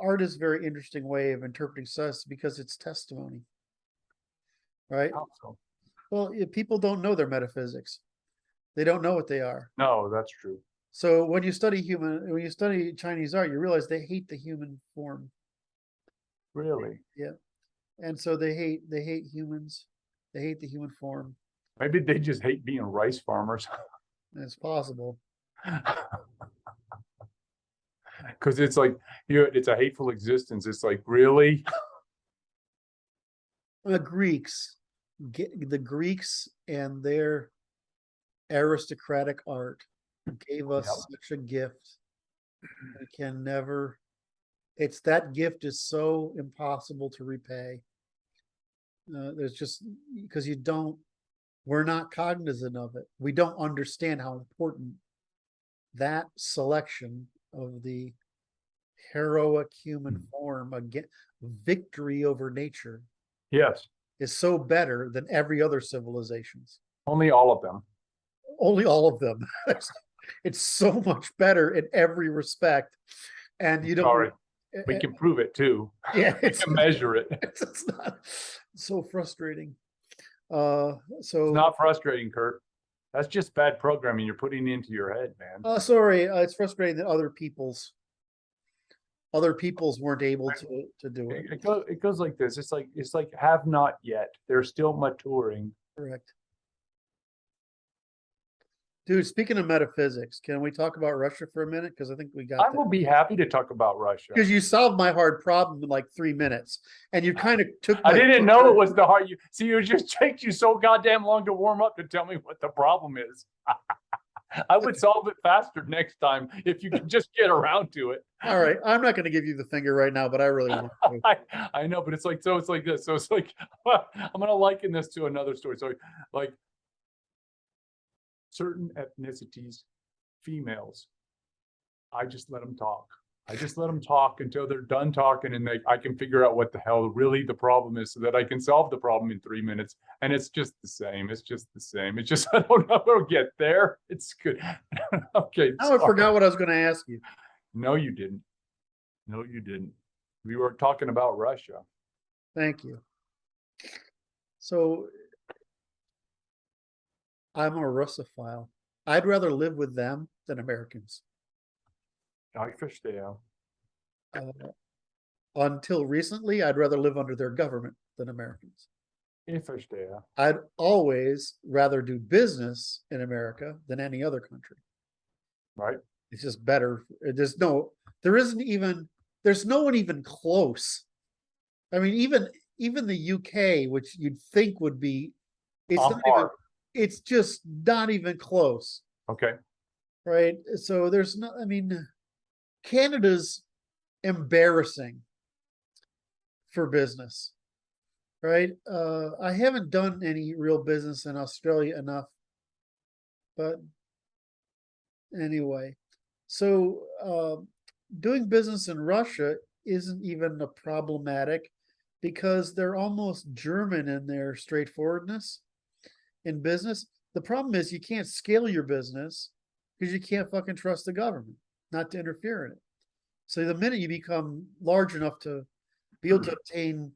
art is a very interesting way of interpreting success because it's testimony, right? Also. Well, people don't know their metaphysics. They don't know what they are. No, that's true. So when you study Chinese art, you realize they hate the human form. Really? Yeah. And so they hate humans. They hate the human form. Maybe they just hate being rice farmers. It's possible. Because it's like, it's a hateful existence. It's like, really? The Greeks and their aristocratic art gave us Yep. such a gift. We can never, it's that gift is so impossible to repay. There's just, because we're not cognizant of it. We don't understand how important that selection of the heroic human form, again, victory over nature, Yes. is so better than every other civilization's. Only all of them. Only all of them. It's so much better in every respect. And you don't. Sorry. We can prove it too. Yeah, We can measure it. it's not so frustrating. It's not frustrating, Kurt. That's just bad programming you're putting into your head, man. Sorry, it's frustrating that other people's weren't able to do it. It goes like this. It's like have not yet. They're still maturing. Correct. Dude, speaking of metaphysics, can we talk about Russia for a minute? Because I think we got I will be happy to talk about Russia. because you solved my hard problem in like 3 minutes, and you kind of took. I didn't know it was the hard. It just takes you so goddamn long to warm up to tell me what the problem is. I would solve it faster next time if you could just get around to it. All right, I'm not going to give you the finger right now, but I really want to. I know, but it's like this. So it's like I'm going to liken this to another story. So like certain ethnicities, females, I just let them talk. I just let them talk until they're done talking, and I can figure out what the hell really the problem is, so that I can solve the problem in 3 minutes. And it's just the same. It's just the same. It's just I don't know how to get there. It's good. Okay. Now I forgot what I was going to ask you. No, you didn't. No, you didn't. We were talking about Russia. Thank you. So I'm a Russophile. I'd rather live with them than Americans. I verstehe. Until recently, I'd rather live under their government than Americans. Ich verstehe. I'd always rather do business in America than any other country. Right. It's just better. There's no one even close. I mean, even the UK, which you'd think would be, it's just not even close. Okay. Right. So Canada's embarrassing for business. Right. I haven't done any real business in Australia enough, but anyway, so doing business in Russia isn't even a problematic because they're almost German in their straightforwardness in business. The problem is you can't scale your business because you can't fucking trust the government not to interfere in it. So the minute you become large enough to be able to obtain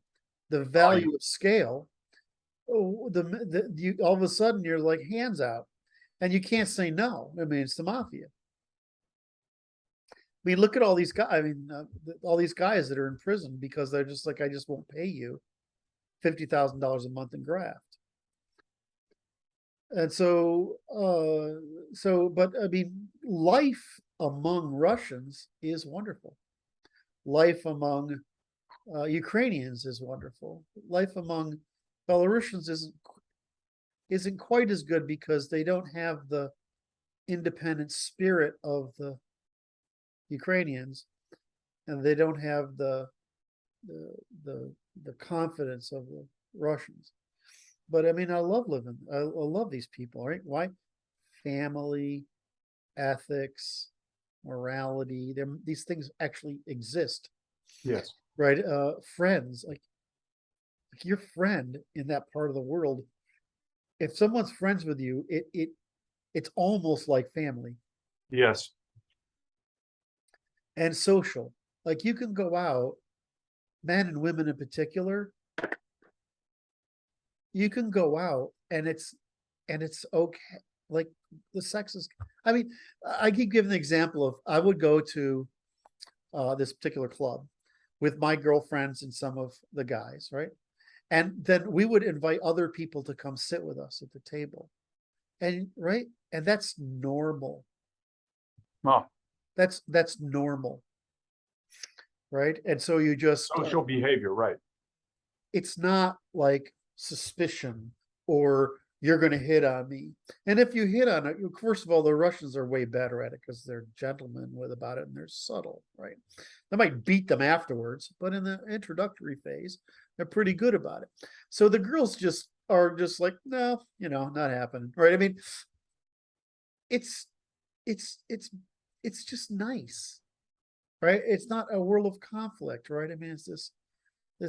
the value of scale, all of a sudden you're like hands out, and you can't say no. I mean, it's the mafia. I mean, look at all these guys. I mean, all these guys that are in prison because they're just like, I just won't pay you $50,000 a month in graft. And but I mean, life among Russians is wonderful. Life among Ukrainians is wonderful. Life among Belarusians isn't quite as good because they don't have the independent spirit of the Ukrainians, and they don't have the confidence of the Russians. But I mean, I love these people, right? Why? Family, ethics, morality. These things actually exist. Yes. Right. Friends, like your friend in that part of the world. If someone's friends with you, it's almost like family. Yes. And social. Like you can go out, men and women in particular. You can go out and it's okay. Like the sex is, I mean, I keep giving the example of I would go to this particular club with my girlfriends and some of the guys, right? And then we would invite other people to come sit with us at the table. And right? And that's normal. Oh. That's normal. right? And so you just, Social behavior, right? it's not like suspicion or you're going to hit on me. And if you hit on it, first of all, the Russians are way better at it because they're gentlemen with about it and they're subtle, right? They might beat them afterwards, but in the introductory phase, they're pretty good about it. So the girls just are just like, no, not happening, right? I mean, it's just nice, right? It's not a world of conflict, right? I mean, it's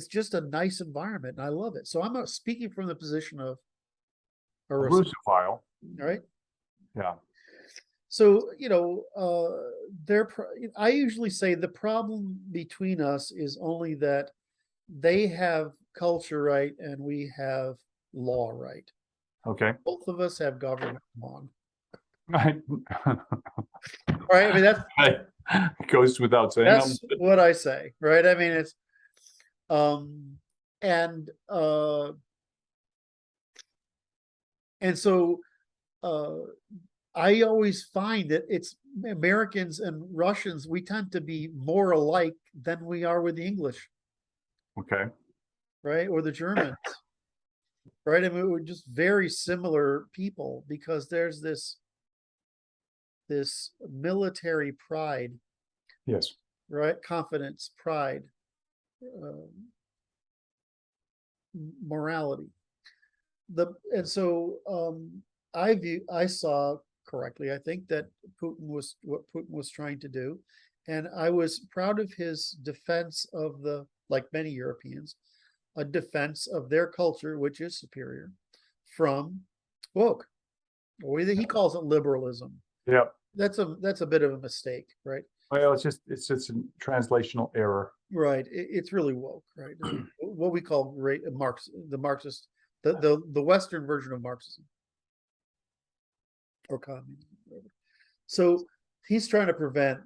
just a nice environment and I love it. So I'm not speaking from the position of a Russophile. right? Yeah. So, I usually say the problem between us is only that they have culture right and we have law right. Okay. Both of us have government wrong. Right. Right. I mean, It goes without saying. that's what I say, right? I mean, it's, and so, I always find that it's Americans and Russians, we tend to be more alike than we are with the English. Okay. Right? Or the Germans. Right? I mean, we're just very similar people because there's this military pride. Yes. Right? Confidence, pride, morality. I saw correctly, I think that what Putin was trying to do. And I was proud of his defense of like many Europeans, a defense of their culture, which is superior, from woke, or he calls it liberalism. Yeah. That's a bit of a mistake, right? Well, it's just a translational error. Right. It's really woke, right? What we call the Marxist, the Western version of Marxism or communism. So he's trying to prevent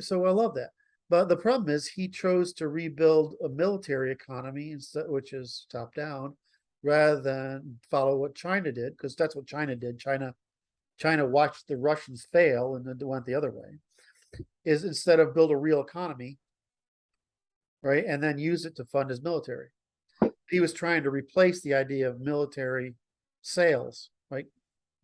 so I love that. But the problem is he chose to rebuild a military economy instead, which is top down, rather than follow what China did, because that's what China did. China watched the Russians fail and then went the other way. Is instead of build a real economy, right, and then use it to fund his military. He was trying to replace the idea of military sales, right?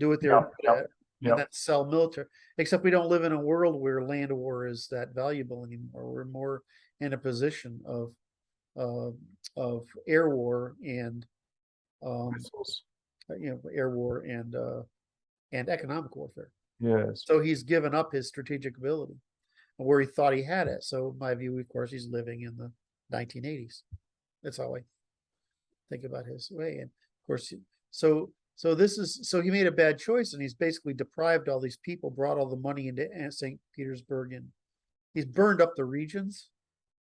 Do what they're good at, and then sell military. Except we don't live in a world where land war is that valuable anymore. We're more in a position of air war and air war and economic warfare. Yes. So he's given up his strategic ability where he thought he had it. So my view, of course, he's living in the 1980s. That's how I think about his way. And of course, so he made a bad choice, and he's basically deprived all these people, brought all the money into St. Petersburg, and he's burned up the regions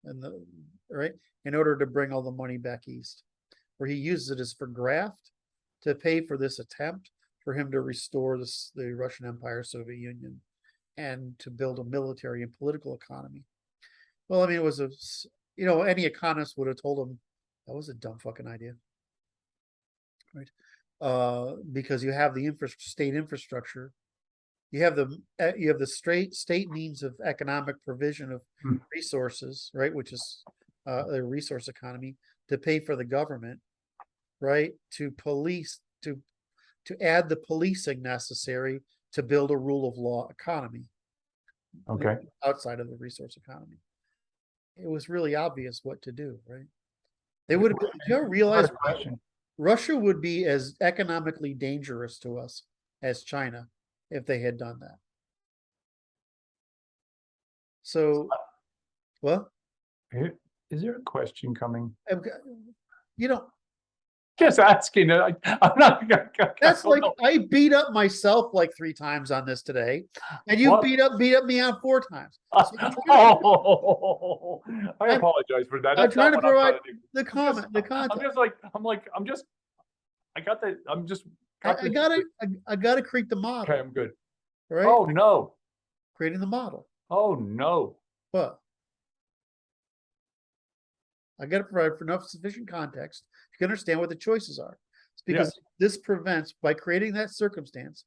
in order to bring all the money back east, where he uses it as for graft to pay for this attempt for him to restore the Russian Empire, Soviet Union, and to build a military and political economy. Well, I mean, it was any economist would have told him that was a dumb fucking idea, right? Because you have the state infrastructure, you have the state means of economic provision of resources, right, which is a resource economy, to pay for the government, right, to police, to add the policing necessary to build a rule of law economy. Okay. Outside of the resource economy, it was really obvious what to do, right? They would have. You ever realize Russia would be as economically dangerous to us as China if they had done that. So, well, is there a question coming? Just asking. I'm not. That's like I beat up myself like 3 times on this today, and you beat up me on 4 times. So I apologize for that. I'm trying to provide the comment, the content. I gotta create the model. Okay, I'm good. Right? Oh no. Creating the model. Oh no. What? I got to provide for enough sufficient context to understand what the choices are. It's because this prevents, by creating that circumstance,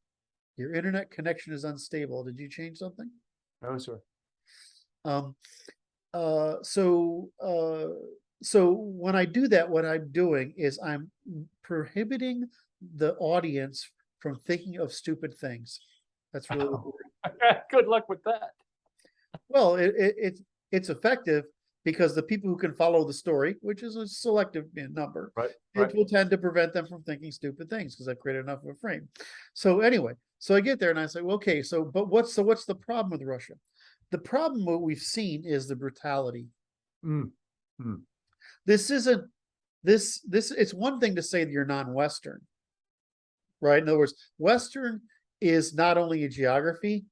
your internet connection is unstable. Did you change something? No, sir. So when I do that, what I'm doing is I'm prohibiting the audience from thinking of stupid things. That's really what Good luck with that. well, it's effective because the people who can follow the story, which is a selective number, Right. it will tend to prevent them from thinking stupid things because I've created enough of a frame. So anyway, so I get there and I say, well, okay, but what's the problem with Russia? The problem what we've seen is the brutality. Mm. Mm. This isn't this it's one thing to say that you're non-Western, right? In other words, Western is not only a geography,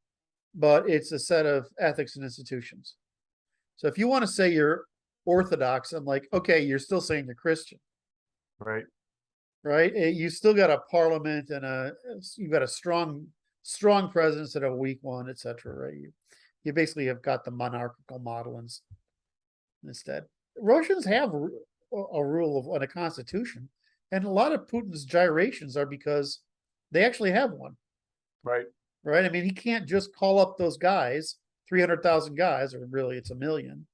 but it's a set of ethics and institutions. So if you want to say you're Orthodox, I'm like, okay, you're still saying you're Christian, Right. right? You still got a parliament and you've got a strong president instead of a weak one, etc. Right? You basically have got the monarchical model instead. Russians have a rule of on a constitution, and a lot of Putin's gyrations are because they actually have one. Right. Right? I mean, he can't just call up those guys, 300,000 guys, or really it's 1 million,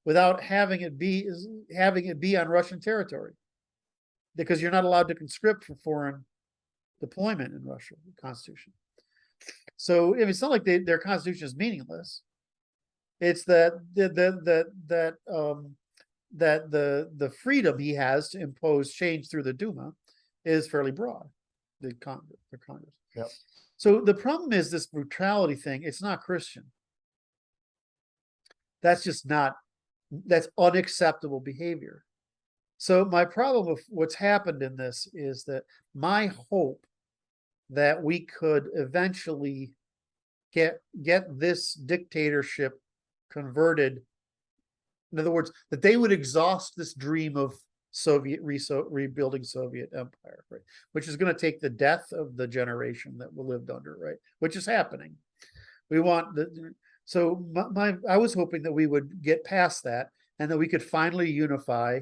without having it be on Russian territory, because you're not allowed to conscript for foreign deployment in Russia, the Constitution. So it's not like their Constitution is meaningless. It's that the freedom he has to impose change through the Duma is fairly broad. The Congress. Yep. So the problem is this brutality thing. It's not Christian. That's unacceptable behavior. So my problem with what's happened in this is that my hope that we could eventually get this dictatorship converted. In other words, that they would exhaust this dream of rebuilding Soviet empire, right? Which is going to take the death of the generation that we lived under, right? Which is happening. We want so I was hoping that we would get past that and that we could finally unify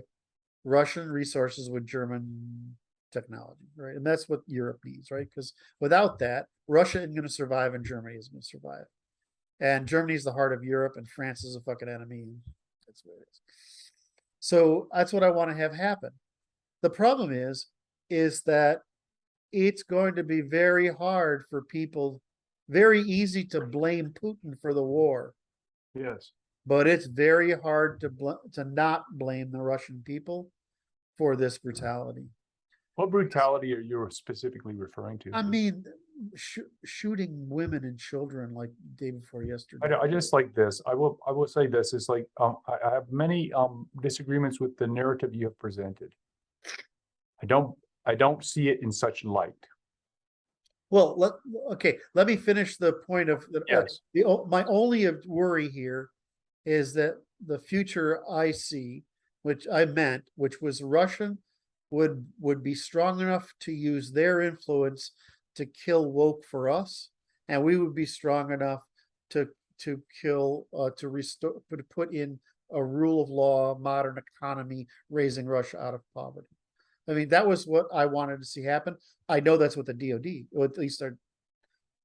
Russian resources with German technology, right? And that's what Europe needs, right? Because without that, Russia isn't going to survive and Germany isn't going to survive. And Germany is the heart of Europe and France is a fucking enemy. That's what it is. So that's what I want to have happen. The problem is that it's going to be very hard for people, very easy to blame Putin for the war. Yes. But it's very hard to not blame the Russian people for this brutality. What brutality are you specifically referring to? I mean, shooting women and children like the day before yesterday. I just like this. I will say this is like I have many disagreements with the narrative you have presented. I don't see it in such light. Well, let me finish the point of Yes. My only worry here is that the future I see, which was Russian, would be strong enough to use their influence to kill woke for us, and we would be strong enough to kill to restore to put in a rule of law, modern economy, raising Russia out of poverty. I mean, that was what I wanted to see happen. I know that's what the DoD, or at least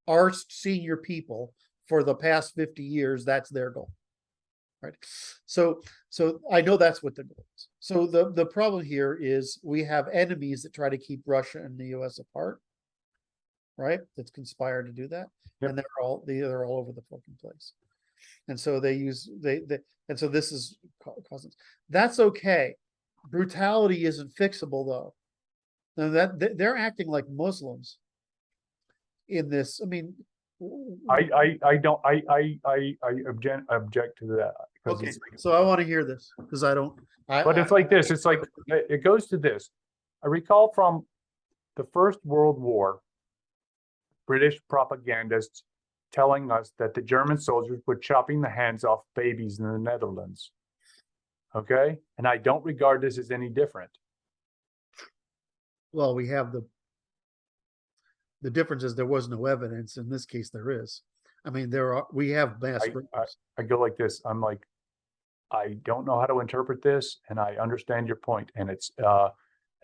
our senior people for the past 50 years, that's their goal. Right. So I know that's what the goal is. So the problem here is we have enemies that try to keep Russia and the US apart. Right. That's conspired to do that. Yep. And they're all over the fucking place. And so and so this is causing. That's okay. Brutality isn't fixable though. Now that they're acting like Muslims in this. I mean, I object to that. Okay, so I want to hear this because I don't. But it's like this. It's like it goes to this. I recall from the First World War, British propagandists telling us that the German soldiers were chopping the hands off babies in the Netherlands. Okay, and I don't regard this as any different. Well, we have the difference is there was no evidence. In this case, there is. I mean, we have mass. I go like this. I'm like, I don't know how to interpret this, and I understand your point. And it's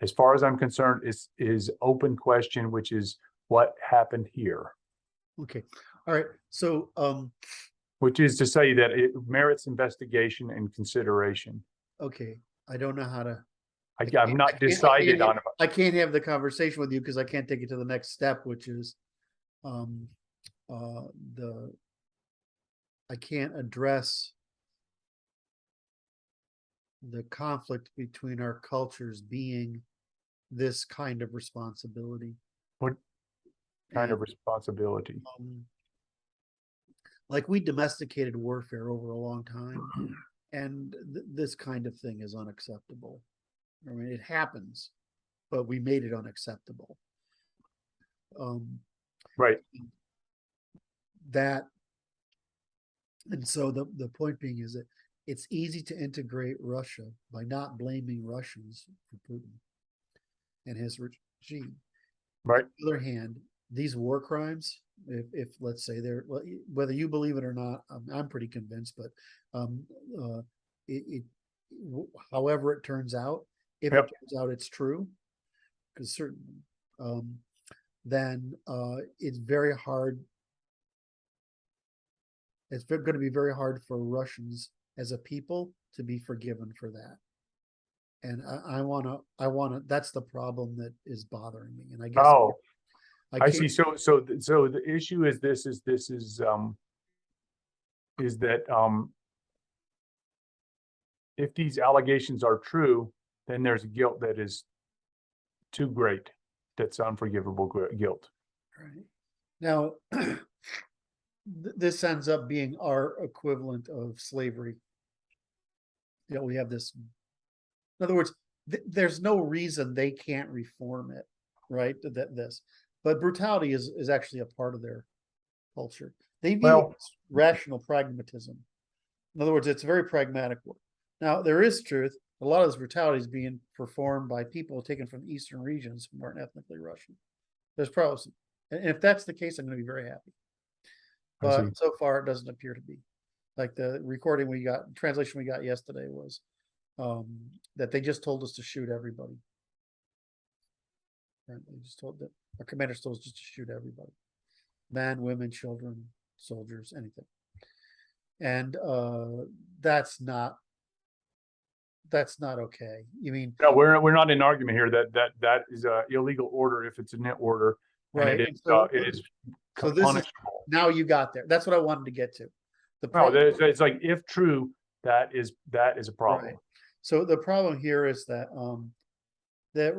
as far as I'm concerned, is open question, which is what happened here. Okay, all right. So which is to say that it merits investigation and consideration. Okay, I don't know how to. I'm not decided on. I can't have the conversation with you because I can't take it to the next step, which is I can't address the conflict between our cultures being this kind of responsibility. What kind of responsibility? Like we domesticated warfare over a long time, and this kind of thing is unacceptable. I mean, it happens, but we made it unacceptable. Right. That, and so the point being is that it's easy to integrate Russia by not blaming Russians for Putin and his regime. Right. On the other hand, these war crimes, if let's say they're, whether you believe it or not, I'm pretty convinced, but however it turns out, if it turns out it's true, because certainly, then it's very hard. It's going to be very hard for Russians as a people to be forgiven for that. And I want to, that's the problem that is bothering me. And I guess, I see. So the issue is that if these allegations are true, then there's guilt that is too great. That's unforgivable guilt. Right. Now, this ends up being our equivalent of slavery. You know, we have this, in other words, there's no reason they can't reform it, right? But brutality is actually a part of their culture. They view rational pragmatism. In other words, it's a very pragmatic work. Now, there is truth. A lot of this brutality is being performed by people taken from eastern regions who aren't ethnically Russian. There's probably some, and if that's the case, I'm going to be very happy. But so far, it doesn't appear to be. Like the recording we got, translation we got yesterday was that they just told us to shoot everybody. Right? They just told that our commanders told us just to shoot everybody, men, women, children, soldiers, anything. And that's not okay. You mean? No, we're not in argument here. That is a illegal order if it's a net order, right? And it is so this punishable. Is, now you got there. That's what I wanted to get to. The problem, it's like, if true, that is a problem. Right. So the problem here is that that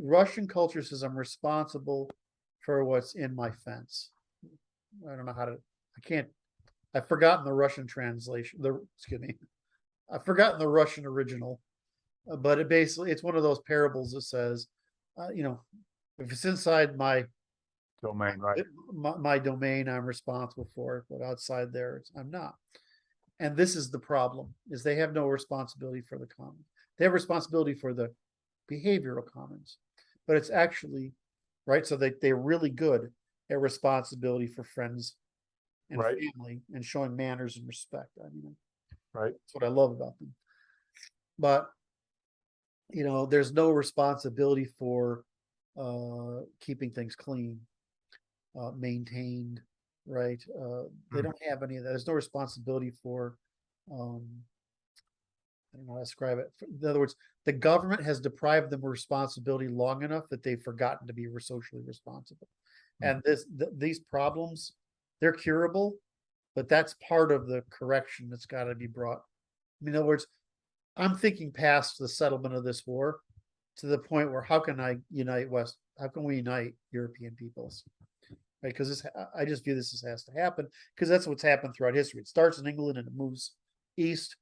Russian culture says I'm responsible for what's in my fence. I don't know how to. I've forgotten the Russian translation. Excuse me. I've forgotten the Russian original, but it's one of those parables that says, you know, if it's inside my domain, right? My domain, I'm responsible for it, but outside there, I'm not. And this is the problem: is they have no responsibility for the commons. They have responsibility for the behavioral commons, but it's actually right. So they're really good at responsibility for friends and family and showing manners and respect. I mean, right. That's what I love about them. But you know, there's no responsibility for keeping things clean, maintained, right? They don't have any of that. There's no responsibility for I don't know how to describe it. In other words, the government has deprived them of responsibility long enough that they've forgotten to be socially responsible. And these problems, they're curable, but that's part of the correction that's got to be brought. In other words, I'm thinking past the settlement of this war to the point where how can we unite European peoples? Right? Because I just view this as has to happen because that's what's happened throughout history. It starts in England and it moves east,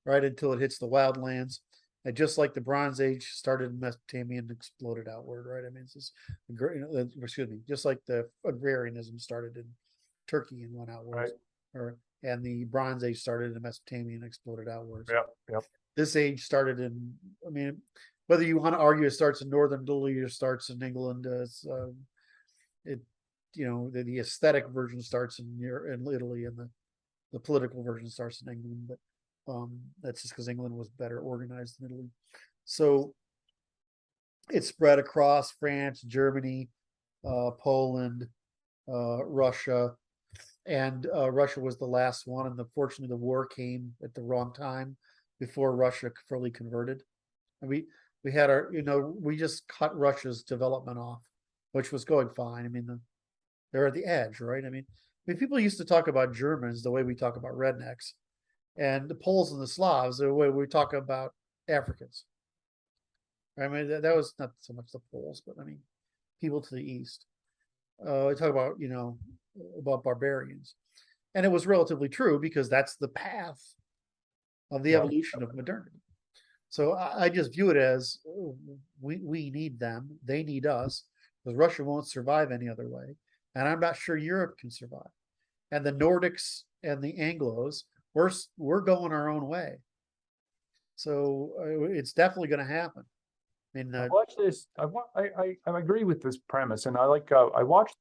right, until it hits the wildlands. And just like the Bronze Age started in Mesopotamia and exploded outward, right? I mean, it's just, excuse me, just like the agrarianism started in Turkey and went outwards, and the Bronze Age started in Mesopotamia and exploded outwards. Yep. This age started in, I mean, whether you want to argue it starts in northern Italy or starts in England, the aesthetic version starts in Italy, and the political version starts in England, but that's just because England was better organized than Italy. So it spread across France, Germany, Poland, Russia, and Russia was the last one. And unfortunately, the war came at the wrong time before Russia fully converted. And we had our, we just cut Russia's development off, which was going fine. I mean, they're at the edge, right? I mean, people used to talk about Germans the way we talk about rednecks, and the Poles and the Slavs the way we talk about Africans. I mean, that was not so much the Poles, but I mean, people to the east. I talk about, about barbarians. And it was relatively true because that's the path of the evolution of modernity. So I just view it as we need them, they need us, because Russia won't survive any other way. And I'm not sure Europe can survive. And the Nordics and the Anglos, we're going our own way. So it's definitely going to happen. I mean, I watched this. I agree with this premise, and I like. I watched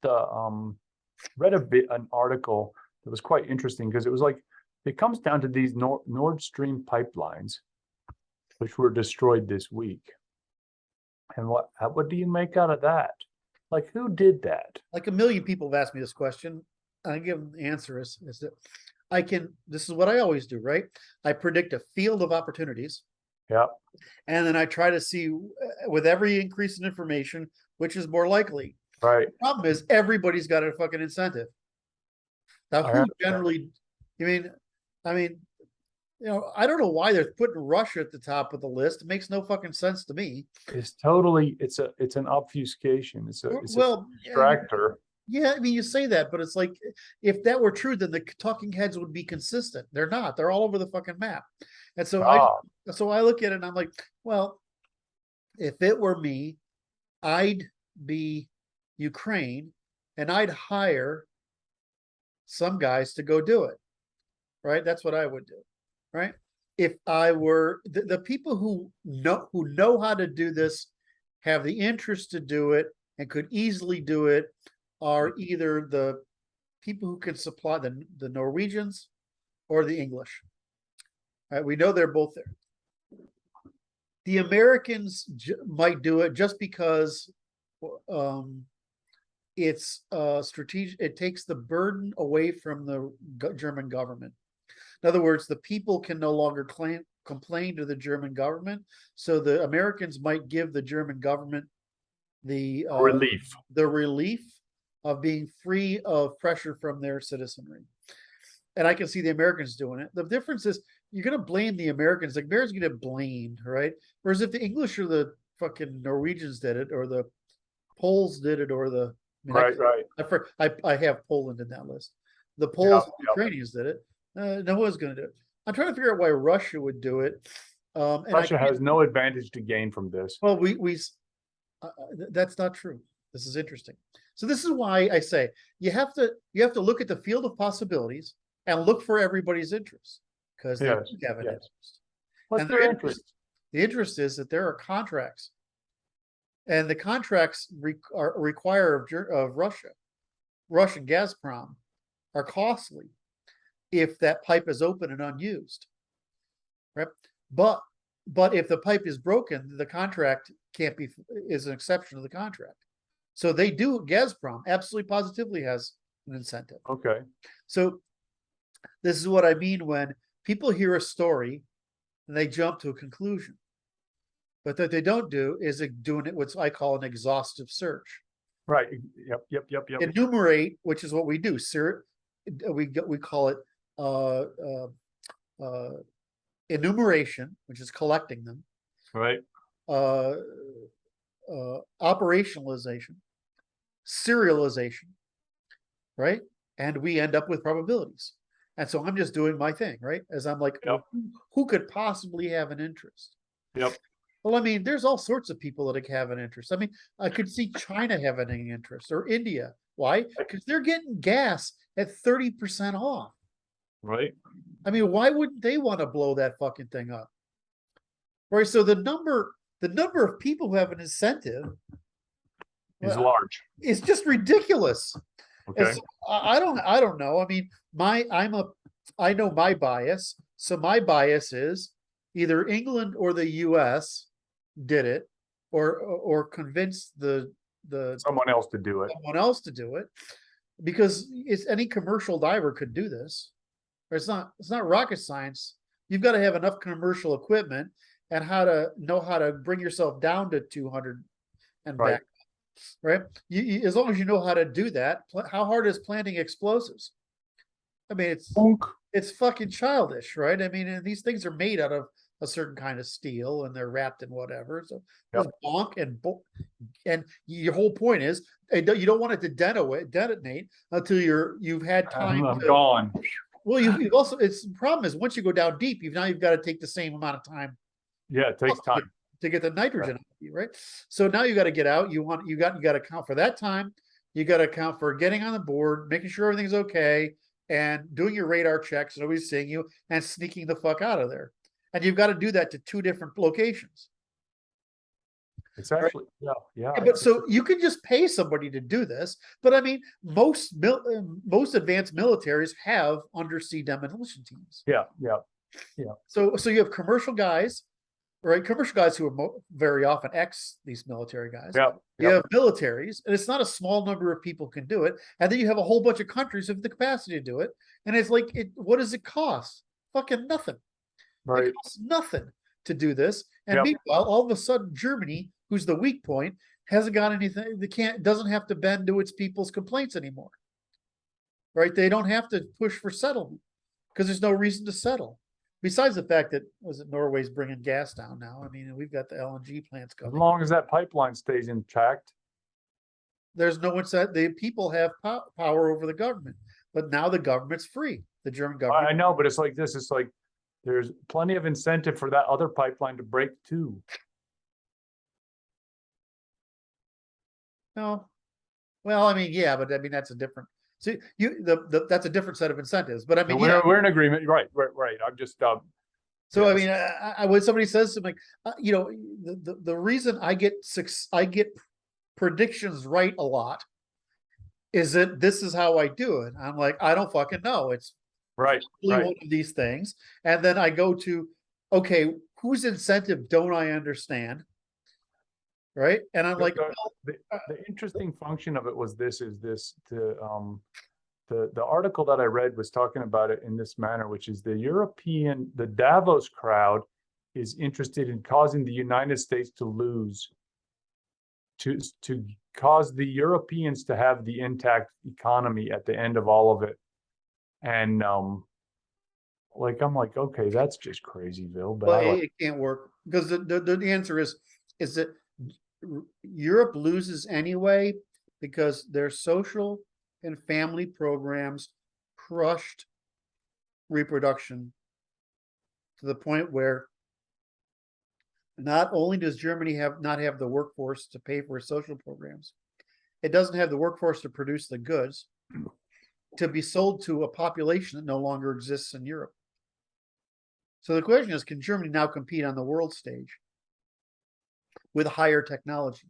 read an article that was quite interesting because it was like it comes down to these Nord Stream pipelines, which were destroyed this week. And what do you make out of that? Like, who did that? Like a million people have asked me this question. I give them the answer is that this is what I always do, right? I predict a field of opportunities. Yeah. And then I try to see with every increase in information, which is more likely. Right. The problem is everybody's got a fucking incentive. Now, who generally, I mean, I don't know why they're putting Russia at the top of the list. It makes no fucking sense to me. It's totally, it's an obfuscation. It's a distractor. Yeah, I mean, you say that, but it's like, if that were true, then the talking heads would be consistent. They're not. They're all over the fucking map. And so I look at it and I'm like, well, if it were me, I'd be Ukraine and I'd hire some guys to go do it. Right? That's what I would do. Right? If I were the people who know how to do this, have the interest to do it, and could easily do it, are either the people who can supply the Norwegians or the English. Right? We know they're both there. The Americans might do it just because it's strategic. It takes the burden away from the German government. In other words, the people can no longer complain to the German government. So the Americans might give the German government the relief of being free of pressure from their citizenry. And I can see the Americans doing it. The difference is you're going to blame the Americans. Like, Americans going to get blamed, right? Whereas if the English or the fucking Norwegians did it, or the Poles did it, or the I have Poland in that list. The Poles and the Ukrainians did it. No one's going to do it. I'm trying to figure out why Russia would do it. And Russia has no advantage to gain from this. Well, that's not true. This is interesting. So this is why I say you have to look at the field of possibilities and look for everybody's interest, because they have an interest. What's their interest? The interest is that there are contracts, and the contracts require of Russian Gazprom are costly if that pipe is open and unused, right? But if the pipe is broken, the contract is an exception to the contract. So Gazprom absolutely positively has an incentive. Okay. So this is what I mean when people hear a story and they jump to a conclusion. But what they don't do is doing it what I call an exhaustive search. Right. Yep. Enumerate, which is what we do. We call it enumeration, which is collecting them. Right. Operationalization, serialization, right? And we end up with probabilities. And so I'm just doing my thing, right? As I'm like, well, who could possibly have an interest? Yep. Well, I mean, there's all sorts of people that have an interest. I mean, I could see China having an interest, or India. Why? Because they're getting gas at 30% off. Right. I mean, why wouldn't they want to blow that fucking thing up? Right. So the number of people who have an incentive is large. It's just ridiculous. Okay. So I don't know. I mean, I know my bias. So my bias is either England or the US did it, or convinced the someone else to do it. because it's any commercial diver could do this. It's not rocket science. You've got to have enough commercial equipment and know how to bring yourself down to 200 and Right. back, right? As long as you know how to do that, how hard is planting explosives? I mean, it's fucking childish, right? I mean, and these things are made out of a certain kind of steel and they're wrapped in whatever. So just bonk and your whole point is you don't want it to detonate until you've had time. I'm gone. Well, you've also, it's the problem is once you go down deep, you've got to take the same amount of time. Yeah, it takes time to get the nitrogen out of you, right? So now you got to get out. You got to account for that time. You got to account for getting on the board, making sure everything's okay, and doing your radar checks, nobody's seeing you, and sneaking the fuck out of there. And you've got to do that to 2 different locations. It's actually, right? Yeah. But so you can just pay somebody to do this. But I mean, most advanced militaries have undersea demolition teams. Yeah. So you have commercial guys, right? Commercial guys who are very often these military guys. Yeah. You have militaries, and it's not a small number of people can do it. And then you have a whole bunch of countries with the capacity to do it. And it's like, what does it cost? Fucking nothing. Right. It costs nothing to do this. And meanwhile, all of a sudden, Germany, who's the weak point, hasn't got anything. Doesn't have to bend to its people's complaints anymore. Right? They don't have to push for settlement because there's no reason to settle. Besides the fact that Norway's bringing gas down now. I mean, we've got the LNG plants coming. As long as that pipeline stays intact. There's no one said the people have power over the government, but now the government's free. The German government. I know, but it's like this. It's like there's plenty of incentive for that other pipeline to break too. No, well, I mean, yeah, but I mean that's a different. See, that's a different set of incentives. But I mean, we're in agreement, right? I'm just. So yes. I mean, when somebody says something like, the reason I get predictions right a lot is that this is how I do it. I'm like, I don't fucking know. It's right. One of these things, and then I go to, okay, whose incentive don't I understand? Right, and I'm like, the interesting function of it was the article that I read was talking about it in this manner, which is the Davos crowd is interested in causing the United States to lose, to cause the Europeans to have the intact economy at the end of all of it. And I'm like, okay, that's just crazyville. But it can't work because the answer is that Europe loses anyway because their social and family programs crushed reproduction to the point where not only does Germany not have the workforce to pay for social programs, it doesn't have the workforce to produce the goods to be sold to a population that no longer exists in Europe. So the question is, can Germany now compete on the world stage with higher technology?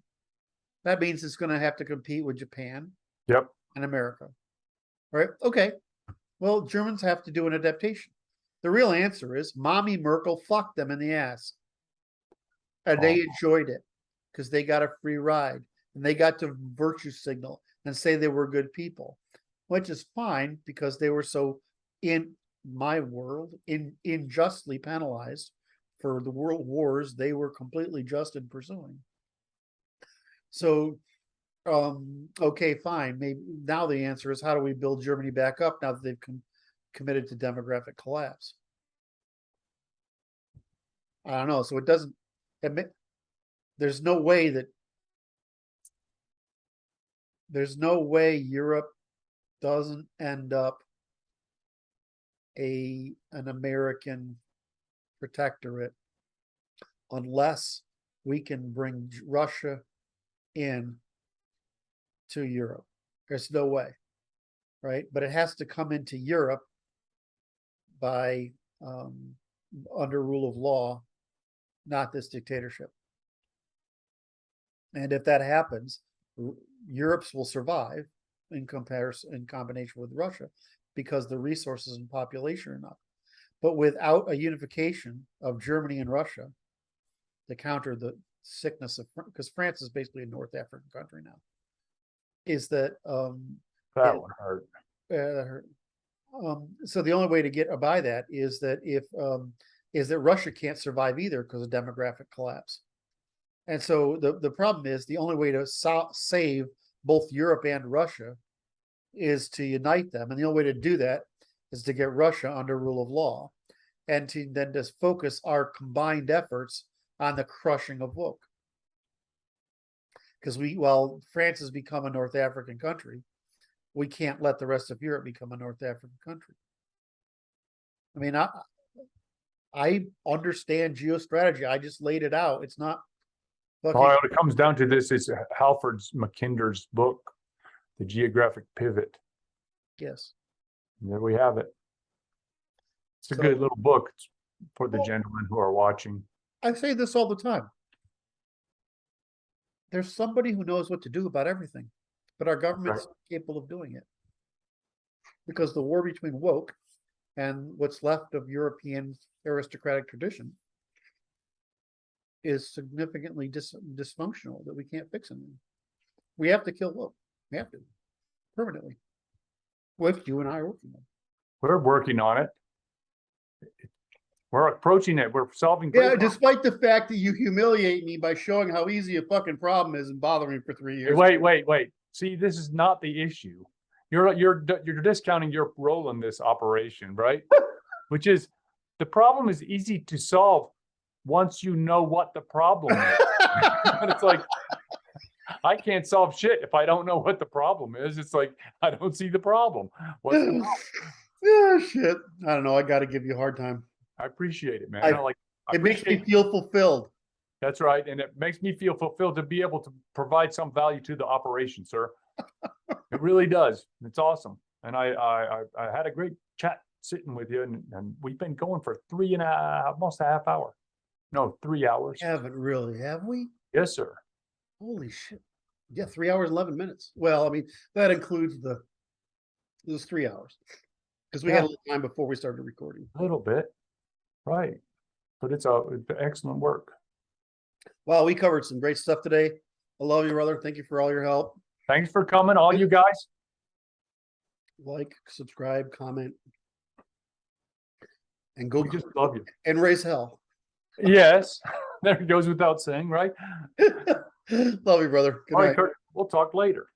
That means it's going to have to compete with Japan and America. Right? Okay. Well, Germans have to do an adaptation. The real answer is Mommy Merkel fucked them in the ass. And they enjoyed it because they got a free ride and they got to virtue signal and say they were good people, which is fine because they were so, in my world, unjustly penalized for the world wars they were completely just in pursuing. So, okay, fine. Maybe now the answer is how do we build Germany back up now that they've committed to demographic collapse? I don't know. So it doesn't admit there's no way Europe doesn't end up an American protectorate unless we can bring Russia in to Europe. There's no way, right? But it has to come into Europe by under rule of law, not this dictatorship. And if that happens, Europe's will survive in combination with Russia because the resources and population are enough. But without a unification of Germany and Russia to counter the sickness of, because France is basically a North African country now, is that That Yeah. one hurt. That hurt. So the only way to get by that is that is that Russia can't survive either because of demographic collapse. And so the problem is the only way to save both Europe and Russia is to unite them. And the only way to do that is to get Russia under rule of law and to then just focus our combined efforts on the crushing of woke. Because while France has become a North African country, we can't let the rest of Europe become a North African country. I mean, I understand geostrategy. I just laid it out. It's not fucking. Well, it comes down to this is Halford Mackinder's book, The Geographic Pivot. Yes. And there we have it. It's a So- good little book for the Well- gentlemen who are watching. I say this all the time. There's somebody who knows what to do about everything, but our government's capable of doing it. Because the war between woke and what's left of European aristocratic tradition is significantly dysfunctional that we can't fix anymore. We have to kill woke. We have to. Permanently. Which you and I are working on. We're working on it. We're approaching it. We're solving. Yeah, great despite the fact that you humiliate me by showing how easy a fucking problem is and bothering me for 3 years. Wait. See, this is not the issue. You're discounting your role in this operation, right? Which is the problem is easy to solve once you know what the problem is. And it's like I can't solve shit if I don't know what the problem is. It's like I don't see the problem. What's the problem? Yeah, shit. I don't know. I got to give you a hard time. I appreciate it, man. I- It makes me feel fulfilled. That's right, and it makes me feel fulfilled to be able to provide some value to the operation, sir. It really does. It's awesome, and I had a great chat sitting with you, and we've been going for almost a half hour. No, 3 hours. Haven't really, have we? Yes, sir. Holy shit. Yeah, 3 hours, 11 minutes. Well, I mean, that includes those 3 hours. Because we had a little time before we started recording. A little bit, right? But it's excellent work. Wow, we covered some great stuff today. I love you, brother. Thank you for all your help. Thanks for coming, all you guys. Like, subscribe, comment, and go We just love you. and raise hell. Yes, there it goes without saying, right? Love you, brother. Good All right, night. Kurt. We'll talk later.